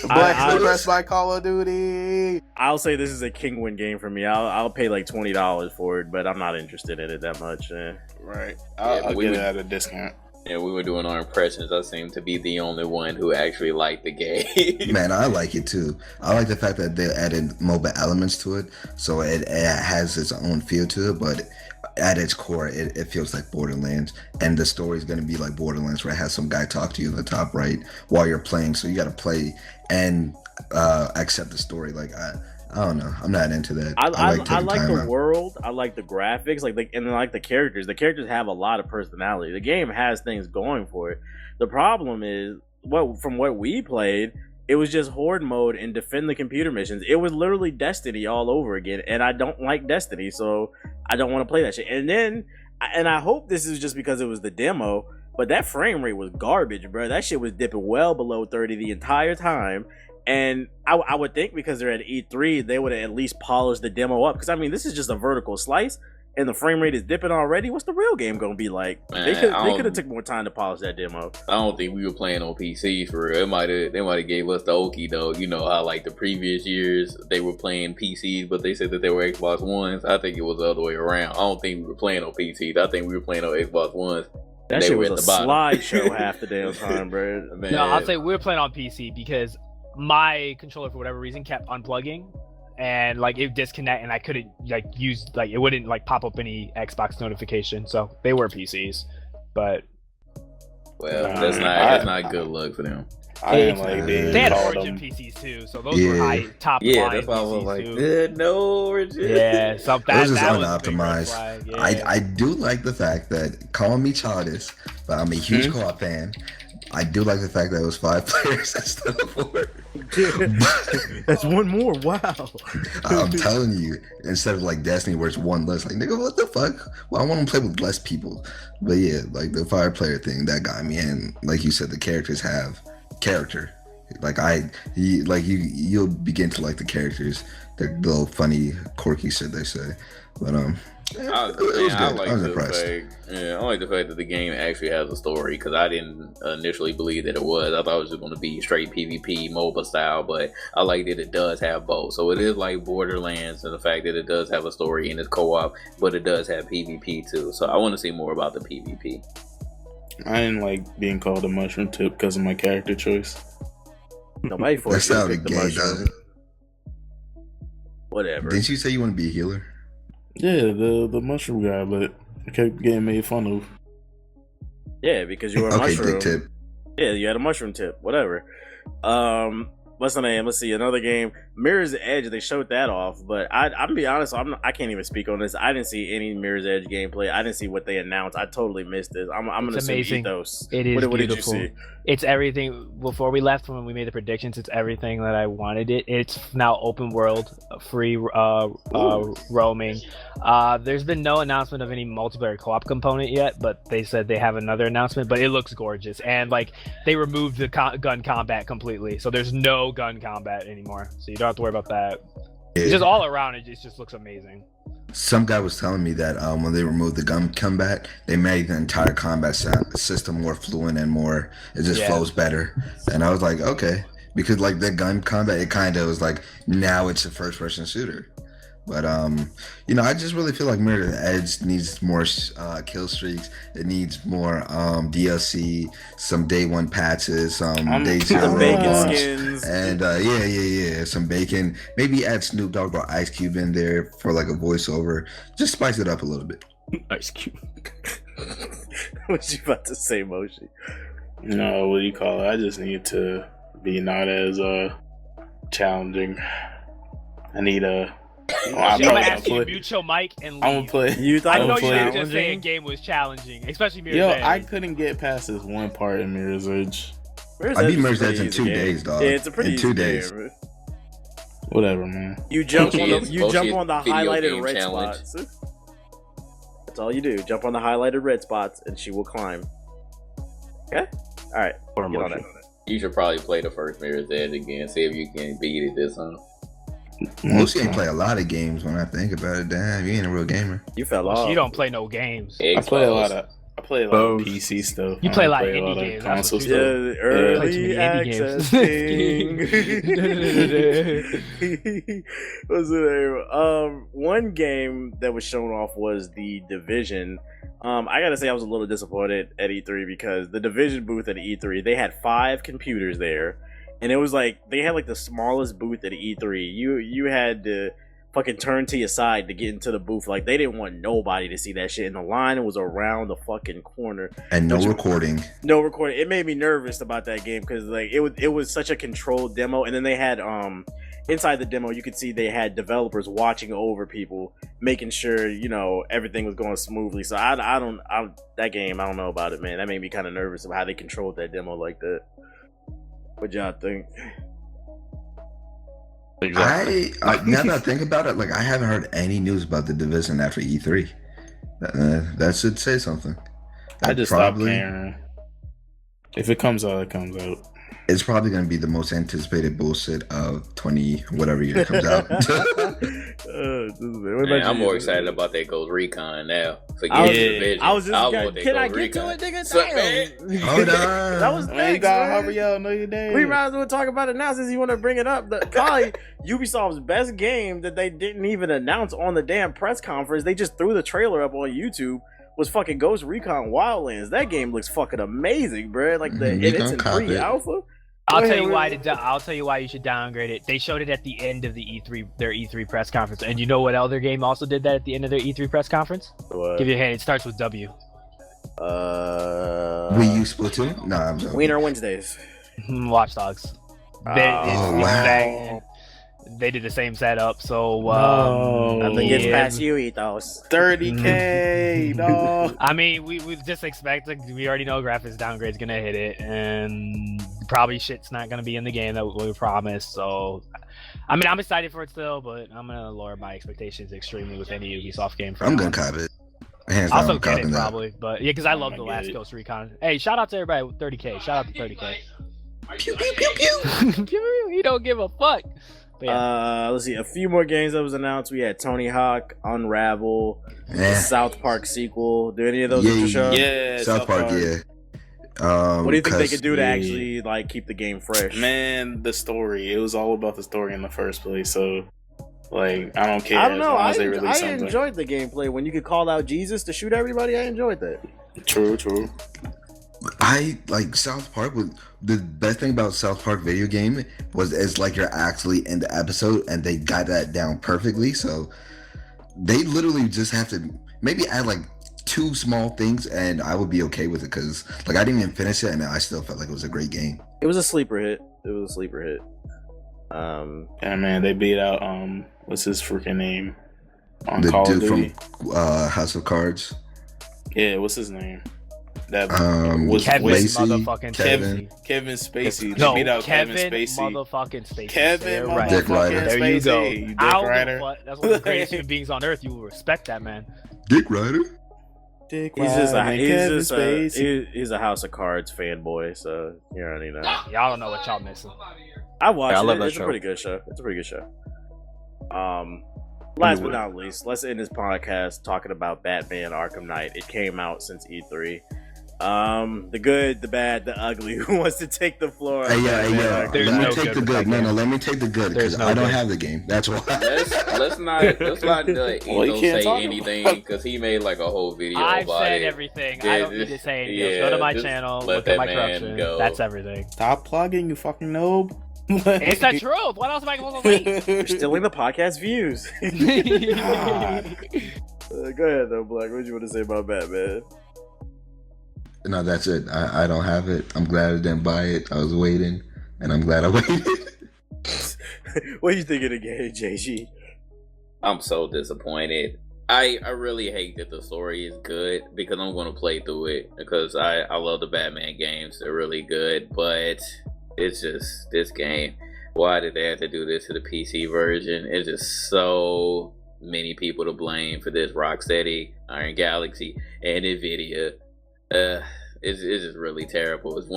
Black impressed by Call of Duty. I'll say this is a Kingwin game for me. I'll pay like $20 for it, but I'm not interested in it that much. Right, but I'll we get it would- at a discount. Yeah, we were doing our impressions. I seem to be the only one who actually liked the game. Man, I like it too. I like the fact that they added mobile elements to it, so it has its own feel to it. But at its core, it feels like Borderlands, and the story is going to be like Borderlands, where it has some guy talk to you in the top right while you're playing. So you got to play and accept the story. Like I don't know, I'm not into that. I like taking time the out. world. I like the graphics. And I like the characters. The characters have a lot of personality. The game has things going for it. The problem is, from what we played, it was just horde mode and defend the computer missions. It was literally Destiny all over again, and I don't like Destiny, so I don't want to play that shit. And I hope this is just because it was the demo, but that frame rate was garbage, bro. That shit was dipping well below 30 the entire time. And I would think because they're at E3, they would have at least polished the demo up. Because, I mean, this is just a vertical slice, and the frame rate is dipping already. What's the real game going to be like? Man, they could have took more time to polish that demo. I don't think we were playing on PC for real. They might have gave us the okie though. You know how like the previous years they were playing PCs, but they said that they were Xbox Ones. I think it was the other way around. I don't think we were playing on PCs. I think we were playing on Xbox Ones. That shit was a slideshow half the damn time, bro. Man, No, I'll say we were playing on PC because my controller for whatever reason kept unplugging and like it would disconnect and I couldn't like use like it wouldn't like pop up any Xbox notification. So they were PCs, but well, that's not good luck for them. I didn't like being They had called Origin them. PCs too, so those were high top Yeah, line that's why I was PCs like, too. no Origin. Yeah, so It was just that was a big red unoptimized. flag, yeah. I do like the fact that, call me childish, but I'm a huge co-op fan. I do like the fact that it was 5 players instead of 4. That's one more. Wow. I'm telling you, instead of like Destiny where it's one less, like nigga, what the fuck? Well, I want to play with less people. But yeah, like the 5-player thing that got me in. Like you said, the characters have character. Like you'll begin to like the characters. They're little funny, quirky shit they say. But I like the fact that the game actually has a story, because I didn't initially believe that it was. I thought it was just going to be straight PvP MOBA style, but I like that it does have both. So it is like Borderlands, and the fact that it does have a story and it's co-op, but it does have PvP too. So I want to see more about the PvP. I didn't like being called a mushroom tip because of my character choice. Nobody forced that's you how to the pick the game mushroom. does it. Whatever. Didn't you say you want to be a healer? Yeah, the mushroom guy, but I kept getting made fun of. Yeah, because you were a Okay, mushroom. dick tip. Yeah, you had a mushroom tip. Whatever. What's the name? Let's see. Another game, Mirror's Edge. They showed that off, but I'm gonna be honest. I can't even speak on this. I didn't see any Mirror's Edge gameplay. I didn't see what they announced. I totally missed it. I'm gonna say amazing. Ethos. It is what beautiful. did you see? It's everything. Before we left, when we made the predictions, it's everything that I wanted it. It's now open world, free roaming. There's been no announcement of any multiplayer co-op component yet, but they said they have another announcement. But it looks gorgeous, and like they removed the gun combat completely, so there's no gun combat anymore. So you don't have to worry about that. Yeah. It's just all around it. It just looks amazing. Some guy was telling me that when they removed the gun combat, they made the entire combat system more fluent and more, it just flows better. And I was like, okay, because like the gun combat, it kind of was like, now it's a first person shooter. But you know, I just really feel like Mirror's Edge needs more kill streaks. It needs more DLC, some day one patches, some day zero some bacon launch, skins, and yeah, some bacon. Maybe add Snoop Dogg or Ice Cube in there for like a voiceover. Just spice it up a little bit. Ice Cube. What you about to say, Moshi? No, what do you call it? I just need to be not as challenging. I need a. I'm gonna ask you to mute your mic and leave. I'm gonna play. I know you were just saying a game was challenging, especially Mirror's Edge. I couldn't get past this one part in Mirror's Edge. I beat Mirror's Edge in 2 days, dog. Yeah, it's a pretty in 2 easy days. game. Whatever, man. You jump on the Video highlighted game red challenge. spots. That's all you do. Jump on the highlighted red spots, and she will climb. Okay. All right. Get on that. You should probably play the first Mirror's Edge again. See if you can beat it this time. Most ain't play a lot of games when I think about it. Damn, you ain't a real gamer. You fell off. You don't play no games. I play a lot of PC stuff. You play a lot of I indie don't play games. a lot That's of what console you stuff. Early Play too access many thing. What's the name? One game that was shown off was The Division. I gotta say I was a little disappointed at E3 because the Division booth at E3, they had 5 computers there, and it was like they had like the smallest booth at E3. You had to fucking turn to your side to get into the booth. Like they didn't want nobody to see that shit, and the line was around the fucking corner. And no recording. No recording. It made me nervous about that game because like it was such a controlled demo, and then they had inside the demo you could see they had developers watching over people, making sure everything was going smoothly. So that game, I don't know about it, man. That made me kind of nervous about how they controlled that demo like that. What y'all think? Exactly. Now that I think about it, like I haven't heard any news about the Division after E3. That should say something. I just stopped caring. If it comes out, it comes out. It's probably going to be the most anticipated bullshit of 20 whatever year it comes out. Man, I'm more excited about that Ghost Recon now. Can I get to it, nigga? Damn. Hold on. That was next, you gotta hurry up, no you didn't. We might as well talk about it now since you want to bring it up. Probably Ubisoft's best game that they didn't even announce on the damn press conference. They just threw the trailer up on YouTube. Was fucking Ghost Recon Wildlands. That game looks fucking amazing, bro. Like it's in pre-alpha. I'll tell you why you should downgrade it. They showed it at the end of the their E3 press conference, and you know what other game also did that at the end of their E3 press conference? What? Give you a hint. It starts with W. Wii U Splatoon? Nah, I'm joking. Wiener Wednesdays. Watch Dogs. They did the same setup, so nothing gets past you, Ethos. 30K, dog. I mean, we just expected. We already know graphics downgrade's gonna hit it, and probably shit's not gonna be in the game that we promised. So, I mean, I'm excited for it still, but I'm gonna lower my expectations extremely with any Ubisoft game. I'm gonna cop it. I'll also get it probably, but yeah, because I love the last Ghost Recon. Hey, shout out to everybody with 30K. Shout out to 30K. Pew pew pew pew. He don't give a fuck. Let's see, a few more games that was announced. We had Tony Hawk, Unravel, the South Park sequel. Do any of those interest you? Yeah, South Park. Yeah. What do you think they could do to actually like keep the game fresh? Man, the story. It was all about the story in the first place. So, like, I don't care. I don't know. I something. enjoyed the gameplay when you could call out Jesus to shoot everybody. I enjoyed that. True. I like South Park. The best thing about South Park video game was it's like you're actually in the episode, and they got that down perfectly. So they literally just have to maybe add like 2 small things, and I would be okay with it because like I didn't even finish it, and I still felt like it was a great game. It was a sleeper hit. Yeah, man, they beat out what's his freaking name on The Call of dude Duty from House of Cards. Yeah, what's his name? That was Kevin Lacey, motherfucking Kevin. Kevin Spacey. No, They beat out Kevin Spacey. motherfucking Spacey. Kevin Right. Dick Ryder. motherfucking There you go. Spacey. You Dick I don't Ryder. know what. That's one of the greatest human beings on earth. You will respect that man. Dick Ryder. Dick He's just Kevin a Spacey. he's a House of Cards fanboy, so you already know. Y'all don't know what y'all missing. I watched I love it. that It's show. a pretty good show. Last but not least, let's end this podcast talking about Batman Arkham Knight. It came out since E3. The good, the bad, the ugly. Who wants to take the floor? Yeah. There's Let me no take good the good. with No, let me take the good because I don't have the game. That's why. Let's not let Well, you Ethos can't say talk anything about- because he made like a whole video I've about said it. everything. Yeah, I don't need to say anything. yeah, Go to my just channel. let Look that at my man corruption. go. That's everything. Stop plugging, you fucking noob. It's the truth. What else am I supposed to say? You're stealing the podcast views. Go ahead, though, Black. What do you want to say about Batman? No, that's it. I don't have it. I'm glad I didn't buy it. I was waiting, and I'm glad I waited. What do you think of the game, JG? I'm so disappointed. I really hate that the story is good because I'm going to play through it because I love the Batman games. They're really good, but it's just this game. Why did they have to do this to the PC version? It's just so many people to blame for this. Rocksteady, Iron Galaxy, and Nvidia. It's just really terrible. It's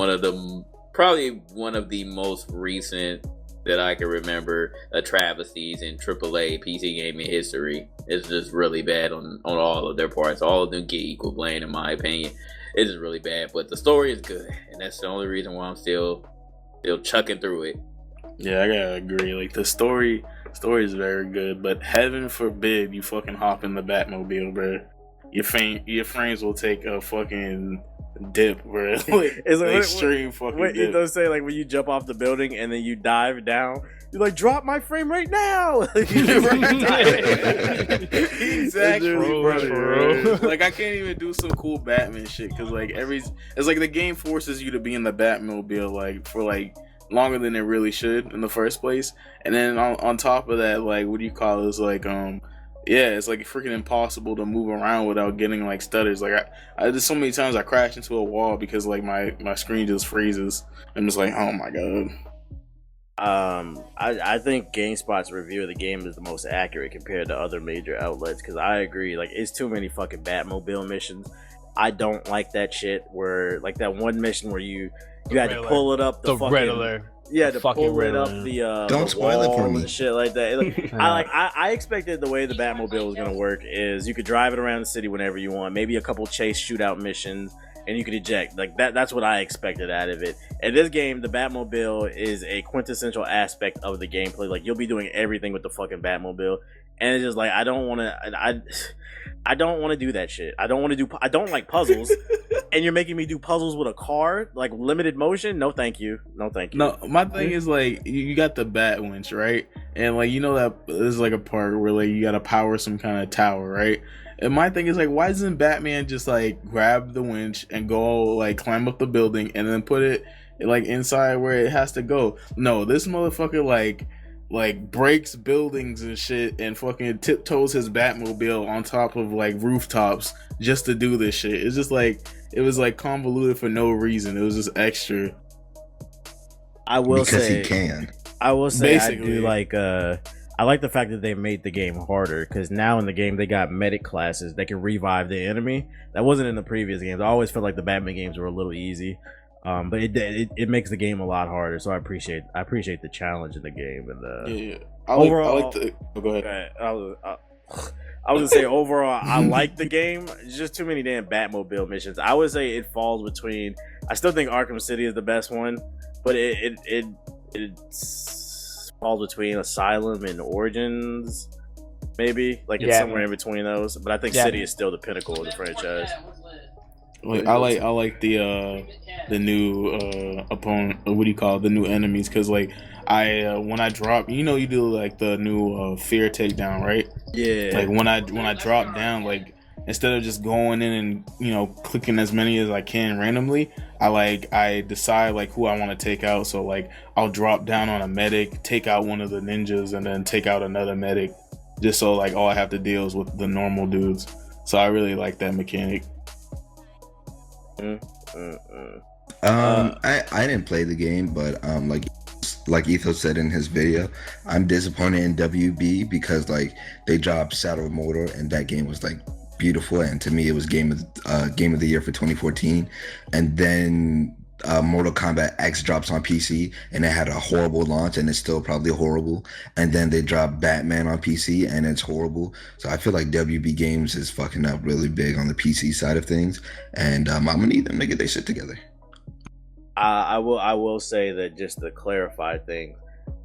probably one of the most recent that I can remember travesties in AAA PC gaming history. It's just really bad on all of their parts. All of them get equal blame, in my opinion. It's just really bad, but the story is good, and that's the only reason why I'm still chucking through it. Yeah, I gotta agree. Like the story is very good, but heaven forbid you fucking hop in the Batmobile, bro. Your frames will take a fucking dip, bro. It's like, extreme fucking What dip. you don't say, like when you jump off the building and then you dive down, you're like, drop my frame right now. Exactly, Really bro. Like I can't even do some cool Batman shit because like it's like the game forces you to be in the Batmobile like for like longer than it really should in the first place, and then on top of that, like what do you call it? It's like yeah, it's like freaking impossible to move around without getting like stutters. Like I just so many times I crash into a wall because like my screen just freezes. I'm just like, oh my god. I think GameSpot's review of the game is the most accurate compared to other major outlets because I agree, like it's too many fucking Batmobile missions. I don't like that shit where like that one mission where you had to pull it up the fucking Riddler. Yeah, The to fucking pull it up Riddler. the Don't the spoil it for wall me. and shit like that. Like, I expected the way the Batmobile was gonna work is you could drive it around the city whenever you want, maybe a couple chase shootout missions, and you could eject. Like that's what I expected out of it. In this game, the Batmobile is a quintessential aspect of the gameplay. Like you'll be doing everything with the fucking Batmobile, and it's just like I don't want to do that shit. I don't like puzzles, and you're making me do puzzles with a car, like limited motion. No, thank you. No, thank you. No, my thing is like you got the bat winch, right? And like you know that there's like a part where like you gotta power some kind of tower, right? And my thing is like, why doesn't Batman just like grab the winch and go like climb up the building and then put it like inside where it has to go. No, this motherfucker like breaks buildings and shit and fucking tiptoes his Batmobile on top of like rooftops just to do this shit. It's just like it was like convoluted for no reason. It was just extra. I will because say he can. I will say Basically. I do like I like the fact that they made the game harder, because now in the game they got medic classes that can revive the enemy. That wasn't in the previous games. I always felt like the Batman games were a little easy, but it makes the game a lot harder. So I appreciate the challenge in the game. And overall, I like the. Oh, go ahead. I was gonna say overall, I like the game. It's just too many damn Batmobile missions. I would say it falls between. I still think Arkham City is the best one, but it falls between Asylum and Origins, maybe. Like it's somewhere in between those. But I think City is still the pinnacle of the franchise. Like I like the new opponent. What do you call it? The new enemies? Because like when I drop, you know, you do like the new fear takedown, right? Yeah. Like when I drop down, like instead of just going in and, you know, clicking as many as I can randomly, I decide like who I want to take out. So like I'll drop down on a medic, take out one of the ninjas, and then take out another medic, just so like all I have to deal is with the normal dudes. So I really like that mechanic. I didn't play the game, but like Etho said in his video, I'm disappointed in WB because like they dropped Shadow Mortar and that game was like beautiful, and to me it was game of the year for 2014. And then Mortal Kombat X drops on PC and it had a horrible launch and it's still probably horrible. And then they dropped Batman on PC and it's horrible. So I feel like WB Games is fucking up really big on the PC side of things, and I'm gonna need them to get their shit together. I will say that, just to clarify things,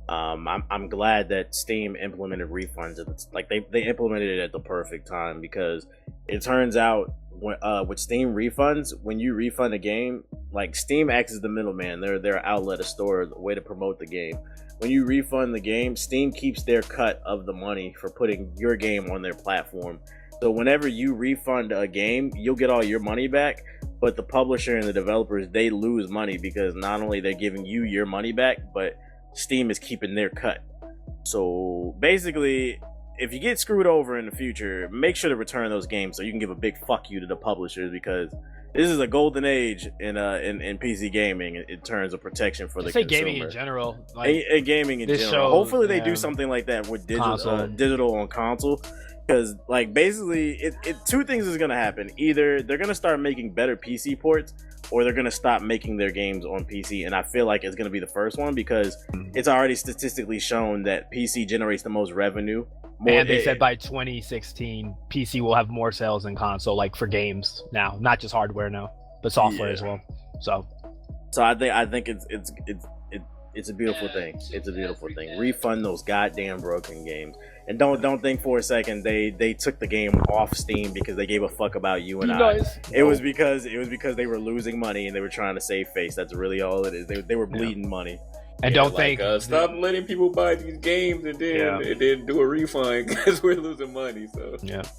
I'm glad that Steam implemented refunds. Like they implemented it at the perfect time, because it turns out with Steam refunds, when you refund a game, like Steam acts as the middleman. They're their outlet, a store, a way to promote the game. When you refund the game, Steam keeps their cut of the money for putting your game on their platform. So whenever you refund a game, you'll get all your money back, but the publisher and the developers, they lose money, because not only they're giving you your money back, but Steam is keeping their cut. So basically, if you get screwed over in the future, make sure to return those games so you can give a big fuck you to the publishers, because this is a golden age in PC gaming in terms of protection for the consumer. Gaming in general. Like, and gaming in general. Shows, hopefully they do something like that with digital on console. Because like basically two things is gonna happen. Either they're gonna start making better PC ports, or they're gonna stop making their games on PC. And I feel like it's gonna be the first one, because it's already statistically shown that PC generates the most revenue. And they said by 2016 PC will have more sales than console, like for games now, not just hardware now, but software as well. So I think it's a beautiful thing. It's a beautiful thing. Refund those goddamn broken games. And don't think for a second they took the game off Steam because they gave a fuck about you and I. It was because they were losing money and they were trying to save face. That's really all it is. They were bleeding money. And don't think stop letting people buy these games and then do a refund because we're losing money. So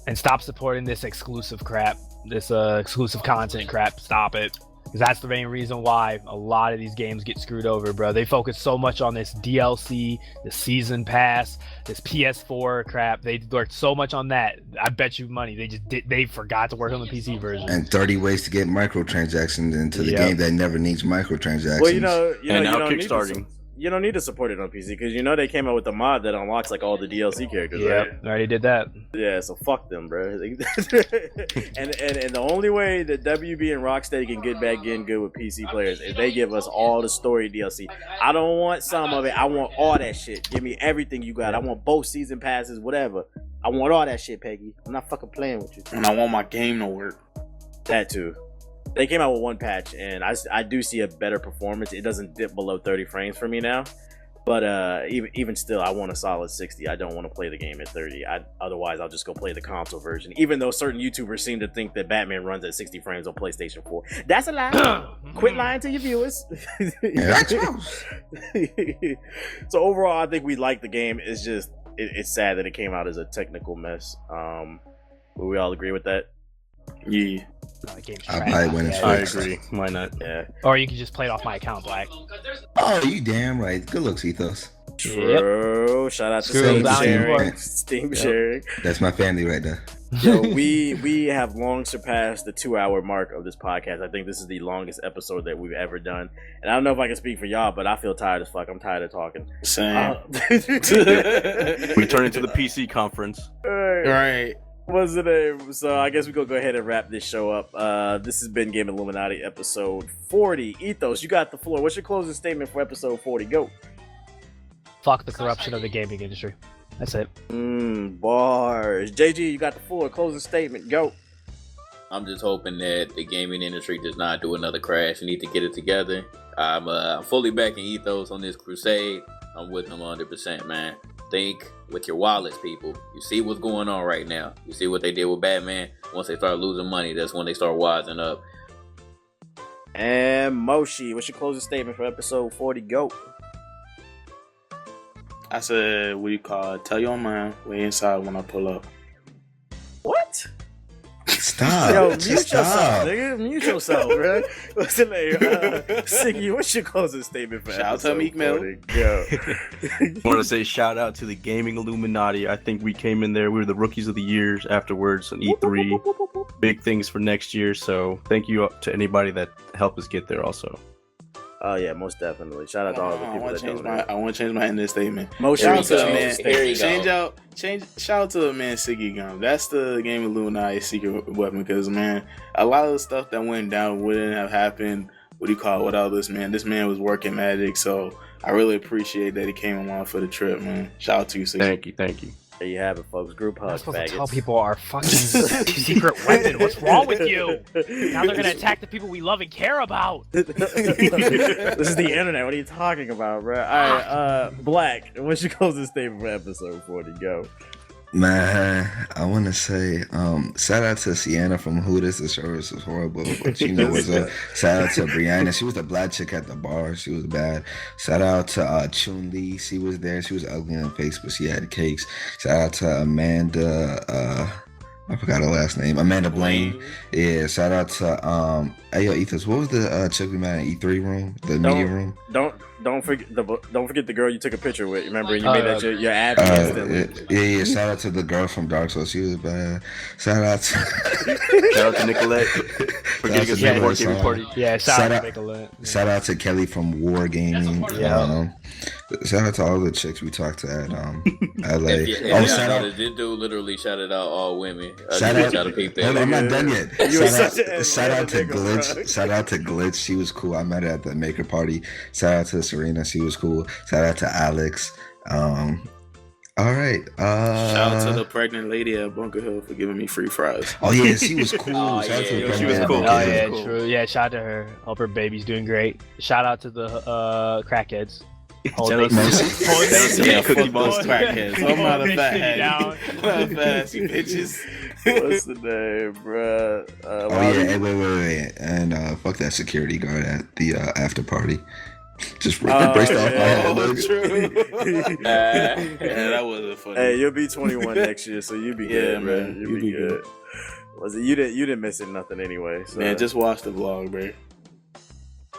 and stop supporting this exclusive crap, this exclusive content crap. Stop it. Because that's the main reason why a lot of these games get screwed over, bro. They focus so much on this DLC, the season pass, this PS4 crap. They worked so much on that. I bet you money they forgot to work on the PC version. And 30 ways to get microtransactions into the game that never needs microtransactions. Well, you know, now kickstarting. You don't need to support it on PC, because you know they came out with the mod that unlocks like all the DLC characters, right? I already did that. Yeah, so fuck them, bro. and the only way that WB and Rocksteady can get back getting good with PC players is they give us all the story DLC. I don't want some of it. I want all that shit. Give me everything you got. I want both season passes, whatever. I want all that shit, Peggy. I'm not fucking playing with you. And I want my game to work. That too. They came out with one patch, and I do see a better performance. It doesn't dip below 30 frames for me now, but even still, I want a solid 60. I don't want to play the game at 30. Otherwise, I'll just go play the console version. Even though certain YouTubers seem to think that Batman runs at 60 frames on PlayStation 4, that's a lie. Quit lying to your viewers. So overall, I think we like the game. It's just it's sad that it came out as a technical mess. Will we all agree with that? Yeah. No, the game's I'll trash. buy it when it's I fixed. agree. Why not? Yeah. Or you can just play it off my account, Black. Oh, you damn right. Good looks, Ethos. True. Shout out to Scroll Steam down sharing. anymore. Steam sharing. That's my family right there. Yo, we have long surpassed the 2-hour mark of this podcast. I think this is the longest episode that we've ever done. And I don't know if I can speak for y'all, but I feel tired as fuck. I'm tired of talking. Same. We turn into the PC conference. Right. What's the name? So I guess we go ahead and wrap this show up. This has been Game Illuminati episode 40. Ethos, you got the floor. What's your closing statement for episode 40? Go. Fuck the corruption of the gaming industry. That's it. Bars. JG, you got the floor. Closing statement. Go. I'm just hoping that the gaming industry does not do another crash. You need to get it together. I'm fully backing Ethos on this crusade. I'm with them 100%, man. Think with your wallets, people. You see what's going on right now. You see what they did with Batman. Once they start losing money, that's when they start wising up. And Moshi, what's your closing statement for episode 40? Go. I said, what do you call it? Tell your man we inside when I pull up. What? Stop. Yo, mute Just yourself, stop. nigga. Mute yourself, right? What's the name? Siggy, what's your closing statement for Shout out to episode Meek Mill. 40? Go. I want to say shout out to the gaming Illuminati. I think we came in there. We were the rookies of the years afterwards on E3. Big things for next year. So thank you to anybody that helped us get there also. Oh yeah, most definitely. Shout out to all the people that donated. I want to change my end of statement. Moshi, Shout out to the Here man. you go. Shout out to the man Siggy Gum. That's the Game Illuminati secret weapon. Because man, a lot of the stuff that went down wouldn't have happened. What do you call it, without this man? This man was working magic. So I really appreciate that he came along for the trip, man. Shout out to you, Siggy. Thank you. There you have it, folks. Group I'm hug, supposed to faggots. tell people our fucking secret weapon. What's wrong with you? Now they're gonna attack the people we love and care about. This is the internet. What are you talking about, bro? All right, Black, what's your closing statement for episode 40? Go. Man, I want to say, shout out to Sienna from Hooters. The service was horrible, but you know what's up. Shout out to Brianna. She was the black chick at the bar. She was bad. Shout out to Chun Li. She was there. She was ugly in the face, but she had cakes. Shout out to Amanda. I forgot her last name. Amanda Blaine. Yeah. Shout out to hey yo, Ethos. What was the chick we met in E3 room? The media room. Don't forget the girl you took a picture with. Remember you made that your ad instantly. Yeah. Shout out to the girl from Dark Souls. She was bad. Shout out To Nicolette for getting us Nicolette. a War Gaming Party. Yeah, shout out to Nicolette. Shout out to Kelly from War Gaming. Shout out to all the chicks we talked to at LA. Shout out! This dude literally shouted out all women. Shout out to people. I'm not done yet. Shout out to nigga, Glitch. bro. Shout out to Glitch. She was cool. I met her at the maker party. Shout out to Serena. She was cool. Shout out to Alex. All right. Shout out to the pregnant lady at Bunker Hill for giving me free fries. Oh yeah, she was cool. Oh, Shout out to yeah, the she was pregnant cool. lady. Oh Okay, yeah, cool. true. Yeah, shout out to her. Hope her baby's doing great. Shout out to the crackheads. Cookie Monster. Crackheads. I'm not a fat head. Down. I'm not a fat ass, you bitches. What's the name, bruh? Oh yeah, hey, wait, and fuck that security guard at the after party. Just braced off my head. Oh, Look. true. Yeah, that wasn't funny. Hey, you'll be 21 next year, so you'll be good, Yeah, man. man. You'll be good. Was it you didn't miss it nothing anyway. So. Man, just watch the vlog, bro.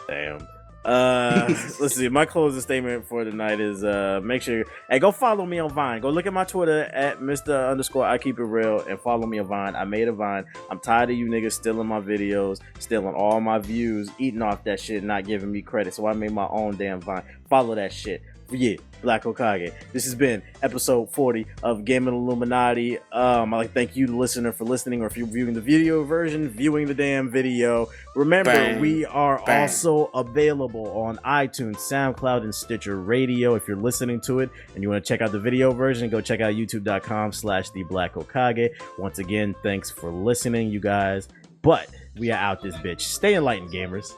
Damn. Let's see. My closing statement for tonight is make sure go follow me on Vine. Go look at my Twitter at Mr_I keep it real and follow me on Vine. I made a Vine. I'm tired of you niggas stealing my videos, stealing all my views, eating off that shit, not giving me credit. So I made my own damn Vine. Follow that shit. Yeah, Black Hokage. This has been episode 40 of Gaming Illuminati. I'd like to thank you, the listener, for listening, or if you're viewing the video version, viewing the damn video. Remember, we are also available on iTunes, SoundCloud, and Stitcher Radio. If you're listening to it and you want to check out the video version, go check out youtube.com/theblackokage. Once again, thanks for listening, you guys. But we are out this bitch. Stay enlightened, gamers.